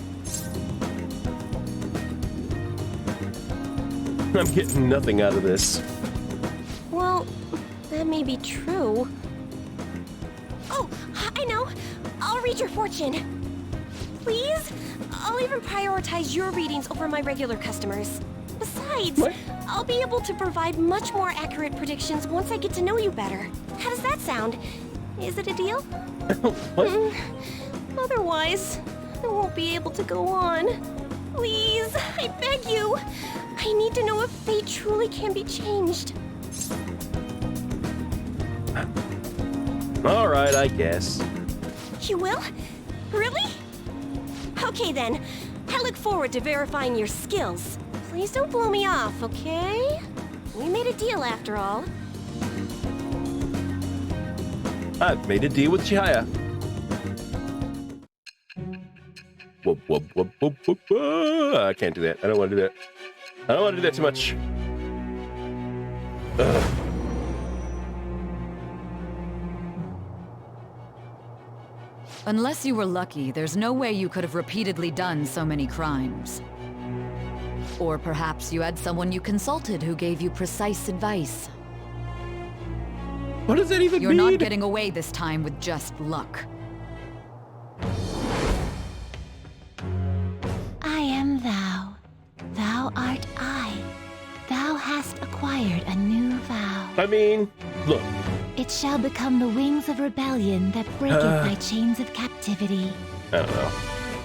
I'm getting nothing out of this. Well, that may be true. Oh, I know. I'll read your fortune. Please? I'll even prioritize your readings over my regular customers. Besides, I'll be able to provide much more accurate predictions once I get to know you better. How does that sound? Is it a deal? Otherwise, I won't be able to go on. Please, I beg you. I need to know if fate truly can be changed. All right, I guess. You will? Really? Okay then. I look forward to verifying your skills. Please don't blow me off, okay? We made a deal after all. I've made a deal with Chihaya. Whoop, whoop, whoop, whoop, whoop, whoop. I can't do that. I don't want to do that. I don't want to do that too much. Ugh. Unless you were lucky, there's no way you could have repeatedly done so many crimes. Or perhaps you had someone you consulted who gave you precise advice. What does that even mean? You're not getting away this time with just luck. I am thou. Thou art I. Thou hast acquired a new vow. I mean, look. It shall become the wings of rebellion that breaketh thy chains of captivity. I don't know.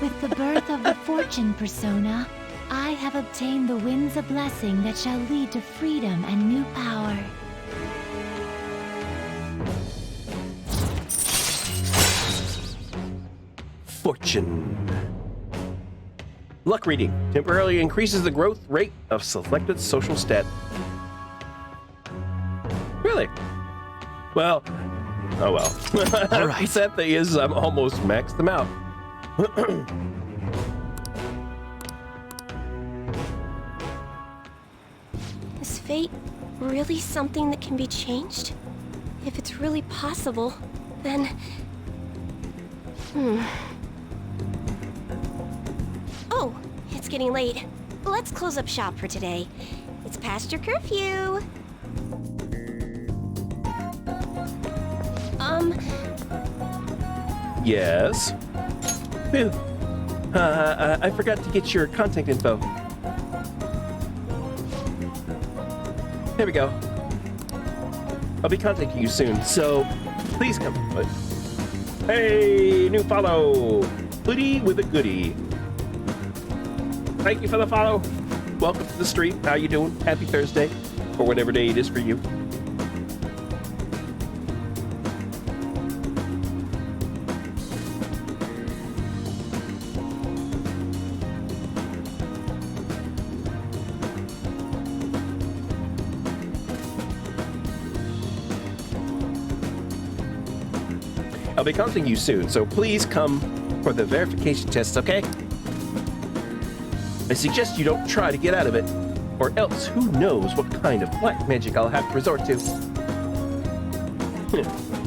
With the birth of the fortune persona, I have obtained the winds of blessing that shall lead to freedom and new power. Fortune. Luck reading. Temporarily increases the growth rate of selected social stat. Really? Well, oh well. All right. The sad thing is I'm almost maxed them out. Is fate really something that can be changed? If it's really possible, then... Oh, it's getting late. Let's close up shop for today. It's past your curfew. Yes. Phew. I forgot to get your contact info. There we go. I'll be contacting you soon, so please come. Hey, new follow. Hoodie with a goodie. Thank you for the follow. Welcome to the stream. How you doing? Happy Thursday, or whatever day it is for you. I'll be contacting you soon, so please come for the verification tests, okay? I suggest you don't try to get out of it, or else who knows what kind of black magic I'll have to resort to.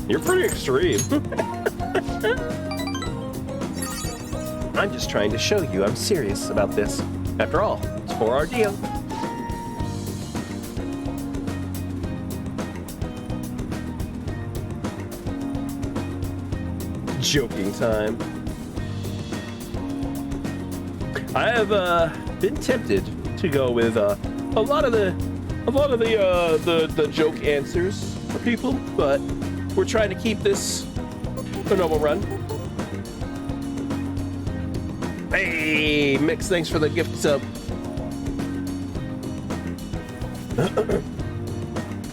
You're pretty extreme. I'm just trying to show you I'm serious about this. After all, it's for our deal. Joking time. I have been tempted to go with lot of the joke answers for people, but we're trying to keep this a normal run. Hey, Mix, thanks for the gift sub.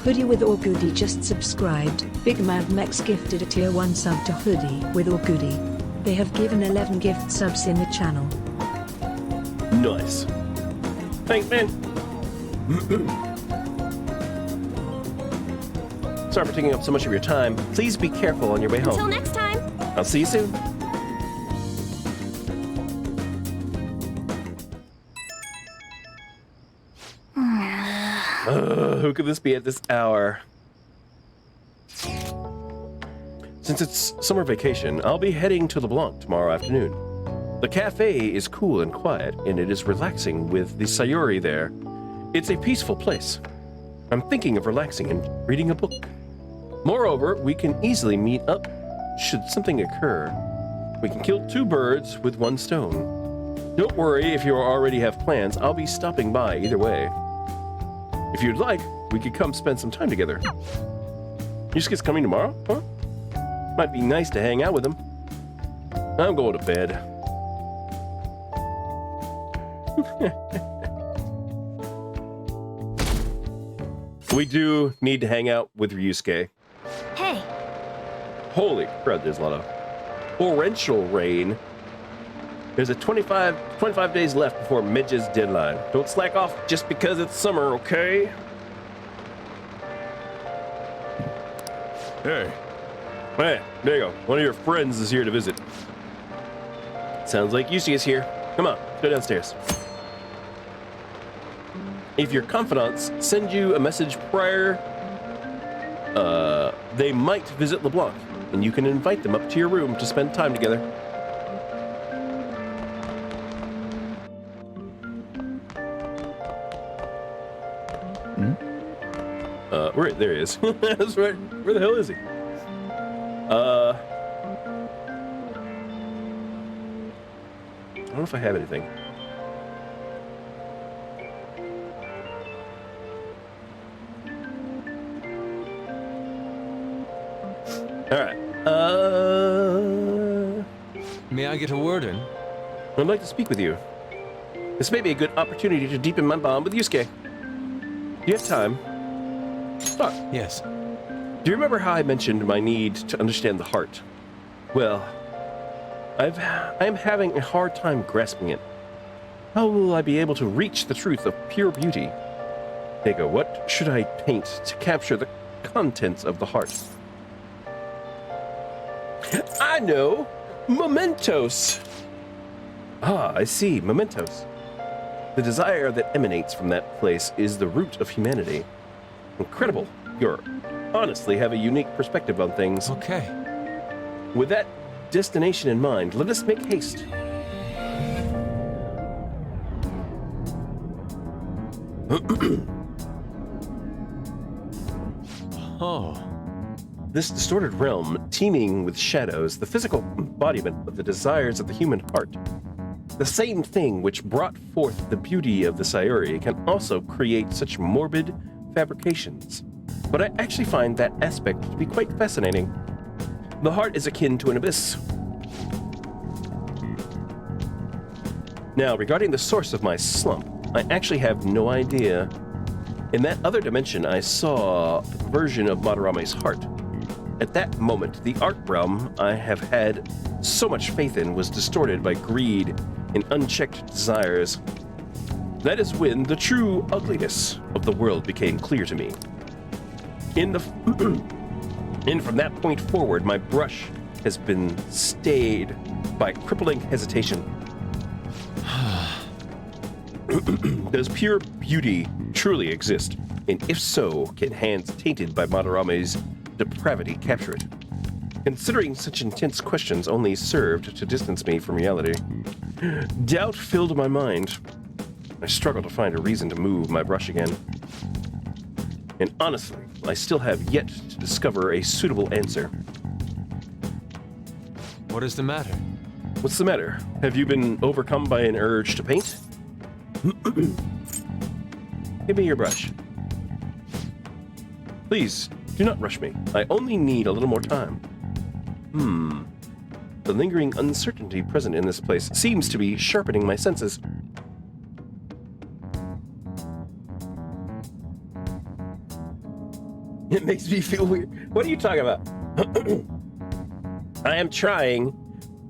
Hoodie with or Goody just subscribed. Big Mad Max gifted a tier 1 sub to Hoodie with or Goody. They have given 11 gift subs in the channel. Nice. Thanks, man. Sorry for taking up so much of your time. Please be careful on your way home. Until next time. I'll see you soon. Who could this be at this hour? Since it's summer vacation, I'll be heading to LeBlanc tomorrow afternoon. The cafe is cool and quiet, and it is relaxing with the Sayuri there. It's a peaceful place. I'm thinking of relaxing and reading a book. Moreover, we can easily meet up should something occur. We can kill 2 birds with 1 stone. Don't worry if you already have plans. I'll be stopping by either way. If you'd like, we could come spend some time together. Yusuke's coming tomorrow, huh? Might be nice to hang out with him. I'm going to bed. We do need to hang out with Ryusuke. Hey. Holy crud, there's a lot of torrential rain. There's a 25 days left before Midge's deadline. Don't slack off just because it's summer, okay? Hey. Hey, there you go. One of your friends is here to visit. Sounds like Yusuke is here. Come on, go downstairs. If your confidants send you a message prior, they might visit LeBlanc, and you can invite them up to your room to spend time together. There he is. That's right. Where the hell is he? I don't know if I have anything. All right. May I get a word in? I'd like to speak with you. This may be a good opportunity to deepen my bond with Yusuke. Do you have time? Talk. Yes. Do you remember how I mentioned my need to understand the heart? Well, I am having a hard time grasping it. How will I be able to reach the truth of pure beauty? Vega, what should I paint to capture the contents of the heart? I know! Mementos! Ah, I see. Mementos. The desire that emanates from that place is the root of humanity. Incredible. You honestly have a unique perspective on things. Okay. With that destination in mind, let us make haste. Oh. This distorted realm, teeming with shadows, the physical embodiment of the desires of the human heart. The same thing which brought forth the beauty of the Sayuri can also create such morbid fabrications. But I actually find that aspect to be quite fascinating. The heart is akin to an abyss. Now, regarding the source of my slump, I actually have no idea. In that other dimension, I saw a version of Madarame's heart. At that moment, the art realm I have had so much faith in was distorted by greed and unchecked desires. That is when the true ugliness of the world became clear to me. And from that point forward, my brush has been stayed by crippling hesitation. Does pure beauty truly exist? And if so, can hands tainted by Madarame's depravity capture it? Considering such intense questions only served to distance me from reality. Doubt filled my mind. I struggled to find a reason to move my brush again. And honestly, I still have yet to discover a suitable answer. What is the matter? What's the matter? Have you been overcome by an urge to paint? Give me your brush. Please, do not rush me. I only need a little more time. The lingering uncertainty present in this place seems to be sharpening my senses. It makes me feel weird. What are you talking about? I am trying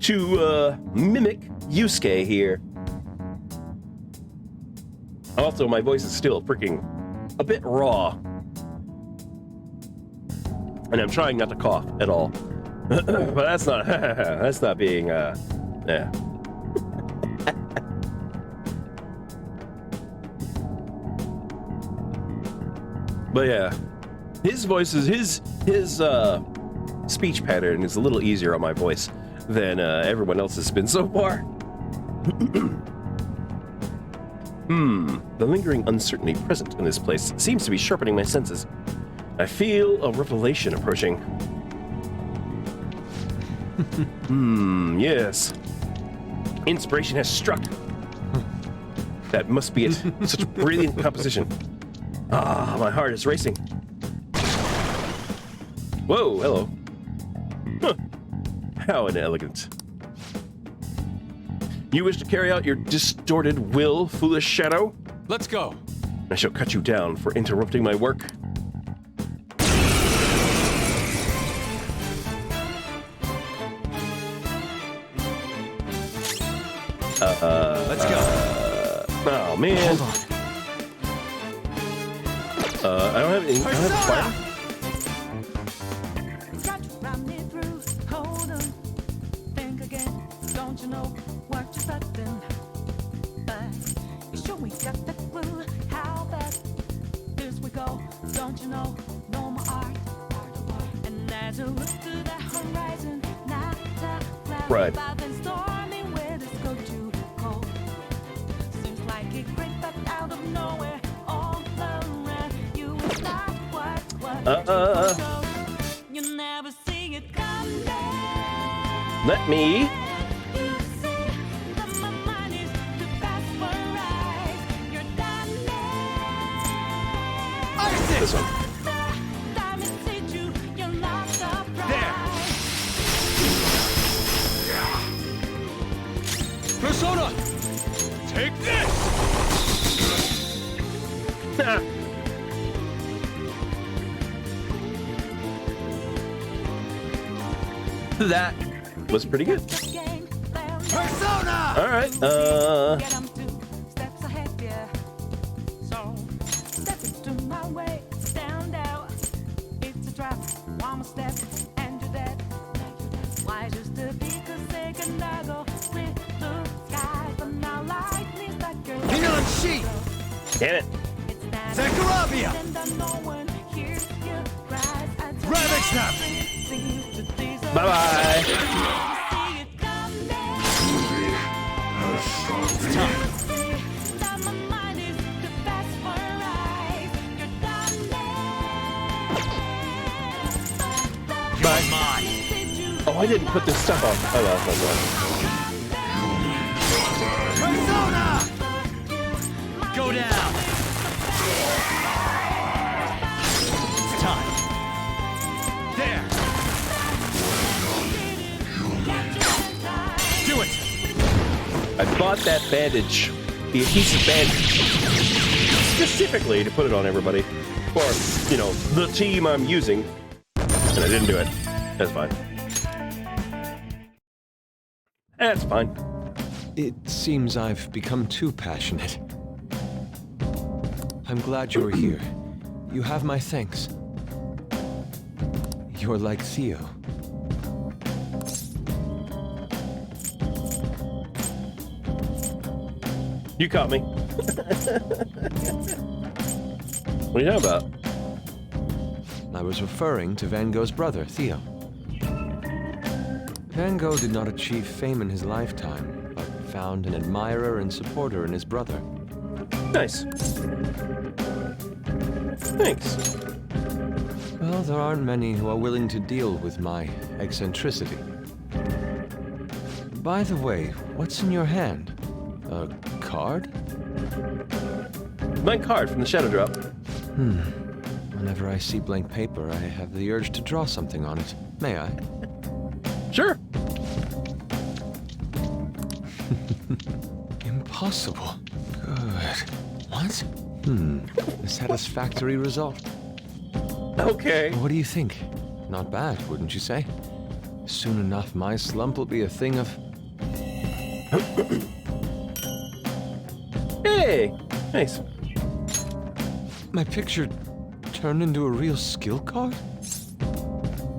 to mimic Yusuke here. Also, my voice is still freaking a bit raw. And I'm trying not to cough at all. But that's not being, yeah. But yeah, his voice is, his speech pattern is a little easier on my voice than everyone else has been so far. The lingering uncertainty present in this place seems to be sharpening my senses. I feel a revelation approaching. Yes. Inspiration has struck. That must be it. Such brilliant composition. Ah, my heart is racing. Whoa, hello. Huh. How inelegant. You wish to carry out your distorted will, foolish shadow? Let's go. I shall cut you down for interrupting my work. Let's go. Oh man. Hold on. I don't have any. I don't have a fire. Right. Let me. This one. Persona! Take this! That was pretty good. Persona! All right. Damn it. Zacharabia! Rabbit snap! Bye-bye. It's time. Bye. Oh, I didn't put this stuff on. Oh, well, Persona! Go down! It's time. There! Do it! I bought that bandage, the adhesive bandage, specifically to put it on everybody. Or, you know, the team I'm using. And I didn't do it. That's fine. That's fine. It seems I've become too passionate. I'm glad you're here. You have my thanks. You're like Theo. You caught me. What are you talking about? I was referring to Van Gogh's brother, Theo. Van Gogh did not achieve fame in his lifetime, but found an admirer and supporter in his brother. Nice. Thanks. Well, there aren't many who are willing to deal with my eccentricity. By the way, what's in your hand? A card? Blank card from the shadow drop. Whenever I see blank paper, I have the urge to draw something on it. May I? Sure. Impossible. Good. What? A satisfactory result. Okay. What do you think? Not bad, wouldn't you say? Soon enough, my slump will be a thing of... Hey! Nice. My picture turned into a real skill card?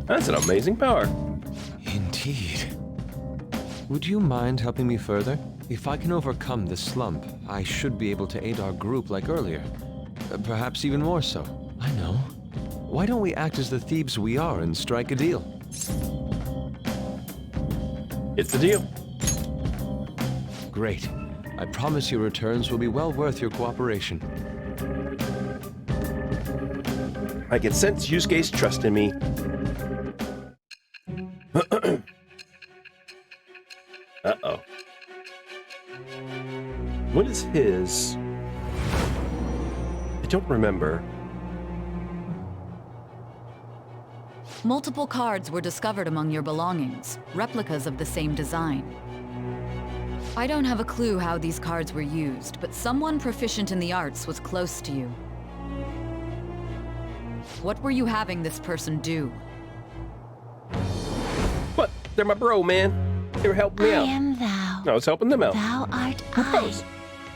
That's an amazing power. Indeed. Would you mind helping me further? If I can overcome this slump, I should be able to aid our group like earlier. Perhaps even more so. I know. Why don't we act as the thieves we are and strike a deal? It's the deal. Great. I promise your returns will be well worth your cooperation. I can sense Yusuke's trust in me. Uh-oh. What is his? I don't remember. Multiple cards were discovered among your belongings, replicas of the same design. I don't have a clue how these cards were used, but someone proficient in the arts was close to you. What were you having this person do? What? They're my bro, man. They were helping me out. I am thou. I was helping them out. Thou art I.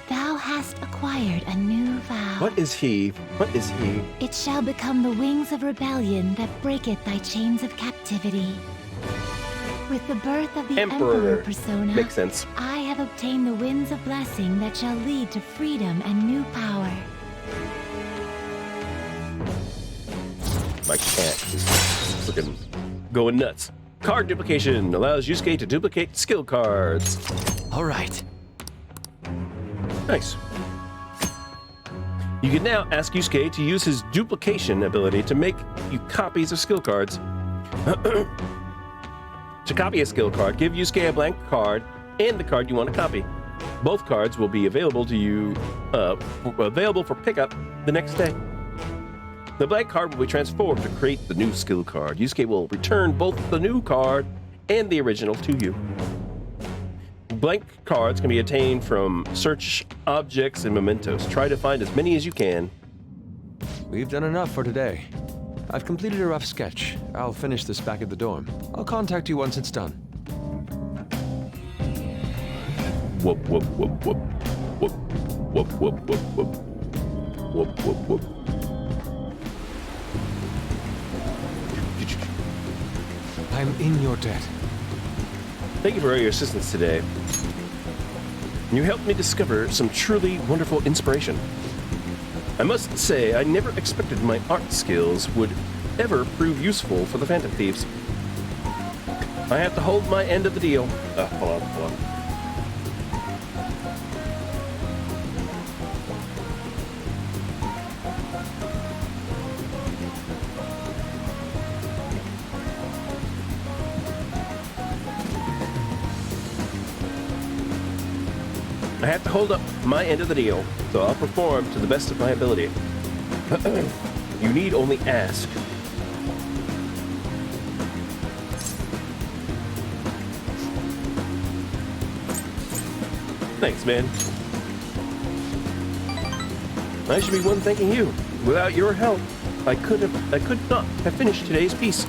Thou hast acquired a new vow. What is he? What is he? It shall become the wings of rebellion that breaketh thy chains of captivity. With the birth of the Emperor persona, Makes sense. I have obtained the winds of blessing that shall lead to freedom and new power. My cat is freaking going nuts. Card duplication allows Yusuke to duplicate skill cards. All right. Nice. You can now ask Yusuke to use his duplication ability to make you copies of skill cards. To copy a skill card, give Yusuke a blank card and the card you want to copy. Both cards will be available to you, available for pickup the next day. The blank card will be transformed to create the new skill card. Yusuke will return both the new card and the original to you. Blank cards can be obtained from search objects and mementos. Try to find as many as you can. We've done enough for today. I've completed a rough sketch. I'll finish this back at the dorm. I'll contact you once it's done. Whoop, whoop, whoop, whoop. Whoop, whoop, whoop, whoop, whoop. Whoop, whoop, whoop. I'm in your debt. Thank you for all your assistance today. You helped me discover some truly wonderful inspiration. I must say, I never expected my art skills would ever prove useful for the Phantom Thieves. I have to hold my end of the deal. Hold on. I have to hold up my end of the deal, so I'll perform to the best of my ability. You need only ask. Thanks, man. I should be one thanking you. Without your help, I could not have finished today's piece.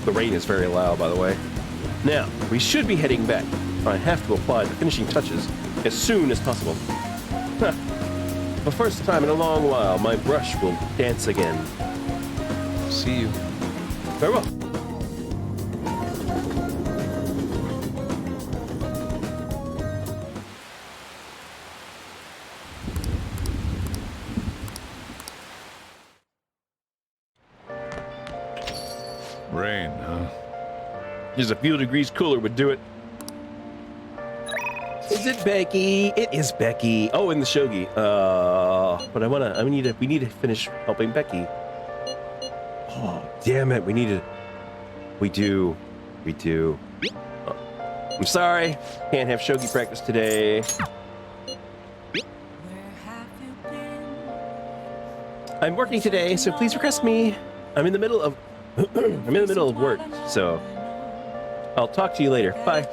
The rain is very loud, by the way. Now, we should be heading back. I have to apply the finishing touches as soon as possible. For the first time in a long while, my brush will dance again. See you. Very well. Rain, huh? Just a few degrees cooler would do it. Is it Becky? It is Becky. Oh, in the shogi. But we need to finish helping Becky. Oh, damn it. We do. Oh, I'm sorry. Can't have shogi practice today. I'm working today, so please request me. I'm in the middle of I'm in the middle of work, so I'll talk to you later. Bye.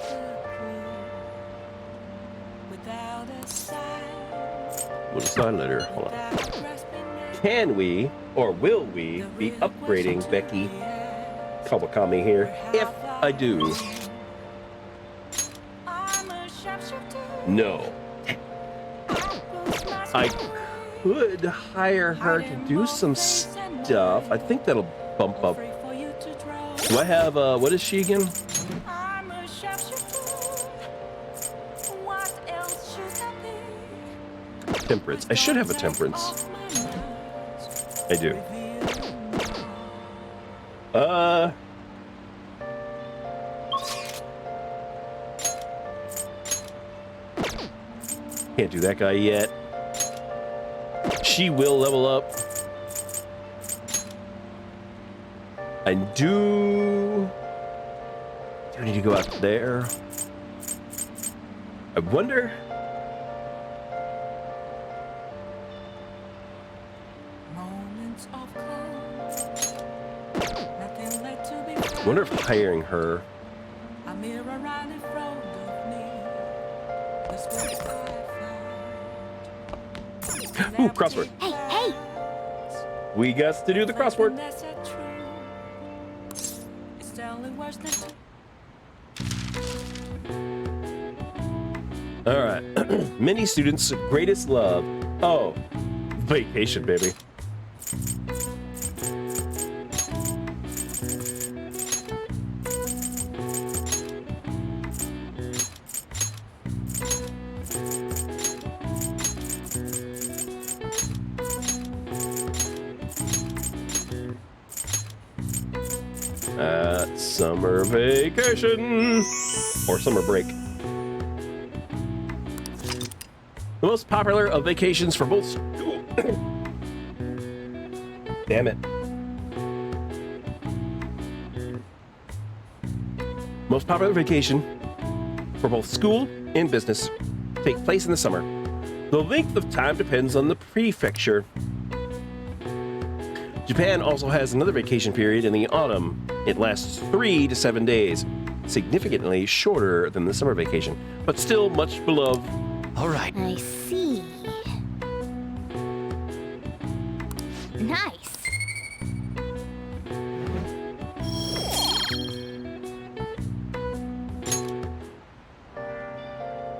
What a sign letter. Hold on. Can we or will we be upgrading Becky Kawakami here? If I do. No. I could hire her to do some stuff. I think that'll bump up. Do I have, what is she again? Temperance. I should have a temperance. I do. Can't do that guy yet. She will level up. I do I need to go out there? I wonder. I wonder if hiring her. Ooh, crossword. Hey, hey! We got to do the crossword. All right. Many students' greatest love. Oh, vacation, baby. Summer vacation or summer break. The most popular of vacations for both school. Damn it. Most popular vacation for both school and business take place in the summer. The length of time depends on the prefecture. Japan also has another vacation period in the autumn. It lasts 3 to 7 days, significantly shorter than the summer vacation, but still much beloved. All right. I see. Nice.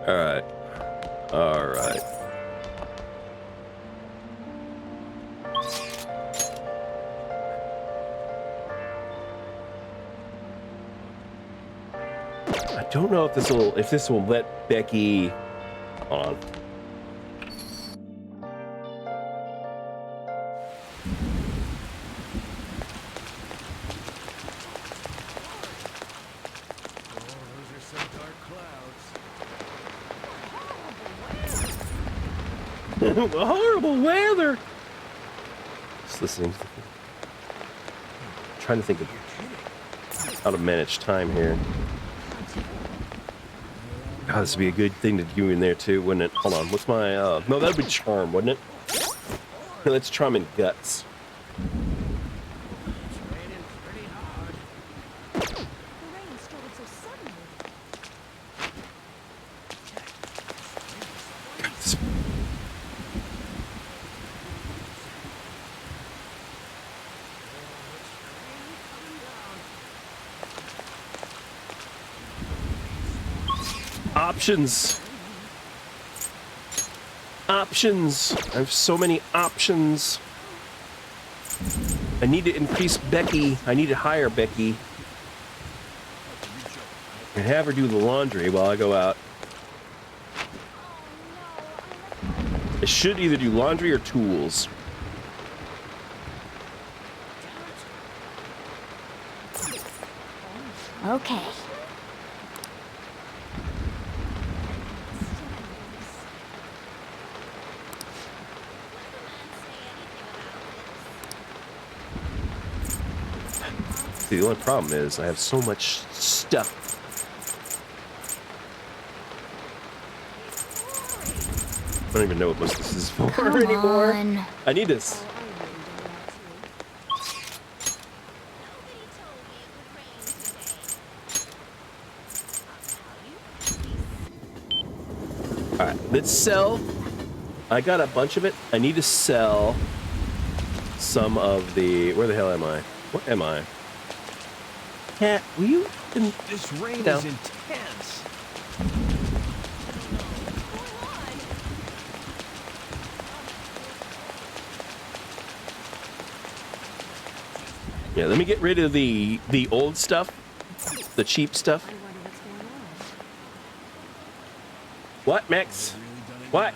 All right. All right. I don't know if this will let Becky on. Horrible weather. Just listening. Trying to think of how to manage time here. God, this would be a good thing to do in there too, wouldn't it? Hold on, what's my, no, that would be charm, wouldn't it? No, that's charm and guts. Options. Options. I have so many options. I need to increase Becky. I need to hire Becky. And have her do the laundry while I go out. I should either do laundry or tools. Okay. The only problem is I have so much stuff. I don't even know what most of this is for anymore. I need this. Let's sell. I got a bunch of it. I need to sell some of the... Where the hell am I? What am I? Cat, will you... This rain down. is intense. Yeah, let me get rid of the old stuff. The cheap stuff. What, Max? What?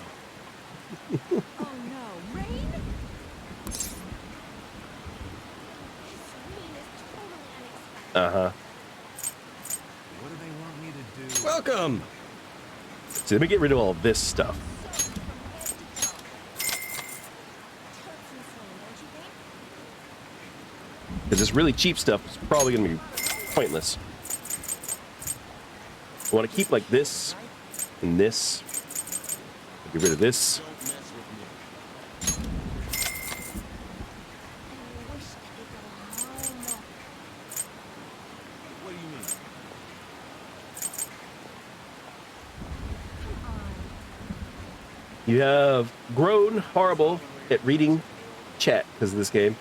Uh-huh. What do they want me to do? Welcome! So let me get rid of all of this stuff. Because this really cheap stuff is probably going to be pointless. I want to keep like this and this. Get rid of this. You have grown horrible at reading chat because of this game.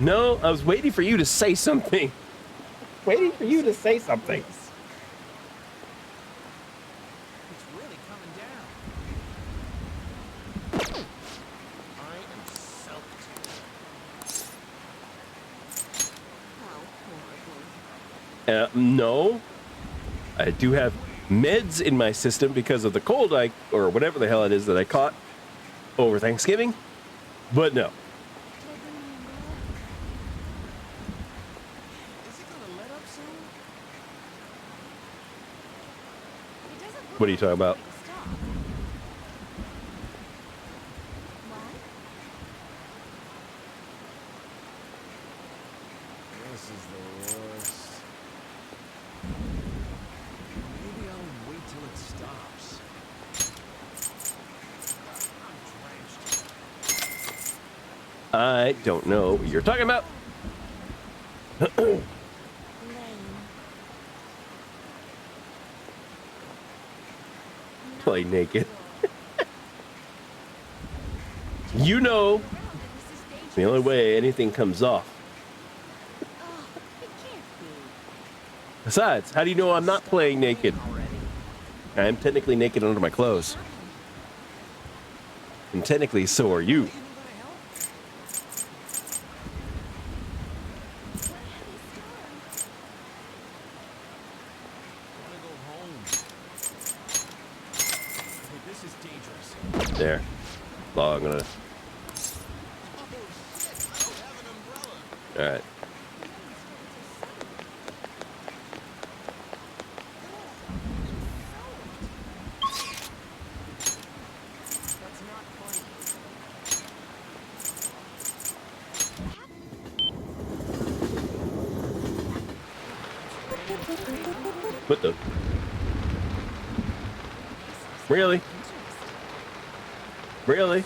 No, I was waiting for you to say something. Waiting for you to say something. It's really coming down. I am soaked. No. I do have meds in my system because of the cold or whatever the hell it is that I caught over Thanksgiving. But no. What are you talking about? This is the worst. Maybe I'll wait till it stops. I don't know what you're talking about. Play naked. You know the only way anything comes off. Besides, how do you know I'm not playing naked? I'm technically naked under my clothes. And technically, so are you. There. Well, I'm gonna... Alright. What the? Really? Really?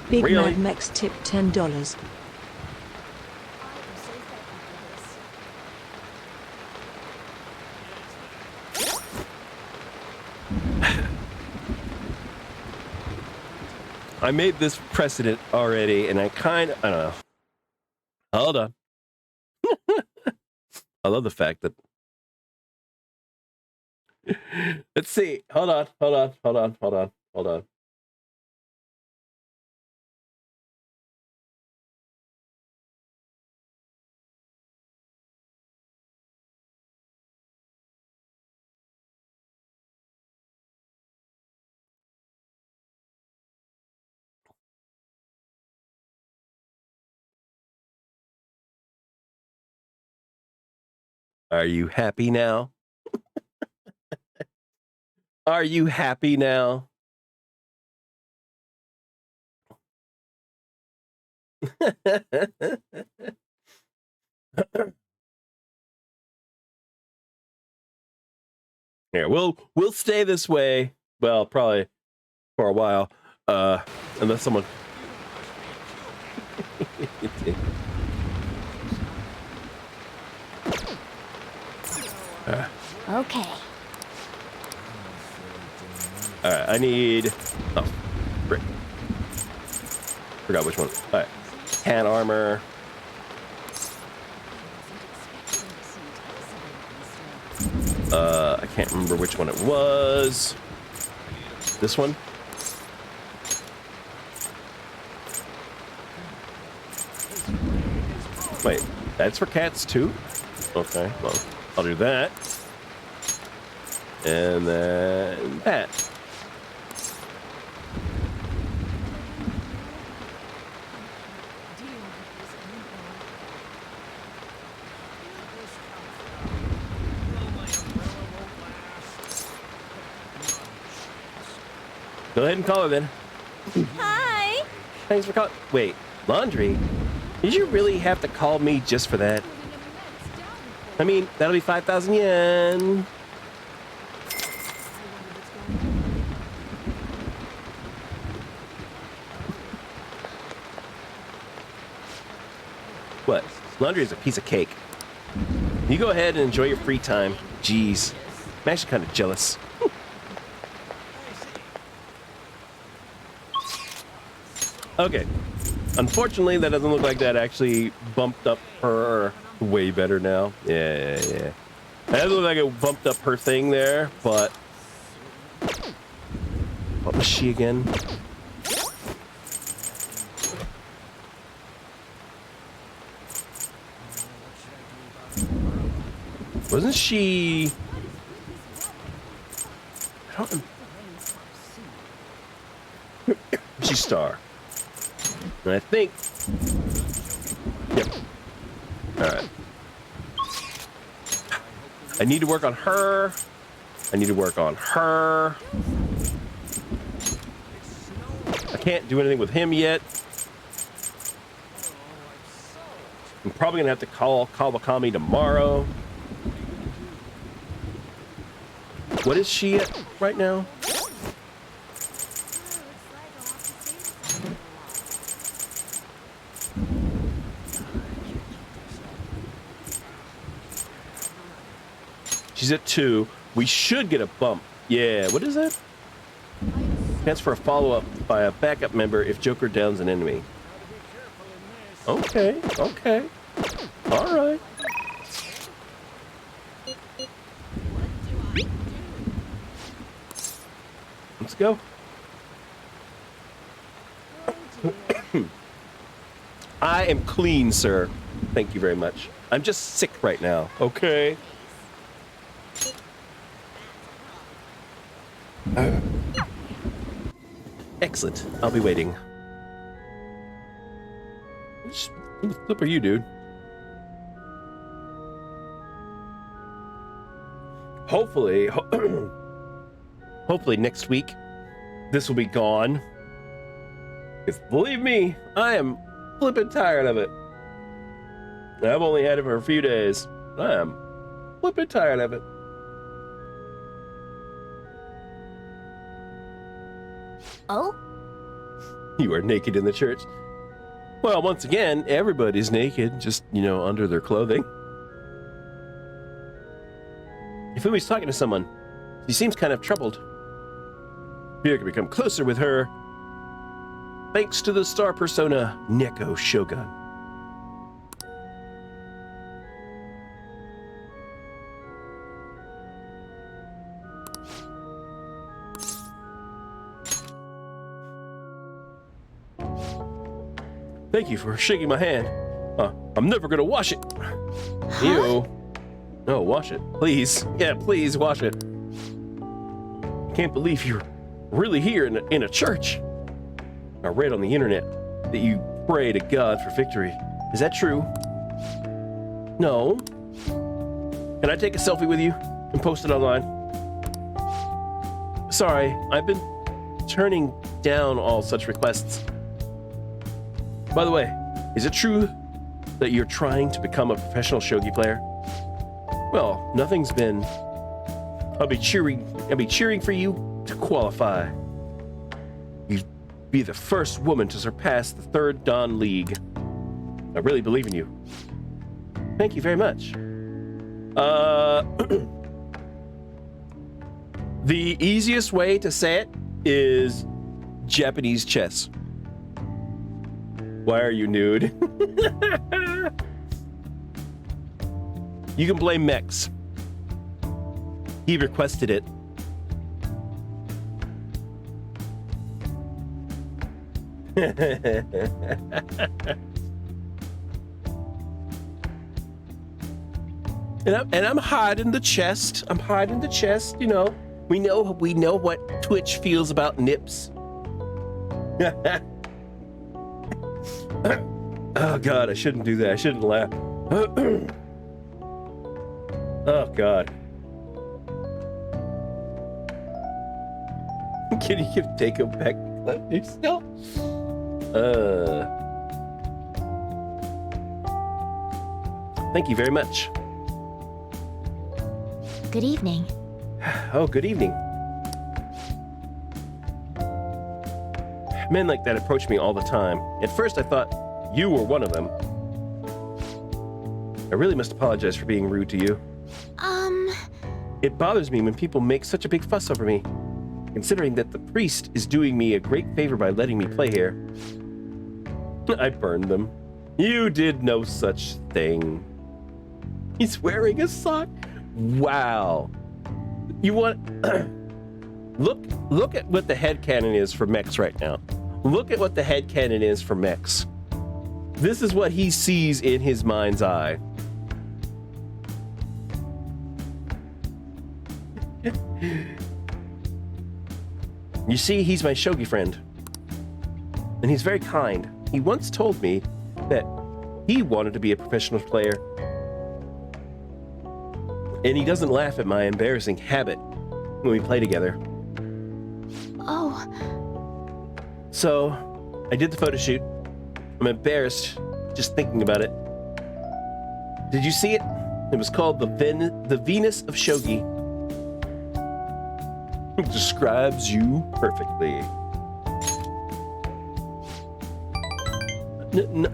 Big Really? Mad Max tip $10. I made this precedent already, and I don't know. Hold on. I love the fact that... Let's see. Hold on. Are you happy now? Are you happy now? Yeah, we'll stay this way. Well, probably for a while, unless someone. Okay. Alright, I need... Oh, frick. Forgot which one. Alright. Hand armor. I can't remember which one it was. This one? Wait, that's for cats too? Okay, well, I'll do that. And then that. Go ahead and call her then. Hi! Thanks for calling. Wait, laundry? Did you really have to call me just for that? I mean, that'll be 5,000 yen. What? Laundry is a piece of cake. You go ahead and enjoy your free time. Jeez. I'm actually kind of jealous. Okay. Unfortunately, that doesn't look like that actually bumped up her way better now. Yeah. That doesn't look like it bumped up her thing there, but... What was she again? Wasn't she... I don't... She's star. And I think... Yep. Alright. I need to work on her. I need to work on her. I can't do anything with him yet. I'm probably gonna have to call Kawakami tomorrow. What is she at right now? She's at 2. We should get a bump. Yeah, what is that? Chance for a follow-up by a backup member if Joker downs an enemy. Okay. All right. Let's go. I am clean, sir. Thank you very much. I'm just sick right now. Okay. Excellent. I'll be waiting. Who the flip are you, dude? Hopefully, hopefully next week, this will be gone. Because believe me, I am flipping tired of it. I've only had it for a few days. I am flipping tired of it. Oh? You are naked in the church. Well, once again, everybody's naked, just, under their clothing. Ifumi's talking to someone. She seems kind of troubled. You can become closer with her, thanks to the star persona, Neko Shogun. Thank you for shaking my hand. I'm never gonna wash it. Huh? Ew. No, wash it. Please. Yeah, please wash it. I can't believe you're really here in a church. I read on the internet that you pray to God for victory. Is that true? No. Can I take a selfie with you and post it online? Sorry, I've been turning down all such requests. By the way, is it true that you're trying to become a professional shogi player? Well, nothing's been... I'll be cheering for you to qualify. You'd be the first woman to surpass the 3rd Dan League. I really believe in you. Thank you very much. The easiest way to say it is Japanese chess. Why are you nude? You can blame Mex. He requested it. And I'm hiding the chest. I'm hiding the chest, you know. We know what Twitch feels about nips. Oh God, I shouldn't do that. I shouldn't laugh. Oh God. Can you take him back yourself? Thank you very much. Good evening. Oh, good evening. Men like that approach me all the time. At first I thought you were one of them. I really must apologize for being rude to you. It bothers me when people make such a big fuss over me, considering that the priest is doing me a great favor by letting me play here. I burned them. You did no such thing. He's wearing a sock. Wow. You want... Look at what the headcanon is for Mex right now. Look at what the headcanon is for Mex. This is what he sees in his mind's eye. You see, he's my shogi friend. And he's very kind. He once told me that he wanted to be a professional player. And he doesn't laugh at my embarrassing habit when we play together. Oh. So, I did the photo shoot. I'm embarrassed just thinking about it. Did you see it? It was called the Venus of Shogi. It describes you perfectly.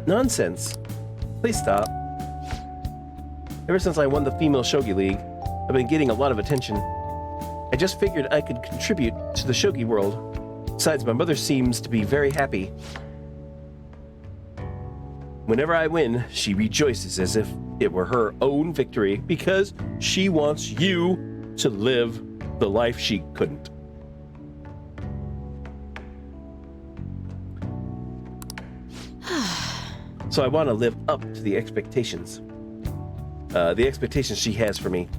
Nonsense. Please stop. Ever since I won the Female Shogi League, I've been getting a lot of attention. I just figured I could contribute to the shogi world. Besides, my mother seems to be very happy. Whenever I win, she rejoices as if it were her own victory because she wants you to live the life she couldn't. So I want to live up to the expectations. The expectations she has for me.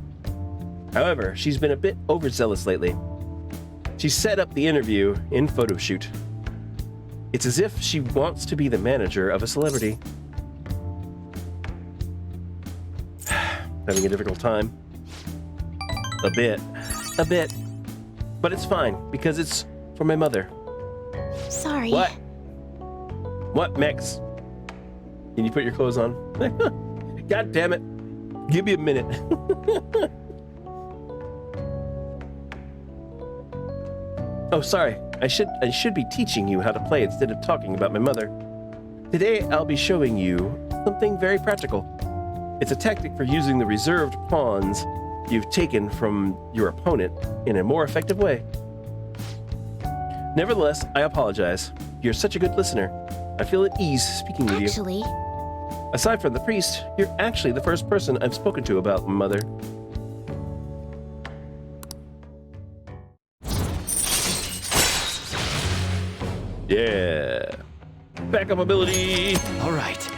However, she's been a bit overzealous lately. She set up the interview in photo shoot. It's as if she wants to be the manager of a celebrity. Having a difficult time. A bit. But it's fine, because it's for my mother. Sorry. What? What, Mex? Can you put your clothes on? God damn it. Give me a minute. Oh, sorry. I should be teaching you how to play instead of talking about my mother. Today, I'll be showing you something very practical. It's a tactic for using the reserved pawns you've taken from your opponent in a more effective way. Nevertheless, I apologize. You're such a good listener. I feel at ease speaking with you. Actually... Aside from the priest, you're actually the first person I've spoken to about my mother. Yeah. Backup ability. All right.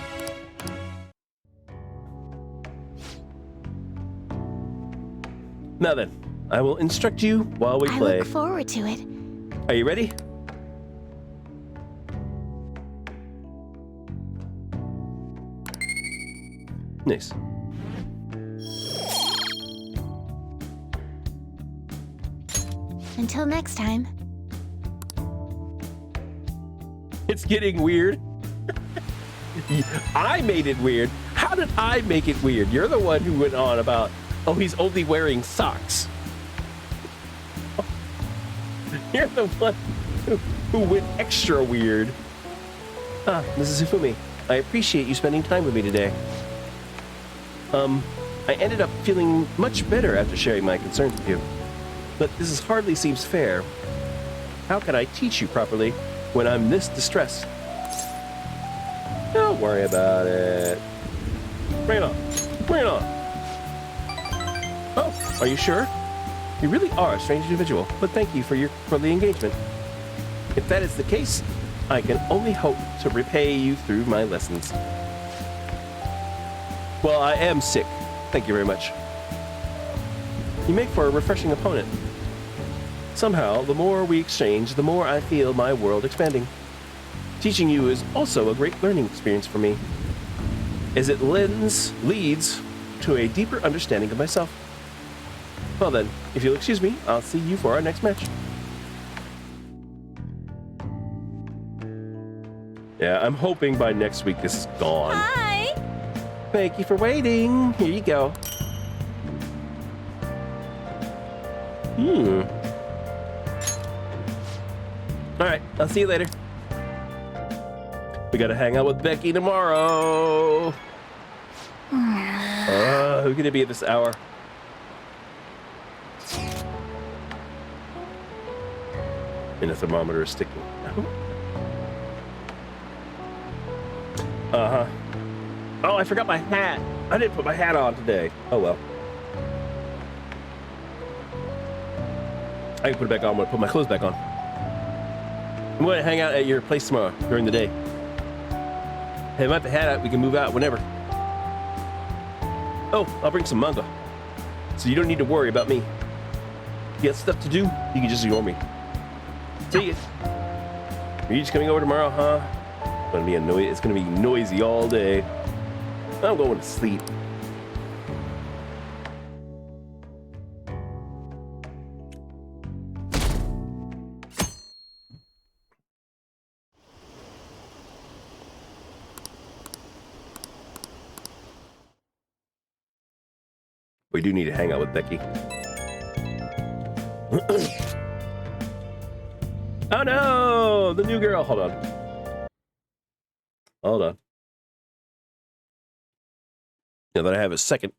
Now then, I will instruct you while we play. I look forward to it. Are you ready? Nice. Until next time. It's getting weird. I made it weird. How did I make it weird? You're the one who went on about, oh, he's only wearing socks. You're the one who went extra weird. Mrs. Hifumi, I appreciate you spending time with me today. I ended up feeling much better after sharing my concerns with you. but this hardly seems fair. How can I teach you properly when I'm this distressed? Don't worry about it. Bring it on. Bring it on. Oh, are you sure? You really are a strange individual, but thank you for the engagement. If that is the case, I can only hope to repay you through my lessons. Well, I am sick. Thank you very much. You make for a refreshing opponent. Somehow, the more we exchange, the more I feel my world expanding. Teaching you is also a great learning experience for me, as it leads to a deeper understanding of myself. Well then, if you'll excuse me, I'll see you for our next match. Yeah, I'm hoping by next week this is gone. Hi! Thank you for waiting. Here you go. Alright, I'll see you later. We gotta hang out with Becky tomorrow. Who's gonna be at this hour? And the thermometer is sticking. Uh-huh. Oh, I forgot my hat. I didn't put my hat on today. Oh well. I can put it back on when I put my clothes back on. I'm going to hang out at your place tomorrow during the day. Hey, if I have the hat out, we can move out whenever. Oh, I'll bring some manga. So you don't need to worry about me. You got stuff to do, you can just ignore me. See ya. Are you just coming over tomorrow, huh? It's gonna be noisy all day. I'm going to sleep. We do need to hang out with Becky. Oh no! The new girl. Hold on. Hold on. Now that I have a second.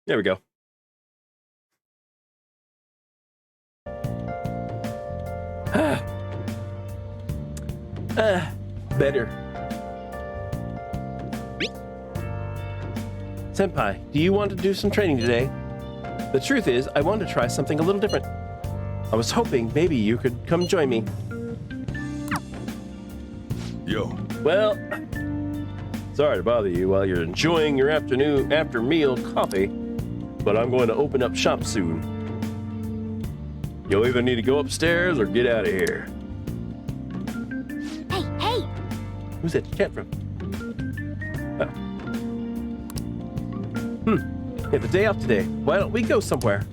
There we go. Better. Senpai, do you want to do some training today? The truth is, I want to try something a little different. I was hoping maybe you could come join me. Yo. Well, sorry to bother you while you're enjoying your after meal coffee, but I'm going to open up shop soon. You'll either need to go upstairs or get out of here. Hey! Who's that chat from? Oh. You have a day off today. Why don't we go somewhere?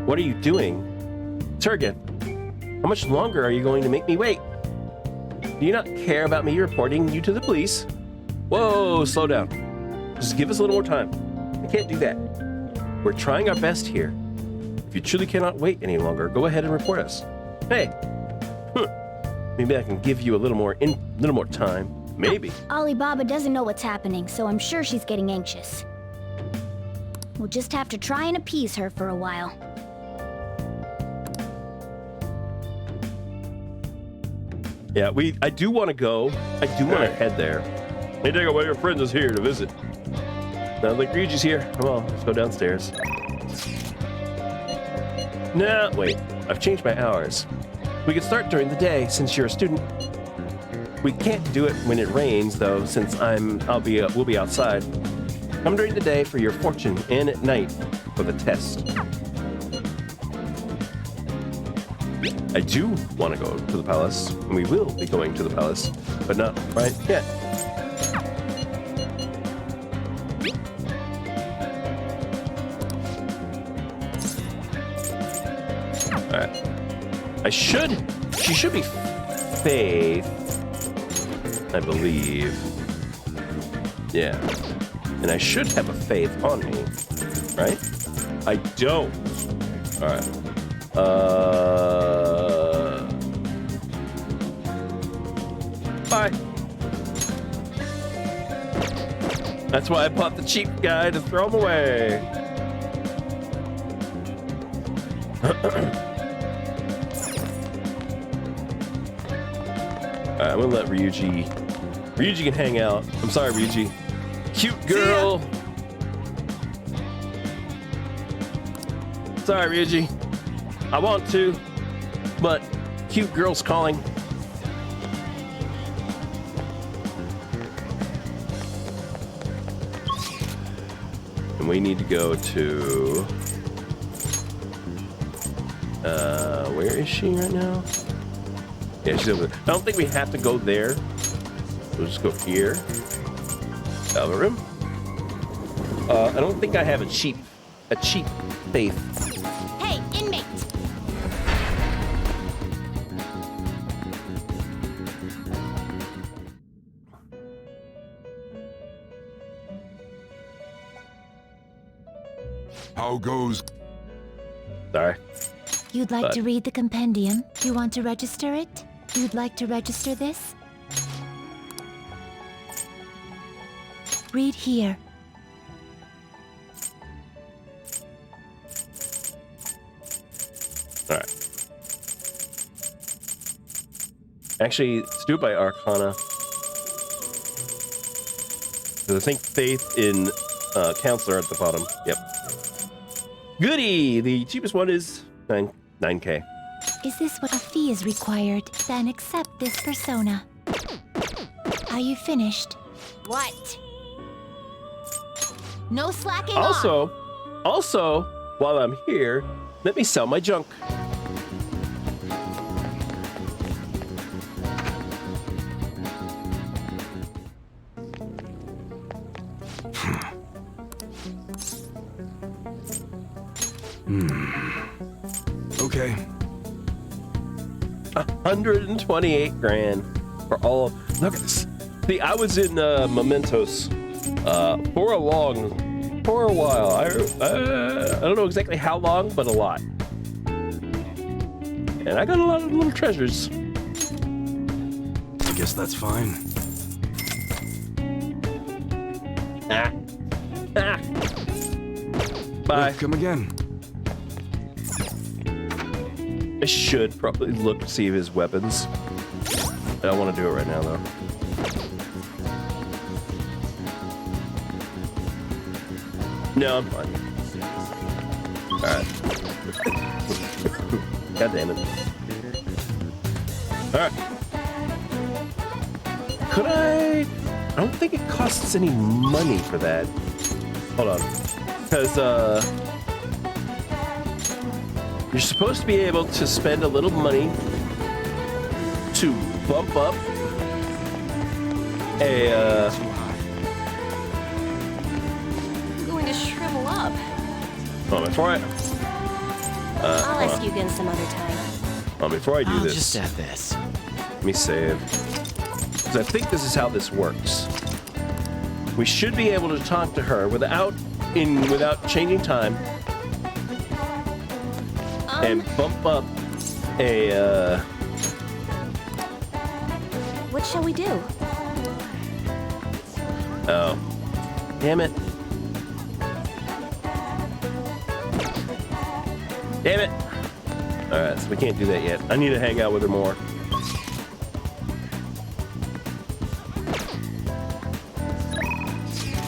What are you doing? Turgan, how much longer are you going to make me wait? Do you not care about me reporting you to the police? Whoa, slow down. Just give us a little more time. I can't do that. We're trying our best here. If you truly cannot wait any longer, go ahead and report us. Hey, maybe I can give you a little more time. Maybe. Alibaba doesn't know what's happening, so I'm sure she's getting anxious. We'll just have to try and appease her for a while. Yeah, I do want to go. I do want to head there. Hey, Diggle, one of your friends is here to visit. Sounds like Ryuji's here. Come on, let's go downstairs. Nah, wait. I've changed my hours. We can start during the day since you're a student. We can't do it when it rains, though, since we'll be outside. Come during the day for your fortune, and at night for the test. I do want to go to the palace, and we will be going to the palace, but not right yet. Alright. She should be Faith, I believe. Yeah. And I should have a Faith on me, right? I don't. Alright. Bye. That's why I bought the cheap guy to throw him away. Alright, I'm gonna let Ryuji can hang out. I'm sorry, Ryuji. Cute girl. Sorry, Ryuji. I want to, but cute girl's calling. And we need to go to... where is she right now? Yeah, she's over there. I don't think we have to go there. We'll just go here. Cover room. I don't think I have a cheap Faith. Hey, inmate! How goes? Sorry. You'd like to read the compendium? You want to register it? You'd like to register this? Read here. All right. Actually, let's do it by Arcana. Because I think Faith in Counselor at the bottom. Yep. Goody! The cheapest one is 9K. Is this what a fee is required? Then accept this persona. Are you finished? What? No slacking off. Also, while I'm here, let me sell my junk. Okay. 128 grand for all. Look at this. See, I was in Mementos for a while. I don't know exactly how long, but a lot. And I got a lot of little treasures. I guess that's fine. Bye. Come again. I should probably look to see his weapons. I don't want to do it right now, though. No, I'm fine. Alright. God damn it. Alright. Could I don't think it costs any money for that. Hold on. Because, you're supposed to be able to spend a little money to bump up a, I'm going to shrivel up. Oh, before I... I'll ask you again some other time. Oh, before I do I'll this... just add this. Let me save. Because I think this is how this works. We should be able to talk to her without changing time. And bump up a, What shall we do? Oh. Damn it. Damn it. Alright, so we can't do that yet. I need to hang out with her more.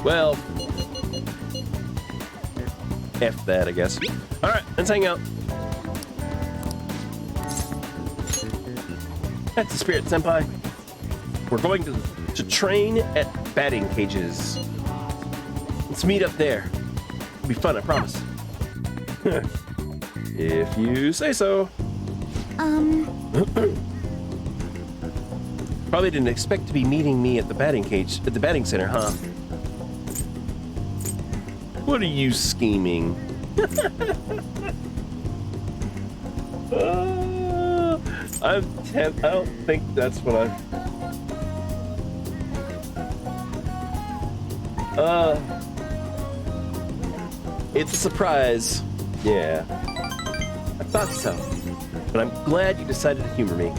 Well. F that, I guess. Alright, let's hang out. That's the spirit, senpai. We're going to train at batting cages. Let's meet up there. It'll be fun, I promise. If you say so. Probably didn't expect to be meeting me at the batting cage, at the batting center, huh? What are you scheming? I don't think that's what it's a surprise. Yeah. I thought so. But I'm glad you decided to humor me.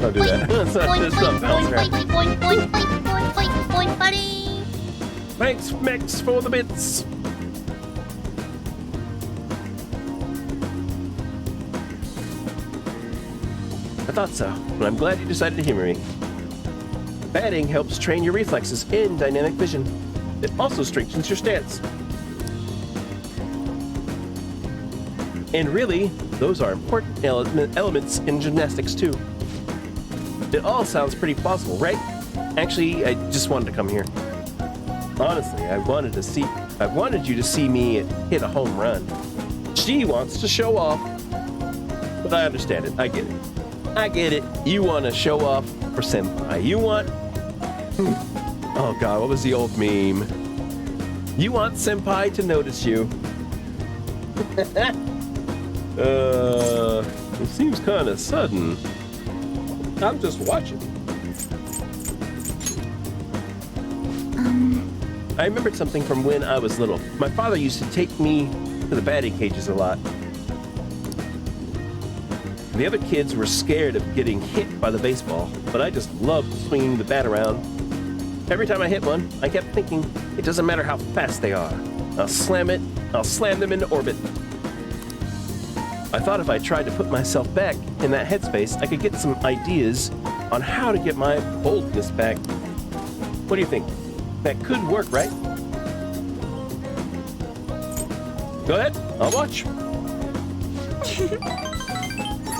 Don't do that. That's not bounce right. Thanks, Mex, for the bits. I thought so, but I'm glad you decided to humor me. Batting helps train your reflexes in dynamic vision. It also strengthens your stance. And really, those are important elements in gymnastics too. It all sounds pretty plausible, right? Actually, I just wanted to come here. Honestly, I wanted you to see me hit a home run. She wants to show off, but I understand it. I get it. I get it. You want to show off for senpai. You want... Oh god, what was the old meme? You want senpai to notice you. It seems kind of sudden. I'm just watching. I remembered something from when I was little. My father used to take me to the batting cages a lot. The other kids were scared of getting hit by the baseball, but I just loved swinging the bat around. Every time I hit one, I kept thinking, it doesn't matter how fast they are. I'll slam them into orbit. I thought if I tried to put myself back in that headspace, I could get some ideas on how to get my boldness back. What do you think? That could work, right? Go ahead, I'll watch.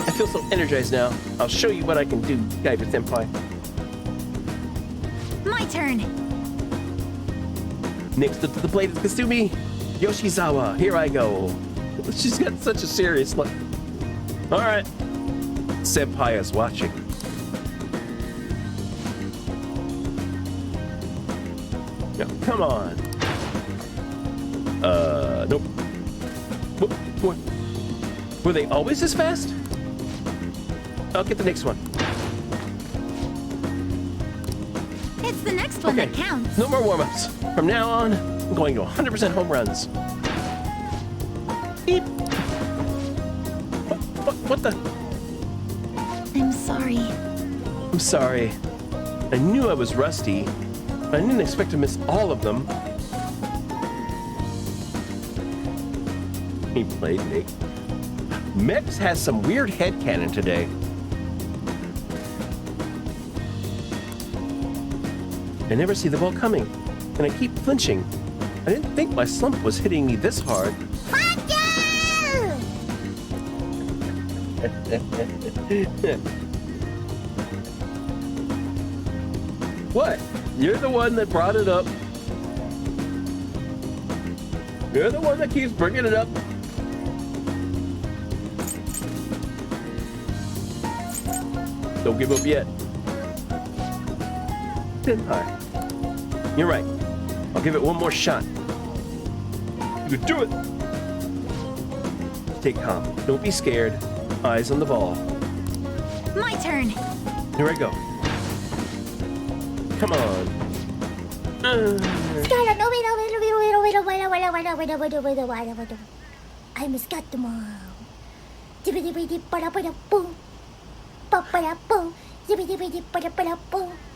I feel so energized now. I'll show you what I can do, Gaiba Senpai. My turn. Next up to the plate is Kasumi Yoshizawa. Here I go. She's got such a serious look. All right. Senpai is watching. Now, come on. Nope. What? Were they always this fast? I'll get the next one. It's the next one that counts. No more warm-ups. From now on, I'm going to 100% home runs. Beep. What the? I'm sorry. I'm sorry. I knew I was rusty, but I didn't expect to miss all of them. He played me. Mex has some weird headcanon today. I never see the ball coming, and I keep flinching. I didn't think my slump was hitting me this hard. What? You're the one that brought it up. You're the one that keeps bringing it up. Don't give up yet. Senpai. You're right. I'll give it one more shot. You can do it. Stay calm. Don't be scared. Eyes on the ball. My turn. Here I go. Come on. I'm a Scatman.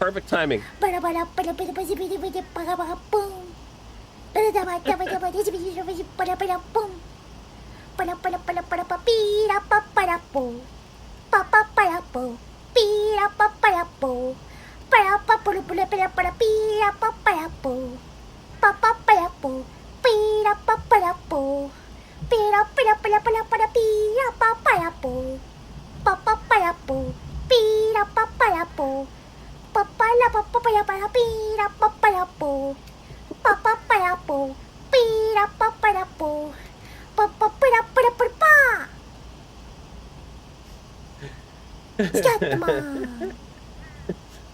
Perfect timing. Scatman.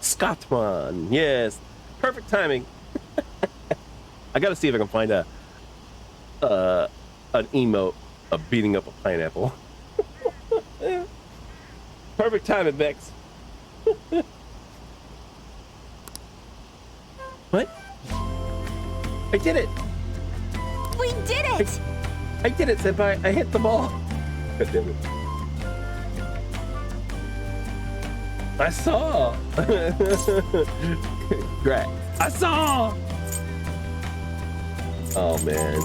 Scatman, yes. Perfect timing. I gotta see if I can find an emote of beating up a pineapple. Perfect timing, Vex. What? I did it! We did it! I did it, Senpai. I hit the ball. God damn it. I saw. Great. I saw. Oh man.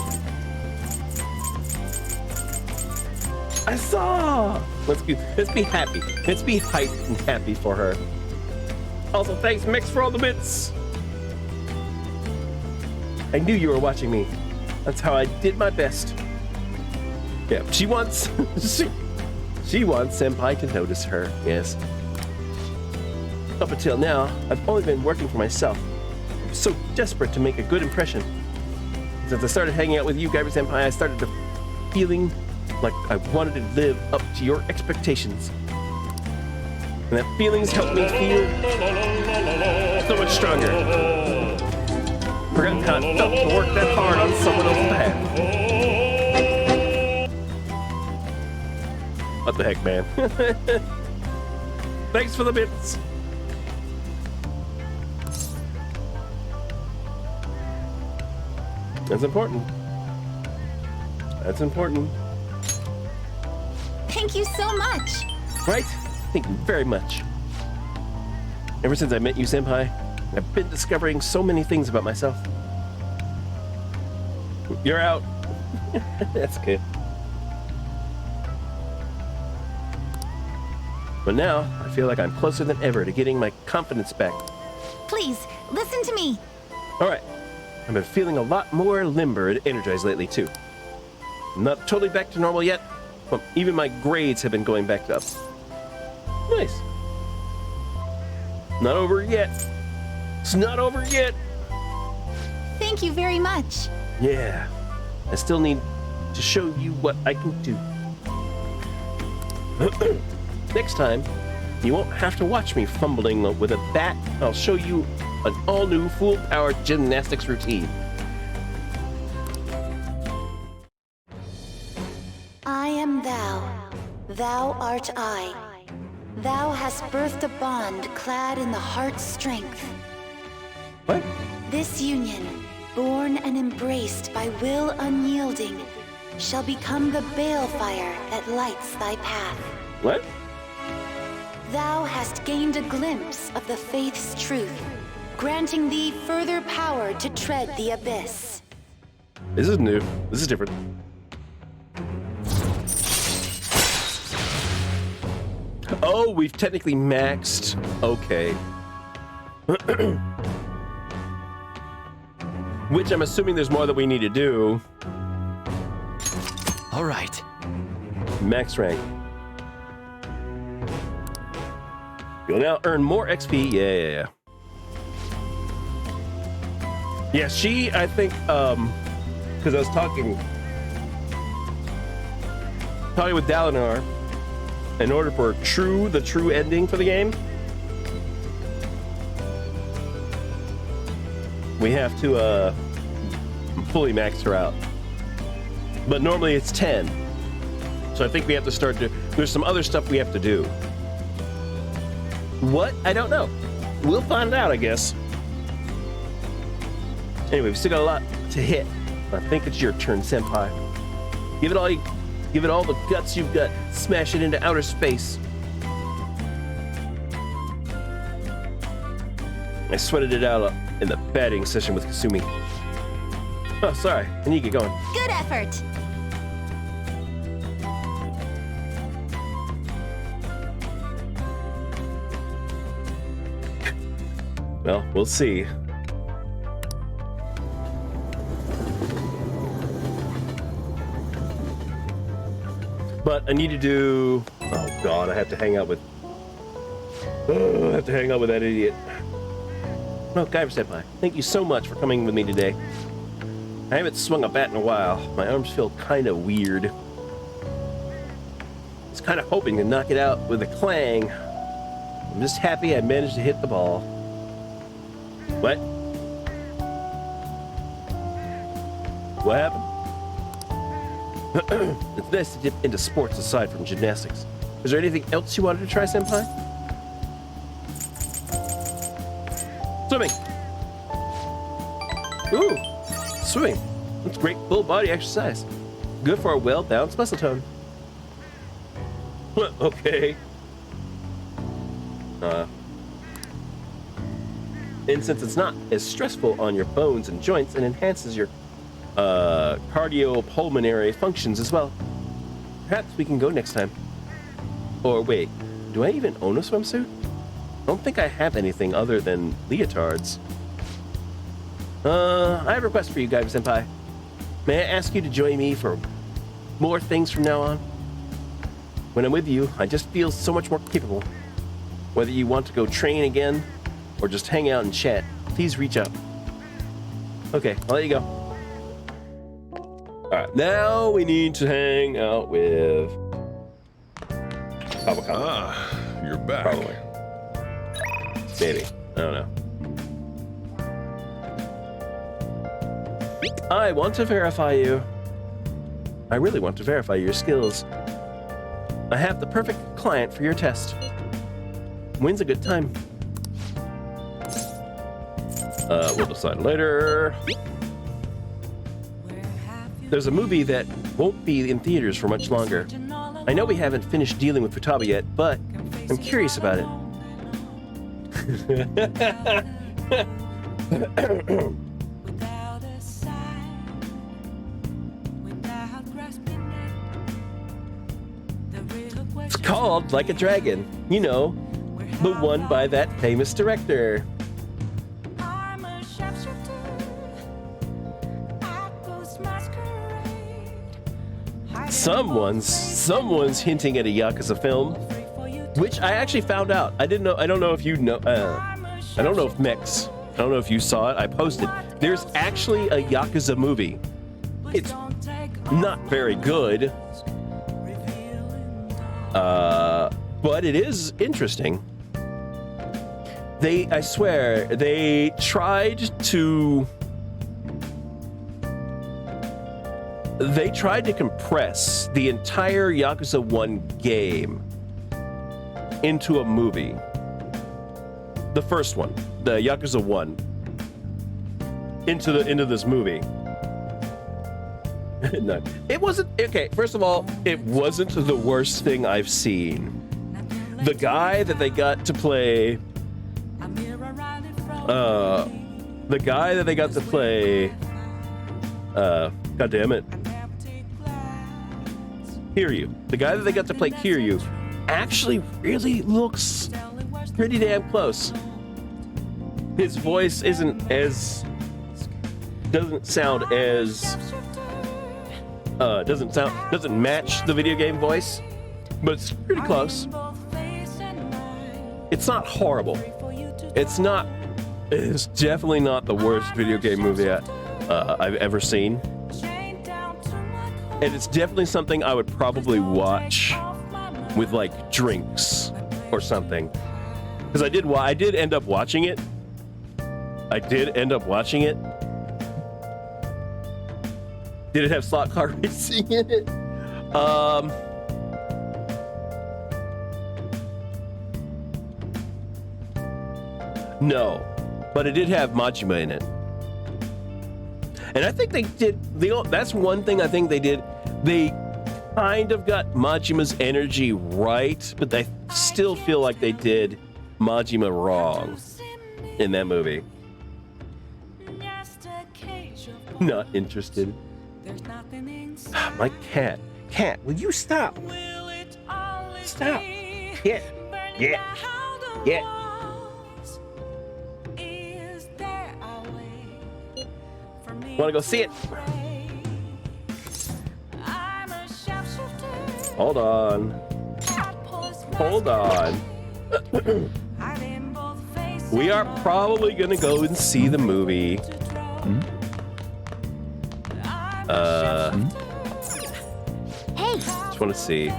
I saw. Let's be happy. Let's be hyped and happy for her. Also, thanks Mix for all the bits. I knew you were watching me. That's how I did my best. Yeah, she wants she wants Senpai to notice her. Yes. Up until now, I've only been working for myself. I'm so desperate to make a good impression. Since I started hanging out with you, Guyver Senpai, I started to feeling like I wanted to live up to your expectations. And that feelings helped me feel so much stronger. Forgotten how it felt to work that hard on someone else's behalf. What the heck, man? Thanks for the bits. That's important. That's important. Thank you so much. Right? Thank you very much. Ever since I met you, Senpai, I've been discovering so many things about myself. You're out. That's good. But now, I feel like I'm closer than ever to getting my confidence back. Please, listen to me. All right. I've been feeling a lot more limber and energized lately, too. I'm not totally back to normal yet, but even my grades have been going back up. Nice. Not over yet. It's not over yet. Thank you very much. Yeah. I still need to show you what I can do. Next time, you won't have to watch me fumbling with a bat. I'll show you an all-new full-power gymnastics routine. I am thou. Thou art I. Thou hast birthed a bond clad in the heart's strength. What? This union, born and embraced by will unyielding, shall become the balefire that lights thy path. What? Thou hast gained a glimpse of the faith's truth, granting thee further power to tread the abyss. This is new. This is different. Oh, we've technically maxed. Okay. Which I'm assuming there's more that we need to do. All right. Max rank. You'll now earn more XP. Yeah. Yeah, she, I think, because I was talking with Dalinar, in order for the true ending for the game, we have to fully max her out. But normally it's 10. So I think we have to start to, there's some other stuff we have to do. What? I don't know. We'll find out, I guess. Anyway, we've still got a lot to hit. I think it's your turn, Senpai. Give it all the guts you've got. Smash it into outer space. I sweated it out in the batting session with Kasumi. Oh, sorry. I need to get going. Good effort. Well, we'll see. But I need to do... Oh god, I have to hang out with... I have to hang out with that idiot. No, Guyver Senpai, thank you so much for coming with me today. I haven't swung a bat in a while. My arms feel kind of weird. I was kind of hoping to knock it out with a clang. I'm just happy I managed to hit the ball. What? What happened? It's nice to dip into sports aside from gymnastics. Is there anything else you wanted to try, Senpai? Swimming. Ooh, swimming. That's great full body exercise. Good for a well-balanced muscle tone. Okay. And since it's not as stressful on your bones and joints, it enhances your cardiopulmonary functions as well. Perhaps we can go next time. Or wait, do I even own a swimsuit? I don't think I have anything other than leotards. I have a request for you, Gaiba Senpai. May I ask you to join me for more things from now on? When I'm with you, I just feel so much more capable. Whether you want to go train again, or just hang out and chat, please reach out. Okay, I'll let you go. Alright, now we need to hang out with Avocado. Ah, you're back. Probably. Maybe. I don't know. I want to verify you. I really want to verify your skills. I have the perfect client for your test. When's a good time? We'll decide later. There's a movie that won't be in theaters for much longer. I know we haven't finished dealing with Futaba yet, but I'm curious about it. It's called Like a Dragon. You know, the one by that famous director. Someone's hinting at a Yakuza film, which I actually found out. I didn't know. I don't know if you know. I don't know if Mex. I don't know if you saw it. I posted. There's actually a Yakuza movie. It's not very good, but it is interesting. I swear, they tried to compress the entire Yakuza 1 game into a movie. The first one, the Yakuza 1, into this movie. No, it wasn't okay. First of all, it wasn't the worst thing I've seen. The guy that they got to play, God damn it, Kiryu. The guy that they got to play Kiryu actually really looks pretty damn close. His voice doesn't match the video game voice, but it's pretty close. It's not horrible. It's definitely not the worst video game movie I've ever seen. And it's definitely something I would probably watch with like drinks or something. Because I did end up watching it. Did it have slot car racing in it? No, but it did have Majima in it. And I think they did, that's one thing I think they did. They kind of got Majima's energy right, but I still feel like they did Majima wrong in that movie. Not interested. My cat. Cat, will you stop? Stop. Yeah. Want to go see it? Hold on. We are probably gonna go and see the movie. Hey! Just want to see.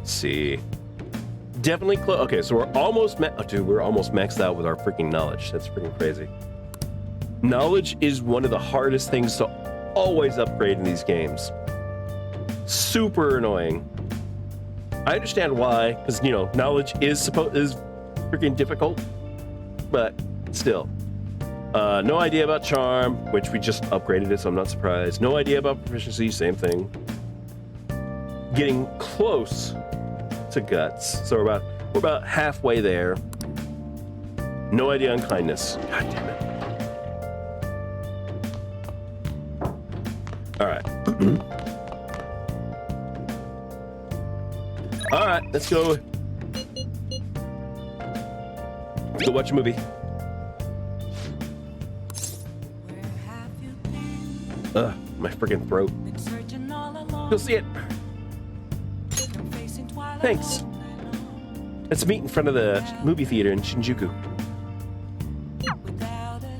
See. definitely close. Okay, so we're almost we're almost maxed out with our freaking knowledge. That's freaking crazy. Knowledge is one of the hardest things to always upgrade in these games. Super annoying. I understand why, because you know, knowledge is freaking difficult, but still. No idea about charm, which we just upgraded it, so I'm not surprised. No idea about proficiency, same thing. Getting close to guts, so we're about halfway there. No idea on kindness. God damn it. All right. All right, let's go. Go watch a movie. My freaking throat. You'll see it. Thanks. Let's meet in front of the movie theater in Shinjuku.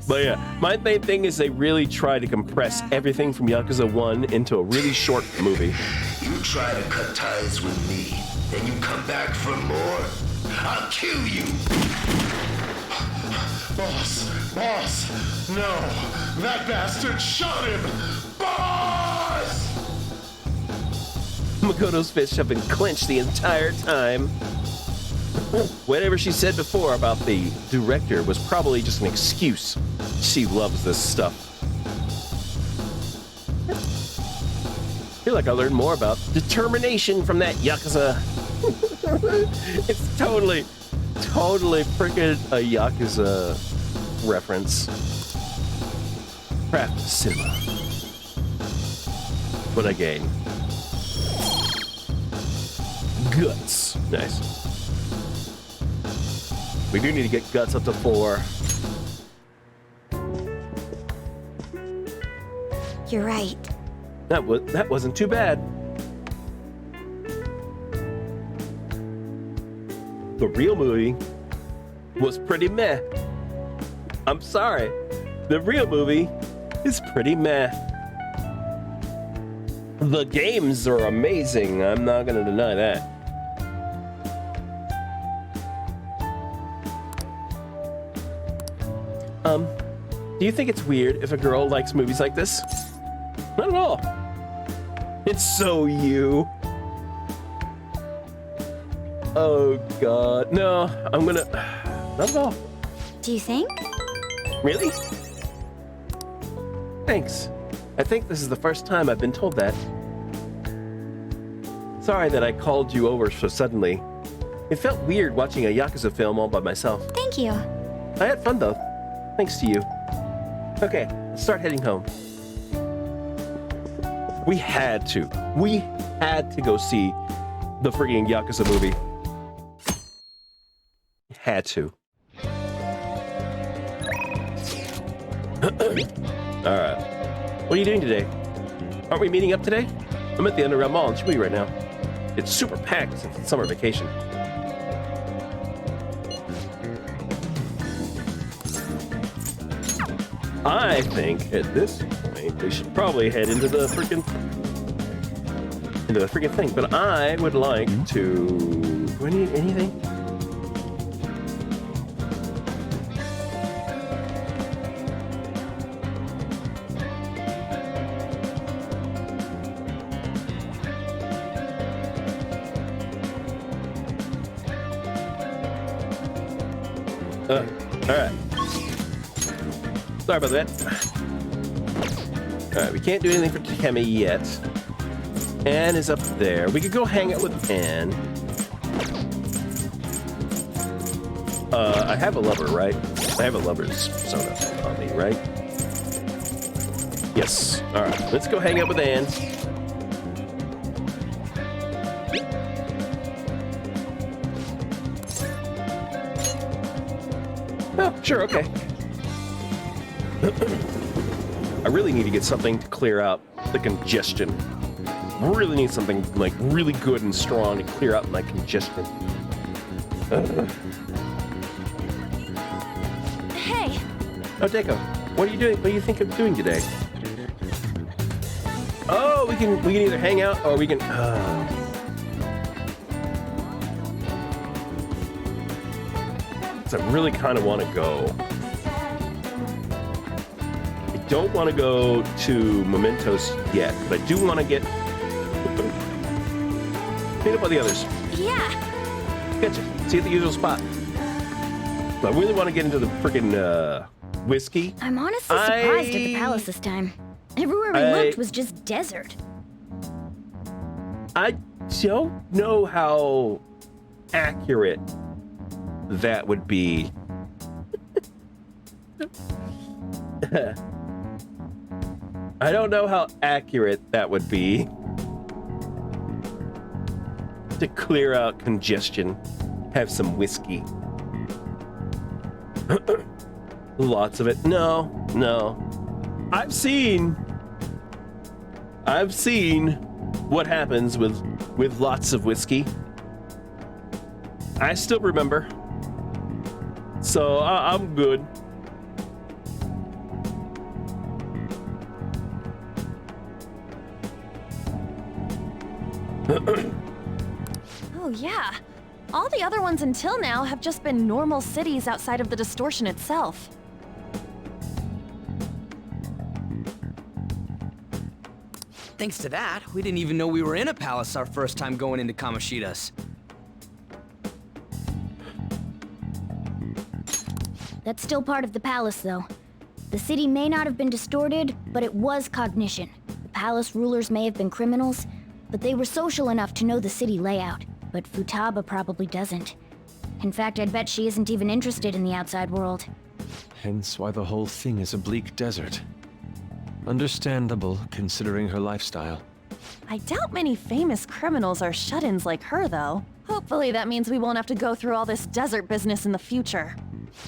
But yeah, my main thing is they really try to compress everything from Yakuza 1 into a really short movie. You try to cut ties with me, then you come back for more. I'll kill you. Boss, no, that bastard shot him. Boss! Makoto's fists have been clenched the entire time. Whatever she said before about the director was probably just an excuse. She loves this stuff. I feel like I learned more about determination from that Yakuza. It's totally freaking a Yakuza reference. Craft cinema. But again. Guts. Nice. We do need to get guts up to 4. You're right. That wasn't too bad. The real movie was pretty meh. I'm sorry. The real movie is pretty meh. The games are amazing. I'm not gonna deny that. Do you think it's weird if a girl likes movies like this? Not at all. It's so you. Oh God, no, I'm gonna, not at all. Do you think? Really? Thanks. I think this is the first time I've been told that. Sorry that I called you over so suddenly. It felt weird watching a Yakuza film all by myself. Thank you. I had fun though, thanks to you. Okay, let's start heading home. We had to go see the freaking Yakuza movie. Had to. Alright. What are you doing today? Aren't we meeting up today? I'm at the Underground Mall in Shibuya right now. It's super packed since it's summer vacation. I think at this point we should probably head into the freaking thing. But I would like to. Do I need anything? Alright. Sorry about that. Alright, we can't do anything for Takemi yet. Anne is up there. We could go hang out with Anne. I have a lover, right? I have a lover's persona on me, right? Yes. Alright, let's go hang out with Anne. Oh, sure, okay. I really need to get something to clear out the congestion. Really need something like really good and strong to clear out my congestion. Hey. Oh, Deco, what are you doing? What do you think of doing today? Oh, we can either hang out or we can. spots I really kind of want to go. I don't want to go to Mementos yet, but I do want to get... Hit up on the others. Yeah. Gotcha. See at the usual spot. I really want to get into the freaking whiskey. I'm honestly surprised at the palace this time. Everywhere we looked was just desert. I don't know how accurate that would be. I don't know how accurate that would be to clear out congestion, have some whiskey. Lots of it. No. I've seen what happens with lots of whiskey. I still remember. So I'm good. Oh yeah. All the other ones until now have just been normal cities outside of the distortion itself. Thanks to that, we didn't even know we were in a palace our first time going into Kamoshida's. That's still part of the palace, though. The city may not have been distorted, but it was cognition. The palace rulers may have been criminals, but they were social enough to know the city layout. But Futaba probably doesn't. In fact, I'd bet she isn't even interested in the outside world. Hence why the whole thing is a bleak desert. Understandable, considering her lifestyle. I doubt many famous criminals are shut-ins like her, though. Hopefully that means we won't have to go through all this desert business in the future.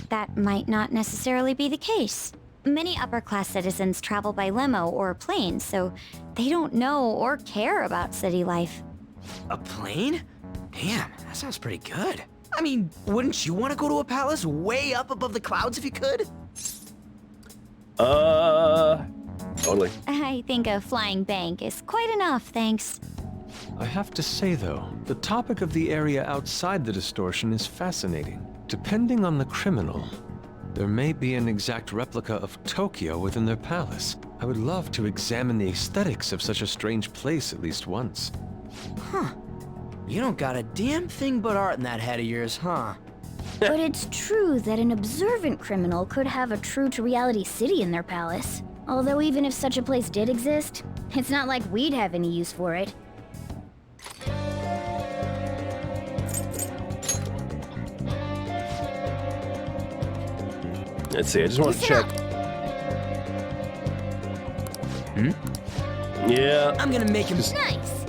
That might not necessarily be the case. Many upper-class citizens travel by limo or plane, so they don't know or care about city life. A plane? Damn, that sounds pretty good. I mean, wouldn't you want to go to a palace way up above the clouds if you could? Totally. I think a flying bank is quite enough, thanks. I have to say, though, the topic of the area outside the distortion is fascinating. Depending on the criminal, there may be an exact replica of Tokyo within their palace. I would love to examine the aesthetics of such a strange place at least once. Huh. You don't got a damn thing but art in that head of yours, huh? But it's true that an observant criminal could have a true-to-reality city in their palace. Although even if such a place did exist, it's not like we'd have any use for it. Let's see, I just want to check. Yeah. I'm gonna make him... Nice!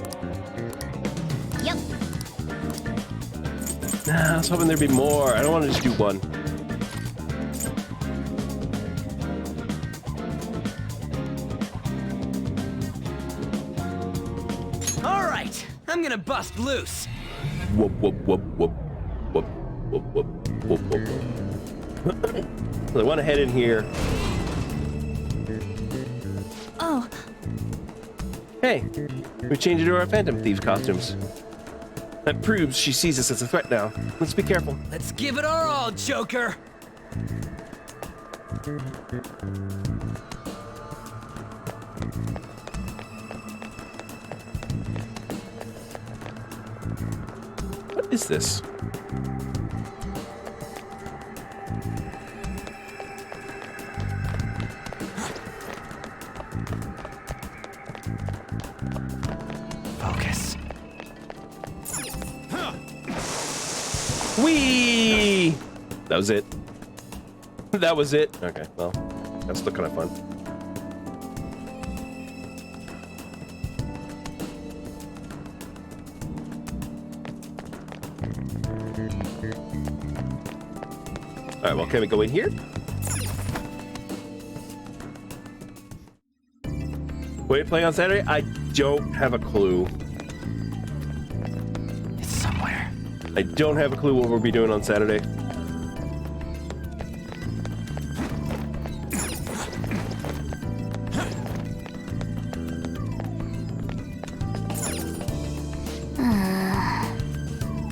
Yep. Nah, I was hoping there'd be more. I don't want to just do one. Alright, I'm gonna bust loose. Whoop, whoop, whoop, whoop. Whoop, whoop, whoop, whoop, whoop, whoop. So I want to head in here. Oh. Hey, we changed into our Phantom Thieves costumes. That proves she sees us as a threat now. Let's be careful. Let's give it our all, Joker! What is this? Focus. Whee! That was it. That was it. Okay, well, that's still kind of fun. All right, well, can we go in here? Wait, play on Saturday? I don't have a clue. It's somewhere. I don't have a clue what we'll be doing on Saturday.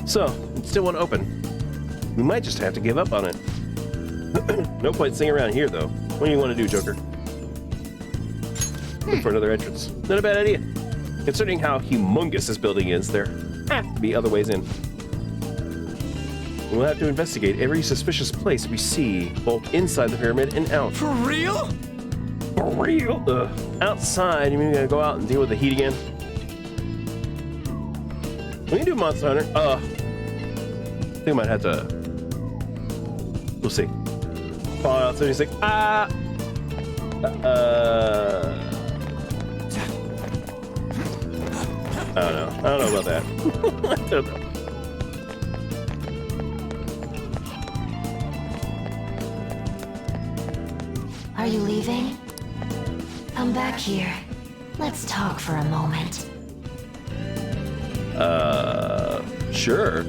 So, it still won't open. we might just have to give up on it. No point sitting around here, though. What do you want to do, Joker? Look for another entrance. Not a bad idea. Considering how humongous this building is, there have to be other ways in. We'll have to investigate every suspicious place we see, both inside the pyramid and out. For real? For real? Outside, you mean we gotta go out and deal with the heat again? We can do Monster Hunter. I think I might have to. We'll see. Fallout 76. I don't know. I don't know about that. I don't know. Are you leaving? Come back here. Let's talk for a moment. Sure.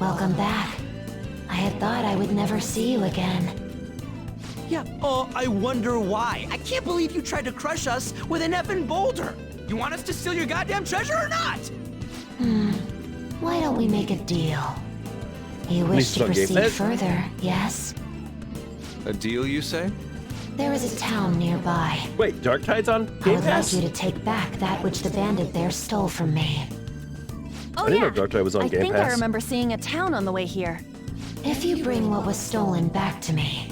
Welcome back. I had thought I would never see you again. Yeah, I wonder why. I can't believe you tried to crush us with an effing boulder. You want us to steal your goddamn treasure or not? Why don't we make a deal? You wish to proceed further, yes? A deal, you say? There is a town nearby. Wait, Dark Tide's on I Game would Pass? like you to take back that which the bandit there stole from me. Oh, I didn't yeah. know Dark Tide was on I Game think Pass. I remember seeing a town on the way here. If you bring what was stolen back to me,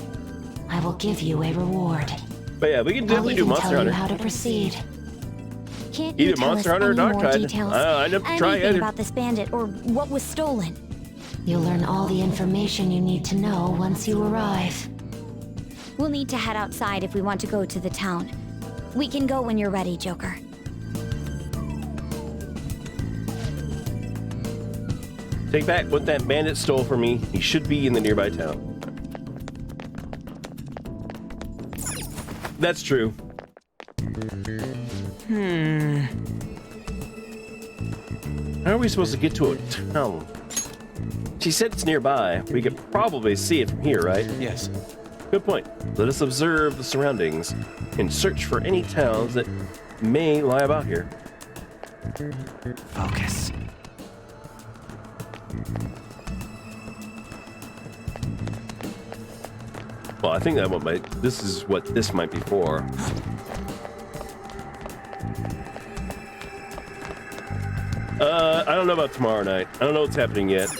I will give you a reward. But yeah, we can definitely do Monster tell Hunter. you how to proceed. Can't you Either tell Monster us Hunter or any Dark more Tide. details? I never try Anything either. about this bandit or what was stolen? You'll learn all the information you need to know once you arrive. We'll need to head outside if we want to go to the town. We can go when you're ready, Joker. Take back what that bandit stole from me. He should be in the nearby town. That's true. How are we supposed to get to a town? She said it's nearby. We could probably see it from here, right? Yes. Good point. Let us observe the surroundings and search for any towns that may lie about here. Focus. Well, I think that one might. This is what this might be for. I don't know about tomorrow night. I don't know what's happening yet.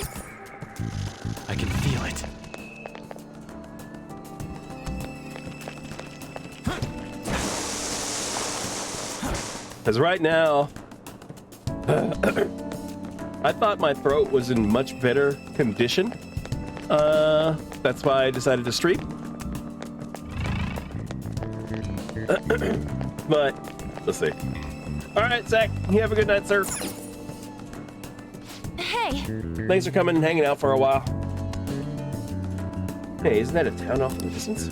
I can feel it. Because right now, I thought my throat was in much better condition. That's why I decided to stream. But let's see. All right, Zach, you have a good night, sir. Hey, Thanks for coming and hanging out for a while. Hey, isn't that a town off in the distance?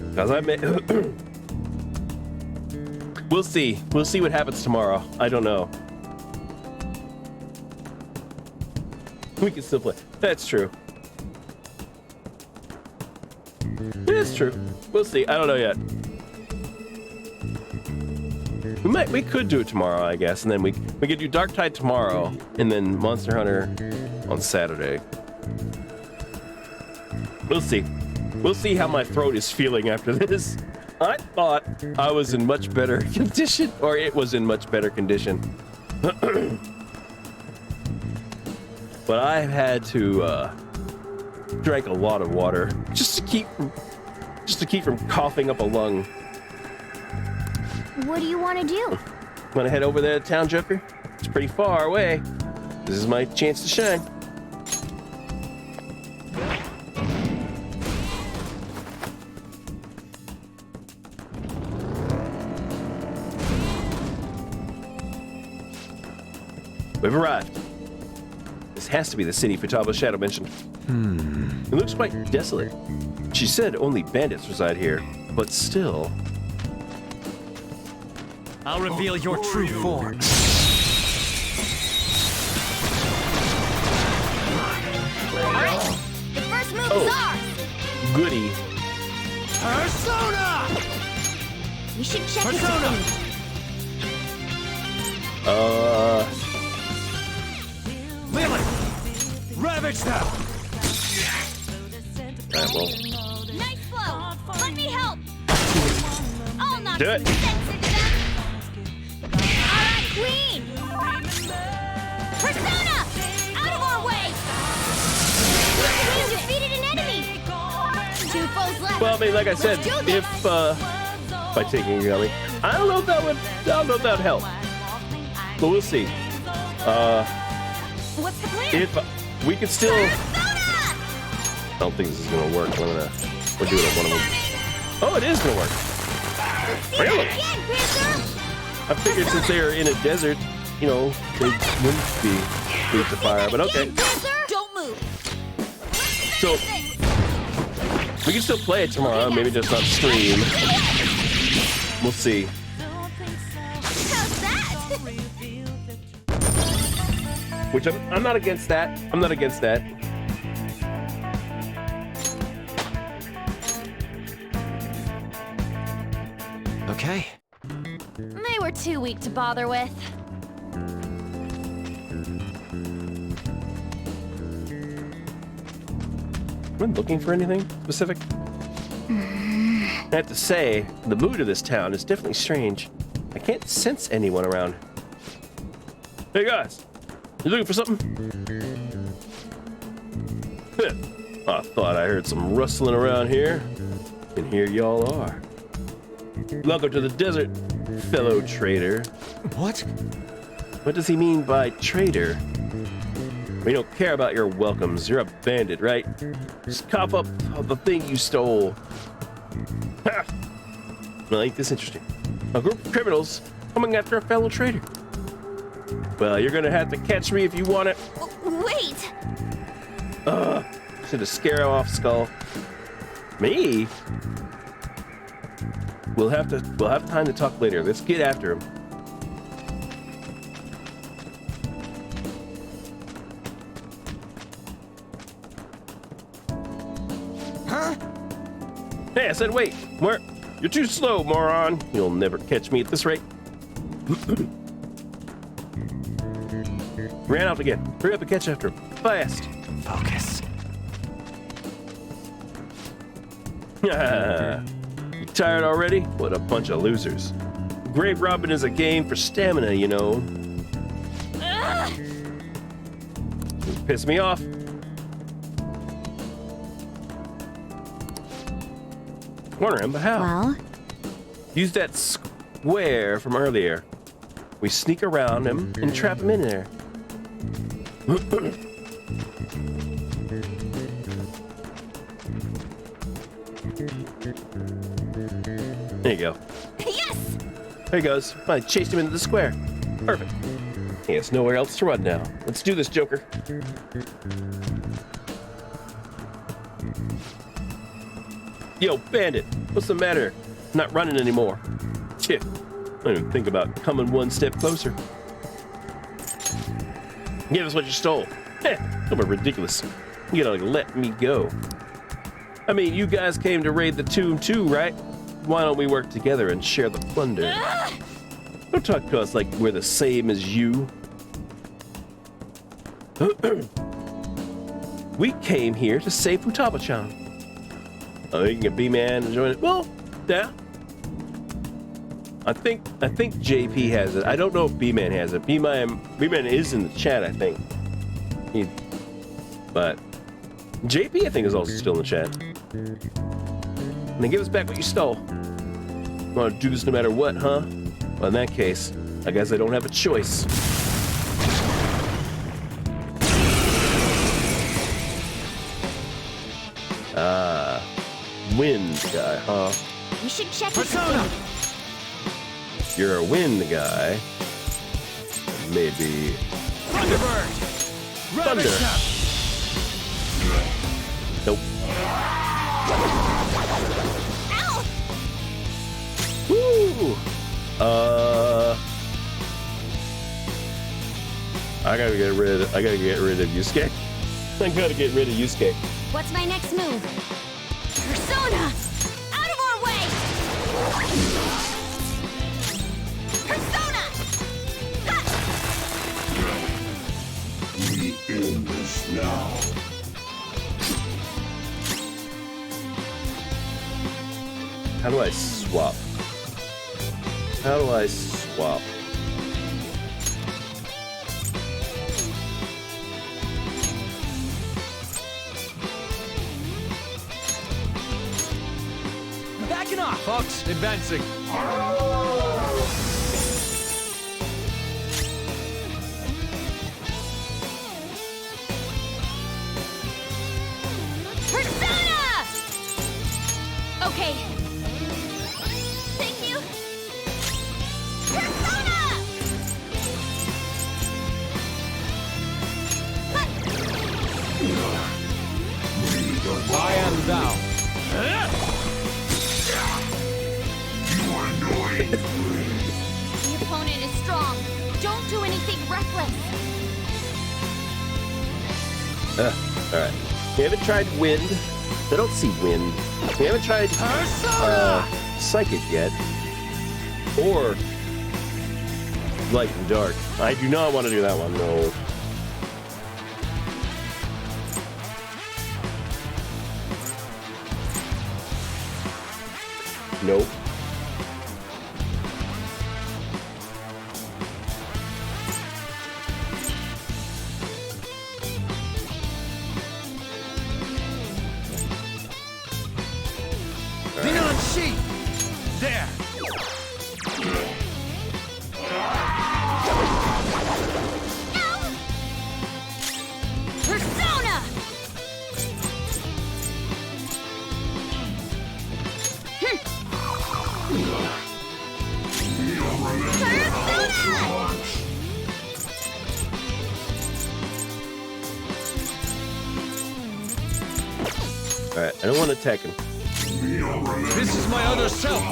Because I may. We'll see. We'll see what happens tomorrow. I don't know. We can still play. That's true. It is true. We'll see. I don't know yet. We could do it tomorrow, I guess, and then we could do Dark Tide tomorrow, and then Monster Hunter on Saturday. We'll see. We'll see how my throat is feeling after this. I thought I was in much better condition, or it was in much better condition. But I've had to drink a lot of water just to keep from coughing up a lung. What do you want to do? Want to head over there to town, Joker? It's pretty far away. This is my chance to shine. We've arrived. This has to be the city Futaba Shadow mentioned. It looks quite desolate. She said only bandits reside here, but still. I'll reveal your true form. Alright, the first move is ours! Goody. Persona! We should check Persona! it. Leland! Ravage them! Alright, well. Nice flow! Let me help! I'll knock Do it. some sense into them! Alright, Queen! Persona! Out of our way! Queen defeated an enemy! 2 foes left! Well, I mean, like I said, Let's do this. if by taking Yummy, I don't know if that would help. But we'll see. What's the plan? If we could still, I don't think this is gonna work. We're doing it one of them. Oh, it is gonna work. Really? I figured since they are in a desert, you know, they wouldn't be weak to fire. But okay. Don't move! So we can still play it tomorrow. Maybe just not stream. We'll see. How's that? Which I'm not against that. I'm not against that. Okay. They were too weak to bother with. Am I looking for anything specific? I have to say, the mood of this town is definitely strange. I can't sense anyone around. Hey guys, you looking for something? I thought I heard some rustling around here, and here y'all are. Welcome to the desert, fellow trader. What? What does he mean by trader? We don't care about your welcomes. You're a bandit, right? Just cough up the thing you stole. Ha! Well, ain't this interesting? A group of criminals coming after a fellow trader. Well, you're gonna have to catch me if you want it. Wait! Should have scared him off, Skull. Me? We'll have time to talk later. Let's get after him. Huh? Hey, I said wait. Where? You're too slow, moron. You'll never catch me at this rate. Ran off again. Hurry up and catch after him. Fast. Focus. You tired already? What a bunch of losers. Grave robbing is a game for stamina, you know. Piss me off. Corner him, but how? Well? Use that square from earlier. We sneak around him and trap him in there. There you go. Yes! There he goes. I chased him into the square. Perfect. He has nowhere else to run now. Let's do this, Joker. Yo, Bandit, what's the matter? I'm not running anymore. Shit. I don't even think about coming one step closer. Give us what you stole. Don't be ridiculous. You gotta let me go. I mean, you guys came to raid the tomb too, right? Why don't we work together and share the plunder? Don't talk to us like we're the same as you. We came here to save Futaba-chan. Oh, you can get B-Man and join it. Well, yeah. I think JP has it. I don't know if B-Man has it. B-Man is in the chat, I think. But JP, I think, is also still in the chat. And then give us back what you stole. Want to do this no matter what, huh? Well, in that case, I guess I don't have a choice. Wind guy, huh? We should check Persona! You're a wind guy. Maybe. Thunderbird! Thunder. Nope. Ow! Woo! I gotta get rid of Yusuke. I gotta get rid of Yusuke. What's my next move? Persona! Out of our way! Persona! Ha! How do I swap? How do I swap? Backing off, folks. Advancing. Persona! Okay. Thank you. Persona! I am thou. The opponent is strong. Don't do anything reckless. Alright. We haven't tried wind. I don't see wind. We haven't tried psychic yet. Or light and dark. I do not want to do that one, no. Nope. Neon sheet. There. Persona! Alright, I don't want to attack him. This is my other self.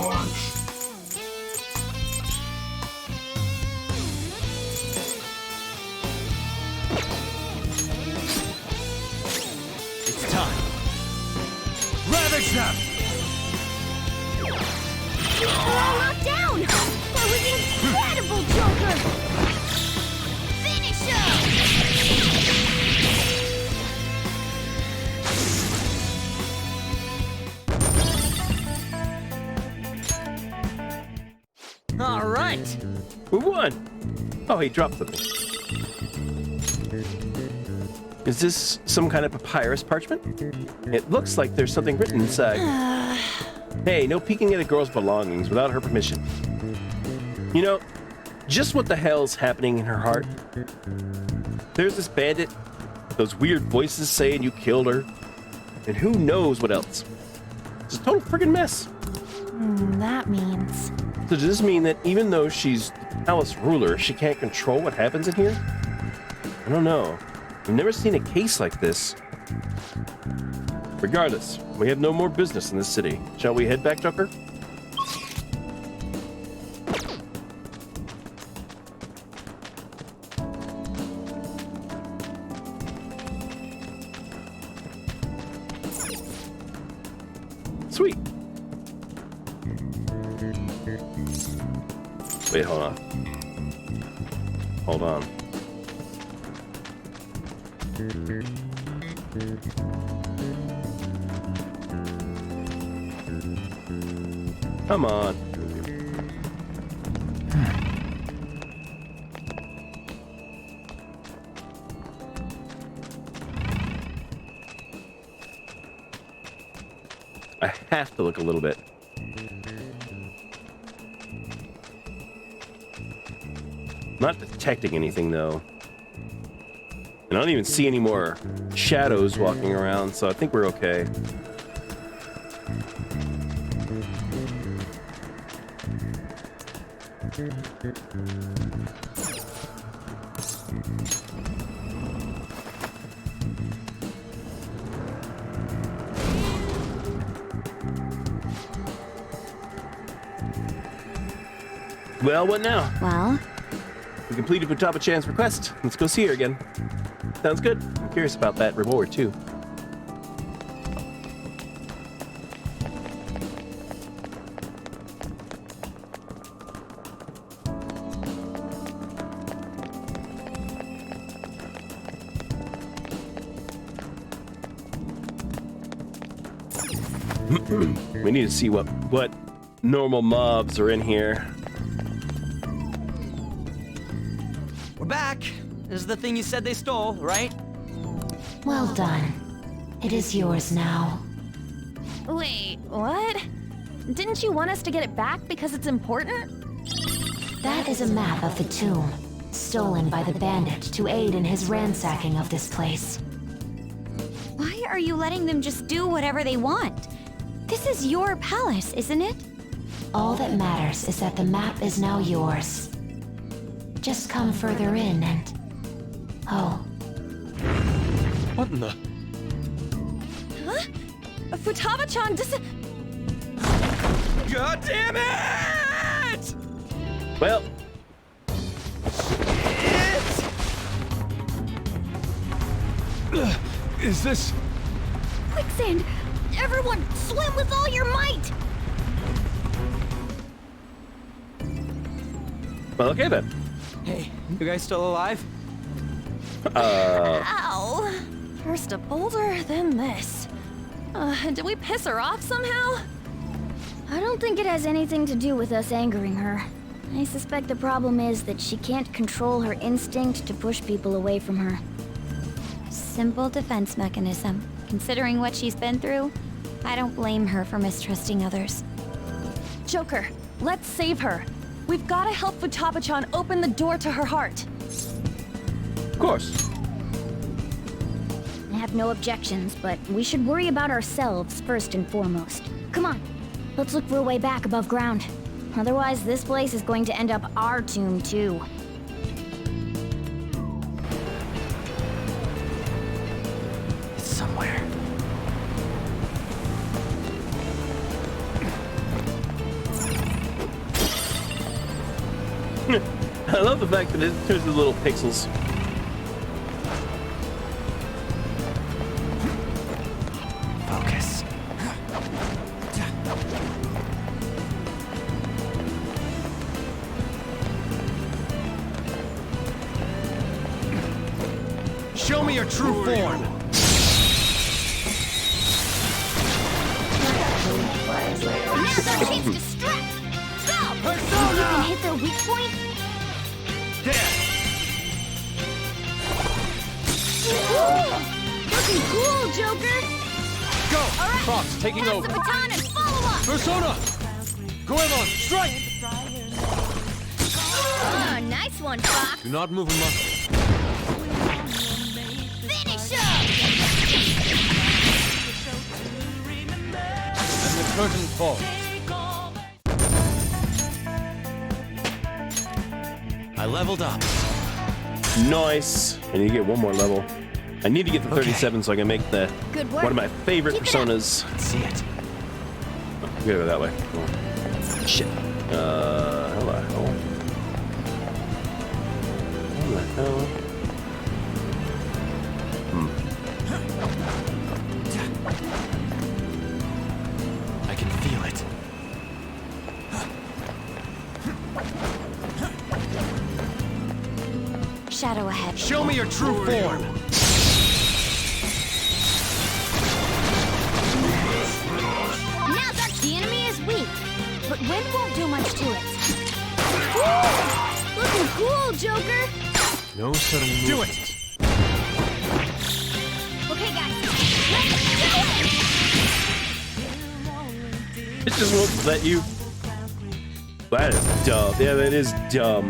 It's time. Ravage them. We're all knocked down! That was incredible, Joker! Finish All right. We won! Oh, he dropped something. Is this some kind of papyrus parchment? It looks like there's something written inside. Hey, no peeking at a girl's belongings without her permission. You know, just what the hell's happening in her heart? There's this bandit, those weird voices saying you killed her, and who knows what else. It's a total friggin' mess. That means... So does this mean that even though she's the palace ruler, she can't control what happens in here? I don't know. I've never seen a case like this. Regardless, we have no more business in this city. Shall we head back, Joker? Sweet. Wait, hold on. Hold on. Come on. I have to look a little bit. Not detecting anything, though. And I don't even see any more shadows walking around, so I think we're okay. Well, what now? Well? We completed Futaba-chan's request. Let's go see her again. Sounds good. I'm curious about that reward, too. We need to see what normal mobs are in here. We're back. This is the thing you said they stole, right? Well done. It is yours now. Wait, what? Didn't you want us to get it back because it's important? That is a map of the tomb, stolen by the bandit to aid in his ransacking of this place. Why are you letting them just do whatever they want? This is your palace, isn't it? All that matters is that the map is now yours. Just come further in and... Oh. What in the... Huh? Futaba-chan God damn it! Well. Is this... Quicksand! Everyone, swim with all your might! Well, okay then. Hey, you guys still alive? Ow! First a boulder, then this. Did we piss her off somehow? I don't think it has anything to do with us angering her. I suspect the problem is that she can't control her instinct to push people away from her. Simple defense mechanism. Considering what she's been through, I don't blame her for mistrusting others. Joker, let's save her. We've got to help Futaba-chan open the door to her heart. Of course. I have no objections, but we should worry about ourselves first and foremost. Come on, let's look for a way back above ground. Otherwise, this place is going to end up our tomb, too. It's somewhere. I love the fact that there's the little pixels. Focus. Show me your true form! Now's our chance to strike! Go! Persona! You can hit their weak point? There! Looking cool, Joker! Go! All right, Fox, taking pass over. the baton and follow up! Persona! Goemon, strike! Oh, nice one, Fox! Do not move a muscle. Finish him! And the curtain falls. I leveled up. Nice. And you get one more level. I need to get to 37 so I can make the Good work. one of my favorite Keep it up. personas. Let's see it. Get over that way. Shit. Hello. What the hell? I can feel it. Shadow ahead. Show me your true form! Now that the enemy is weak, but wind won't do much to it. Woo! Looking cool, Joker! No sudden movement. Do it! Okay, guys, let's do it! It just won't let you. That is dumb. Yeah, that is dumb.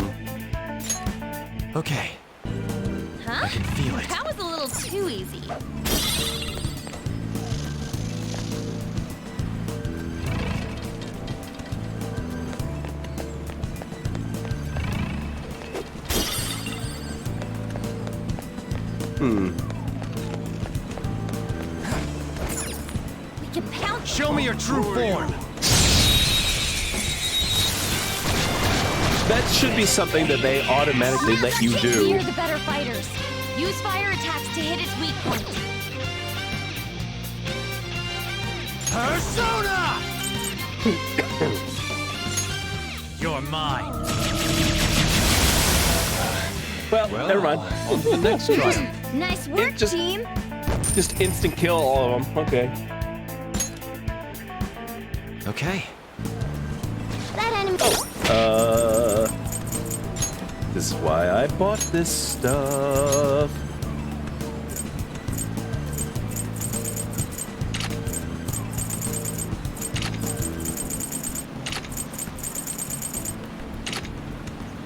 Okay. Huh? I can feel it. That was a little too easy. We can pounce. Show me your true form! That should be something that they automatically let you do. We are the better fighters. Use fire attacks to hit its weak point. Persona! You're mine. Well, never mind. On to the next triumph. Nice work, team. Just instant kill all of them. Okay. Okay. That enemy. This is why I bought this stuff.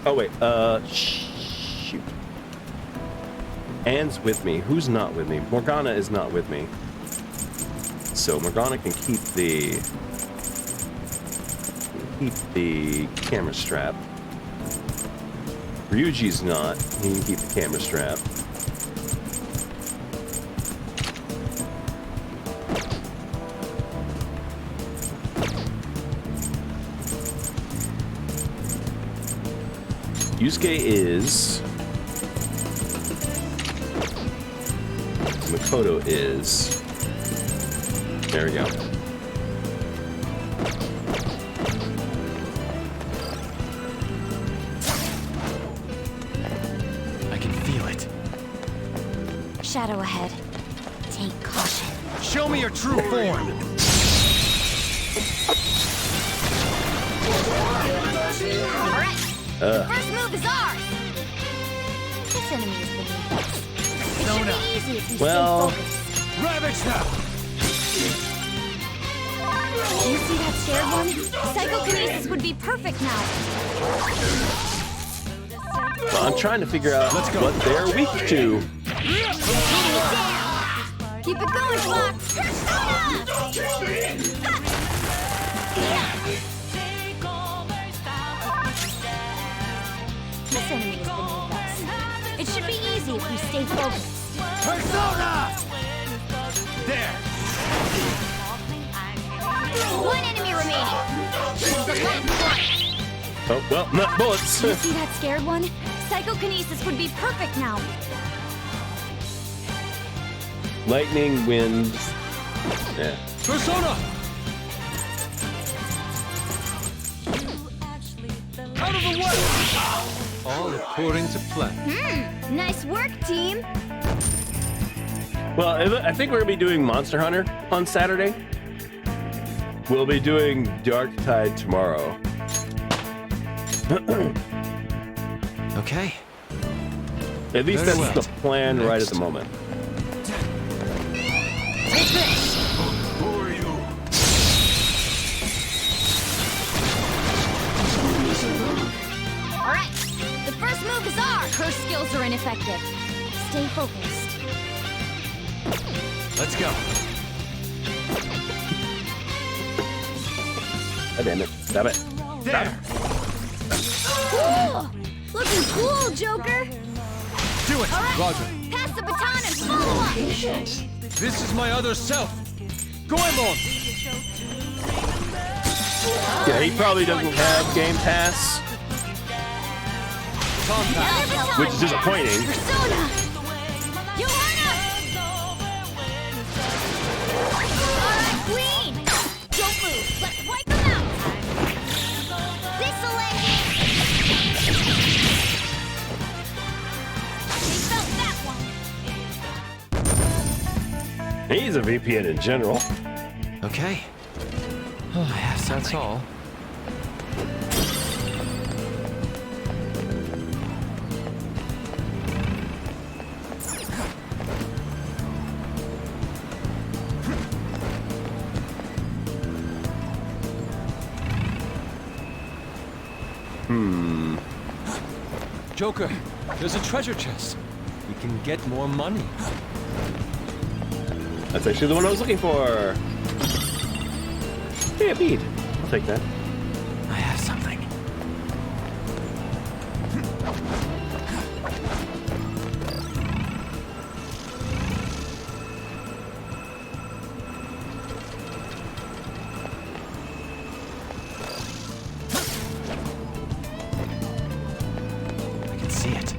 Oh wait, shoot. Anne's with me. Who's not with me? Morgana is not with me. So Morgana can keep the camera strap. Ryuji's not. He can keep the camera strap. Yusuke is. Makoto is. There we go. I can feel it. Shadow ahead. Take caution. Show me your true form. Alright. First move is ours. This enemy is beneath us. It should be easy if we stay focused. Ravage now! You see that scared one? Psychokinesis would be perfect now. Well, I'm trying to figure out what they're weak to. Keep it going, Flock. This enemy is beneath us. It should be easy if we stay focused. Persona! There! One enemy remaining. This is the last one. Oh, well, not bullets. You see that scared one? Psychokinesis would be perfect now. Lightning, wind. Yeah. Persona! Out of the way! All according to plan. Nice work, team. Well, I think we're gonna be doing Monster Hunter on Saturday. We'll be doing Dark Tide tomorrow. Okay. At least Very that's well. the plan right at the moment. Take this! Who are you? Alright. The first move is ours. Her skills are ineffective. Stay focused. Let's go. God damn it. Stop it. There! Cool. Looking cool, Joker. Do it! All right. Roger. Pass the baton and follow up. This is my other self. Goemon! Yeah, he probably doesn't have Game Pass, which is disappointing. Persona. You heard us. All right, Queen. Don't move. Let's wipe them out. This'll end it. We felt that one. He's a VPN in general. Okay. Oh, I have something. That's all. Joker, there's a treasure chest. We can get more money. That's actually the one I was looking for. Hey, a bead. I'll take that. I have something. I can see it.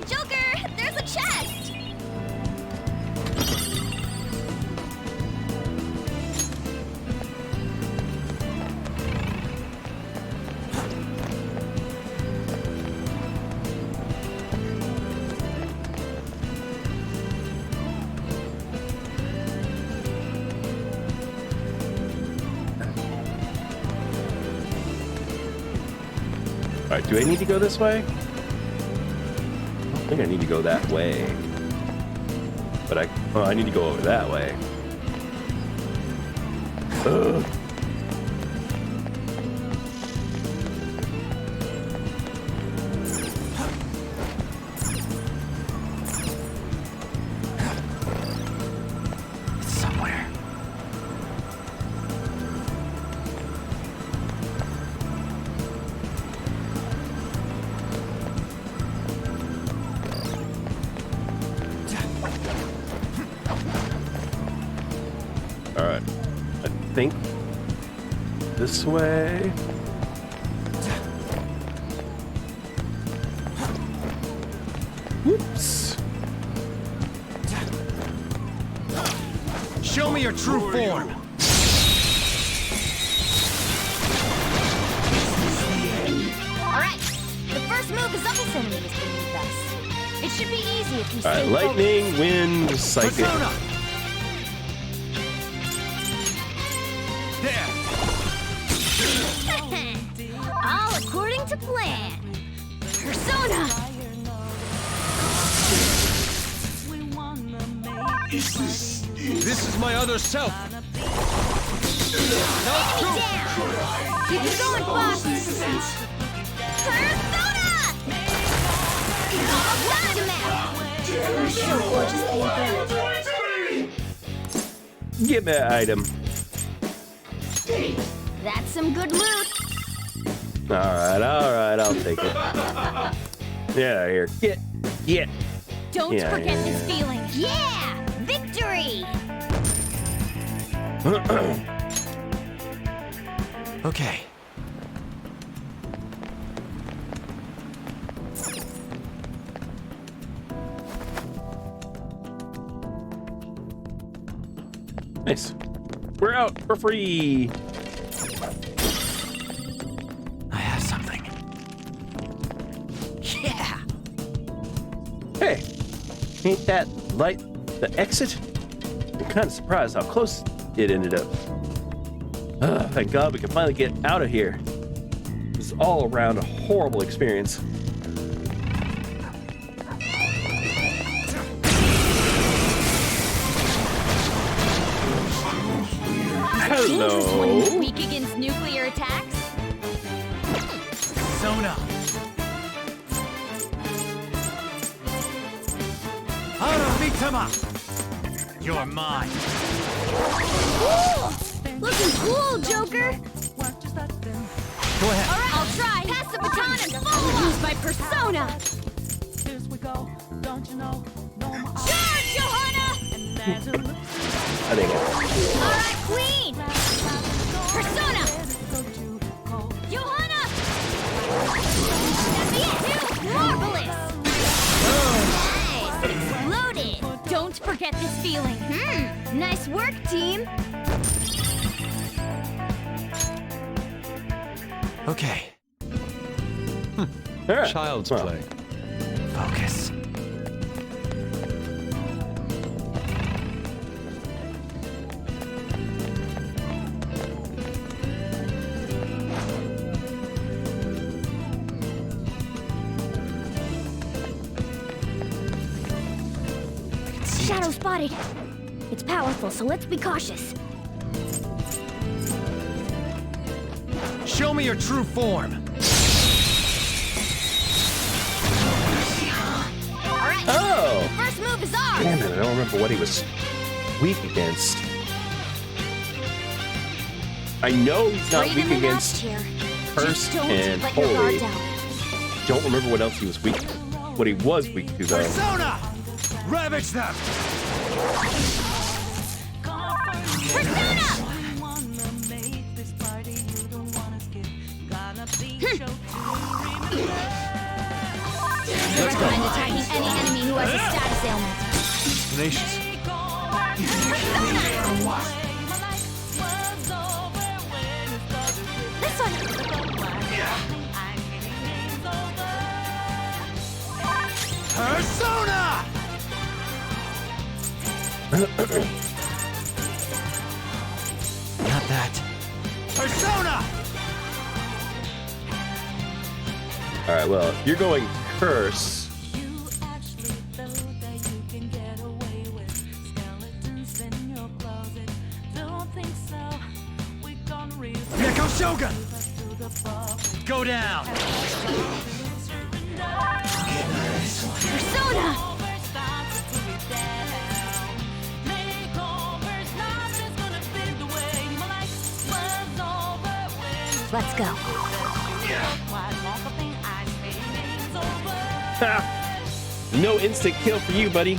Joker, there's a chest. Alright, do I need to go this way? I don't think I need to go that way. But I need to go over that way. Ugh. Somewhere. Alright. I think this way. Whoops. Show me your true form. Alright, the first move is Up's enemies beneath us. It should be easy if you stay Alright, lightning, wind, psychic. Persona! All according to plan. Persona! This is my other self. Enemy down! Keep it going, boss! Persona! Knock him out! Sure, gorgeous paper. Give me that item. That's some good loot. Alright, I'll take it. Get out of here. Get. Don't Yeah, forget yeah, this feeling. Yeah! Victory! Okay. Nice. We're out for free. I have something. Yeah! Hey, ain't that light the exit? I'm kind of surprised how close it ended up. Thank God we can finally get out of here. This is all around a horrible experience. Dangerous when Hello. you're weak against nuclear attacks. Persona. Hackerwoman. You're mine. Cool! Looking cool, Joker! Go ahead. Alright, I'll try! Pass the baton and follow up! Use my persona! Charge, Johanna! I think Alright, Queen! Persona! Johanna! That's it! Marvelous! Nice! Exploded! Don't forget this feeling. Nice work, team! Okay. Child's play. Focus. Shadow spotted. It's powerful, so let's be cautious. Show me your true form. Alright, Oh! first move is ours! Damn it, I don't remember what he was weak against. I know he's not Straight weak in the against notch here. Curse Just don't and let your guard Holy. down. Don't remember what else he was weak. What he was weak to though. Persona! Ravage them! Persona! Let's go. Recommend attacking any enemy who has a status ailment. Tenacious. This one! Persona! Not that. Persona! All right, well, if you're going curse. Neko Shogun! Go down! Persona! Let's go. No instant kill for you, buddy.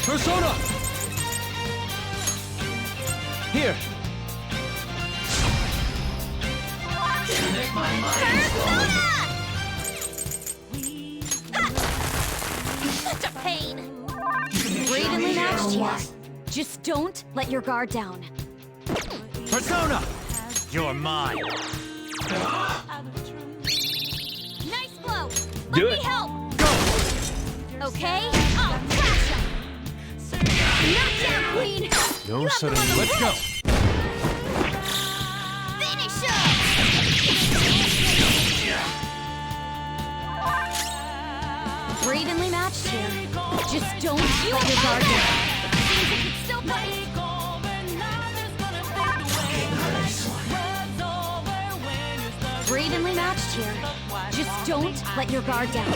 Persona! Here! Such a pain! Evenly matched here. Just don't let your guard down. Persona! You're mine! Nice blow! Do Let it. me help! Go! Okay? I'll crash him! Knockdown, Queen! No You have sudden. them on the Let's go! hook. Finish him! We're evenly matched here. Just don't let your guard down. Seems like it's still coming! We're evenly matched here. Just don't let your guard down.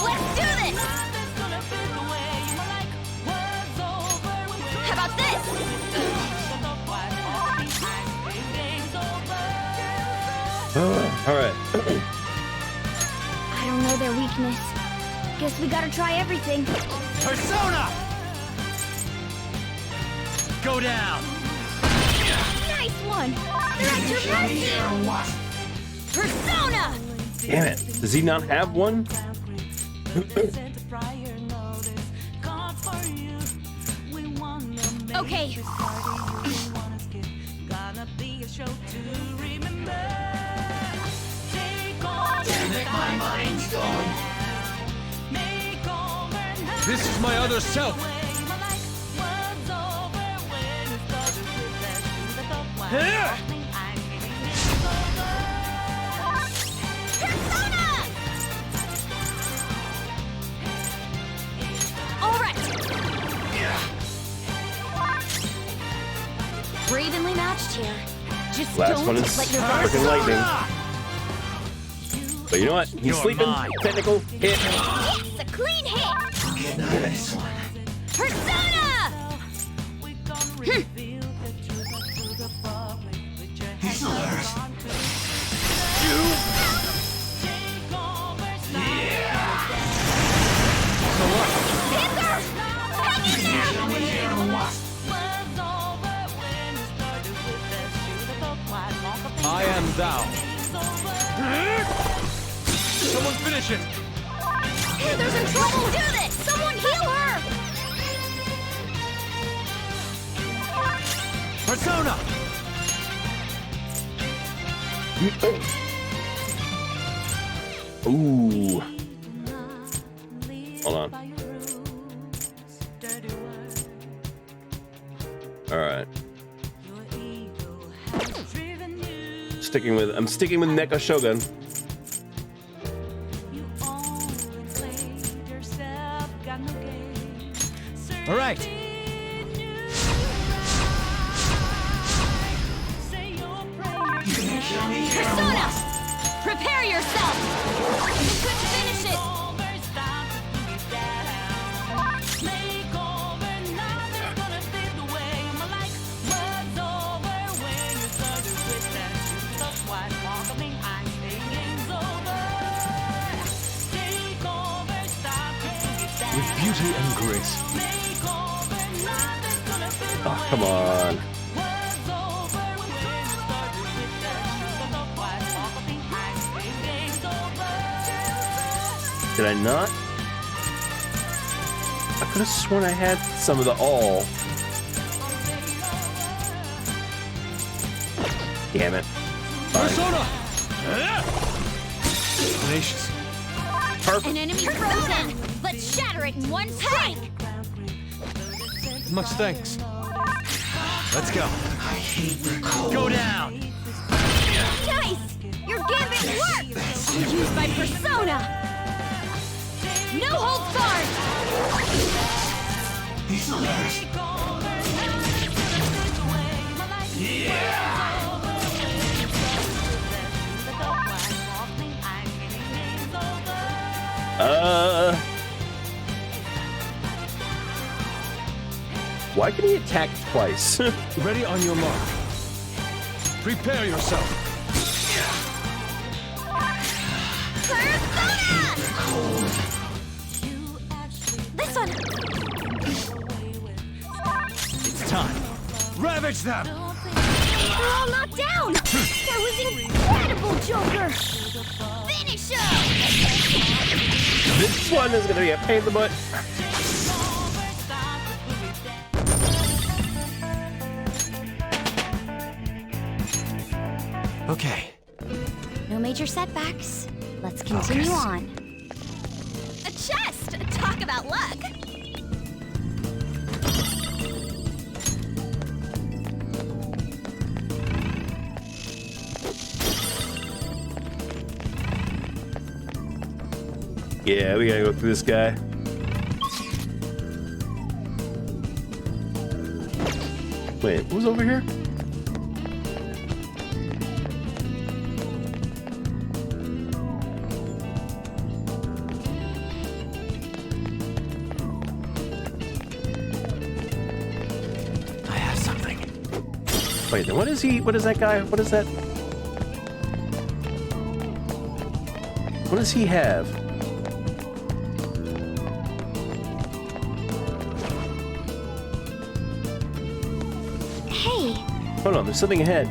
Let's do this! How about this? All right. I don't know their weakness. Guess we gotta try everything. Persona! Go down! Nice one! They're at your mercy! Persona! Damn it. Does he not have one? Okay. This is my other self! Here! All right. We're evenly matched here. Just Last don't one is let your guard freaking down. lightning. But you know what? He's You're sleeping. mine. Technical hit. Yes, a clean hit. Nice one. Persona! He's alert. Hither! Hang in there! I am thou. Someone finish it! Hither's in trouble! Do this! Someone heal her! Persona! Ooh. Hold on. All right. I'm sticking with Neko Shogun. All right. Persona! Prepare yourself! You couldn't finish it! With beauty and grace. Oh, come on. Did I not? I could have sworn I had some of the all. Damn it. Fine. Persona! Tenacious. An enemy frozen! Let's shatter it in one strike! Much thanks. Let's go. Go down! Nice! Your gambit worked! Used by Persona! No holds barred! Why can he attack twice? Ready on your mark. Prepare yourself. This one! It's time. Ravage them! They're all knocked down! That was incredible, Joker! Finish him! This one is gonna be a pain in the butt. Okay. No major setbacks. Let's continue on. A chest! Talk about luck! Yeah, we gotta go through this guy. Wait, who's over here? I have something. Wait, then what is he? What is that guy? What is that? What does he have? Hey! Hold on, there's something ahead.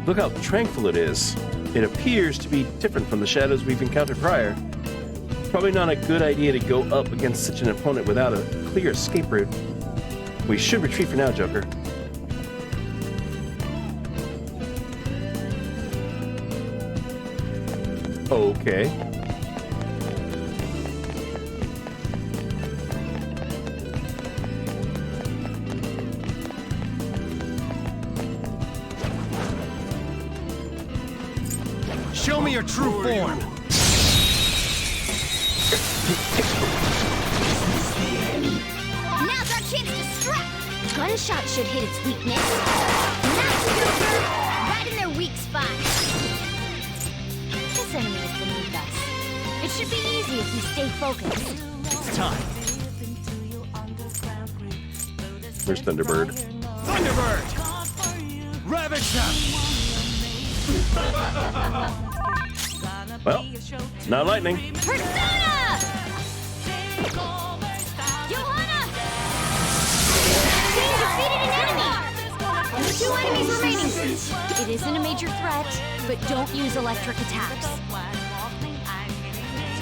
Look how tranquil it is. It appears to be different from the shadows we've encountered prior. Probably not a good idea to go up against such an opponent without a clear escape route. We should retreat for now, Joker. Okay. Show me your true form! Now's our chance to strike! Gunshot should hit its weakness. Nice, Joker! Right in their weak spot. This enemy is beneath us. It should be easy if we stay focused. It's time. Where's Thunderbird? Thunderbird! Ravage them! Well, not lightning. Persona! Johanna! Team defeated an enemy! Only 2 enemies remaining. It isn't a major threat, but don't use electric attacks.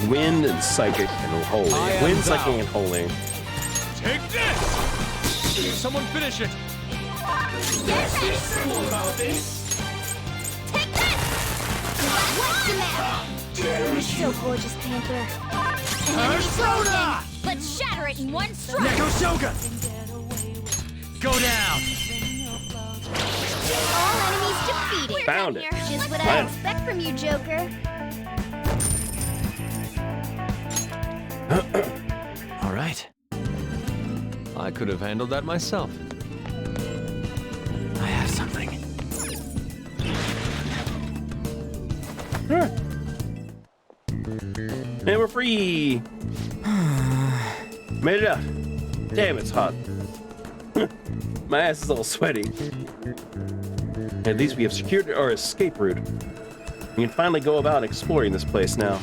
Wind and psychic and holy. Wind, psychic, and holy. Take this! Someone finish it! Yes! Take this! What's the matter? You're so gorgeous, Panther. Persona! Let's shatter it in one strike! Neko Shogun! Go down! All enemies defeated. Found it. Just what I Fine. expect from you, Joker. All right. I could have handled that myself. I have something. And we're free. Made it out. Damn, it's hot. My ass is all sweaty. At least we have secured our escape route. We can finally go about exploring this place now.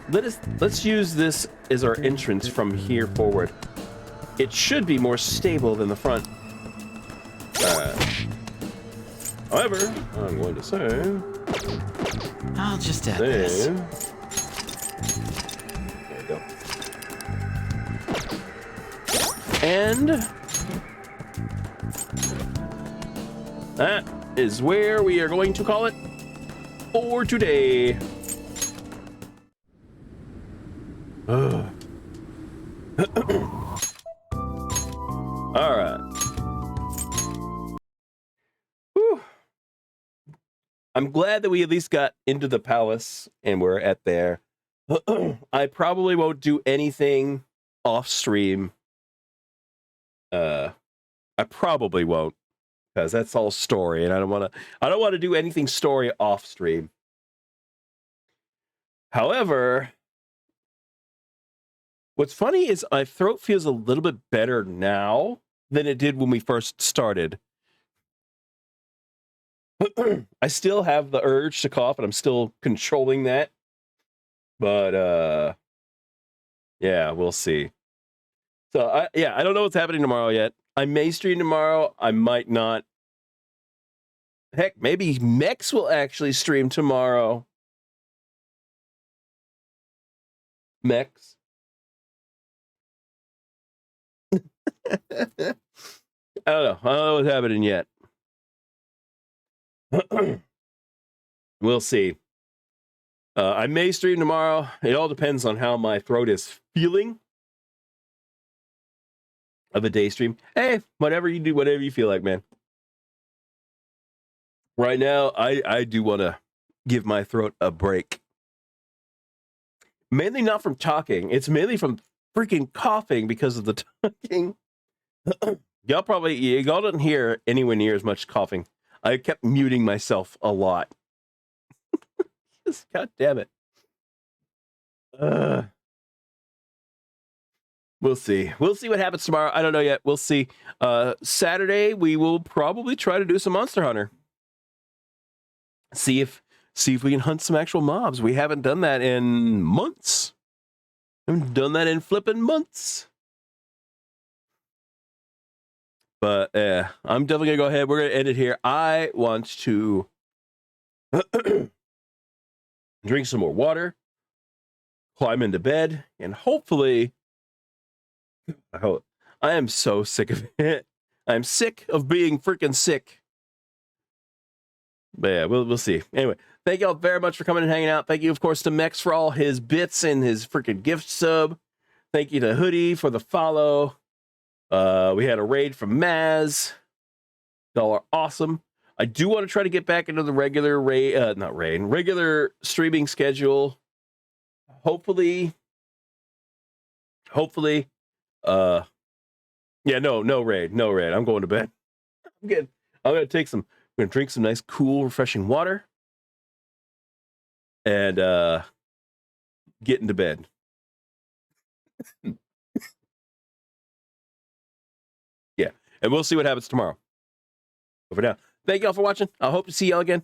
Let's use this as our entrance from here forward. It should be more stable than the front. However, I'm going to say... I'll just add this. There we go. And that is where we are going to call it for today. I'm glad that we at least got into the palace and we're at there. I probably won't do anything off stream. I probably won't, because that's all story, and I don't want to do anything story off stream. However, what's funny is my throat feels a little bit better now than it did when we first started. I still have the urge to cough, and I'm still controlling that. But yeah, we'll see. So I don't know what's happening tomorrow yet. I may stream tomorrow. I might not. Heck, maybe Mex will actually stream tomorrow. Mex. I don't know what's happening yet. We'll see. I may stream tomorrow. It all depends on how my throat is feeling of a day stream. Hey, whatever you do, whatever you feel like, man. Right now, I do want to give my throat a break. Mainly not from talking. It's mainly from freaking coughing because of the talking. Y'all didn't hear anywhere near as much coughing. I kept muting myself a lot. God damn it. We'll see. We'll see what happens tomorrow. I don't know yet. We'll see. Saturday, we will probably try to do some Monster Hunter. See if we can hunt some actual mobs. We haven't done that in months. Haven't done that in flipping months. But I'm definitely gonna go ahead. We're gonna end it here. I want to drink some more water, climb into bed, and hopefully, I am so sick of it. I'm sick of being freaking sick. But yeah, we'll see. Anyway, thank y'all very much for coming and hanging out. Thank you, of course, to Mex for all his bits and his freaking gift sub. Thank you to Hoodie for the follow. We had a raid from Maz. Y'all are awesome. I do want to try to get back into the regular regular streaming schedule. Hopefully. No raid. I'm going to bed. I'm gonna drink some nice, cool, refreshing water and get into bed. Yeah, and we'll see what happens tomorrow. But for now, thank y'all for watching. I hope to see y'all again.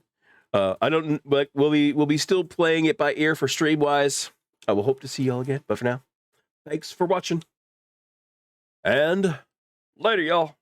I don't like we'll be still playing it by ear for stream wise. I will hope to see y'all again. But for now, thanks for watching. And later, y'all.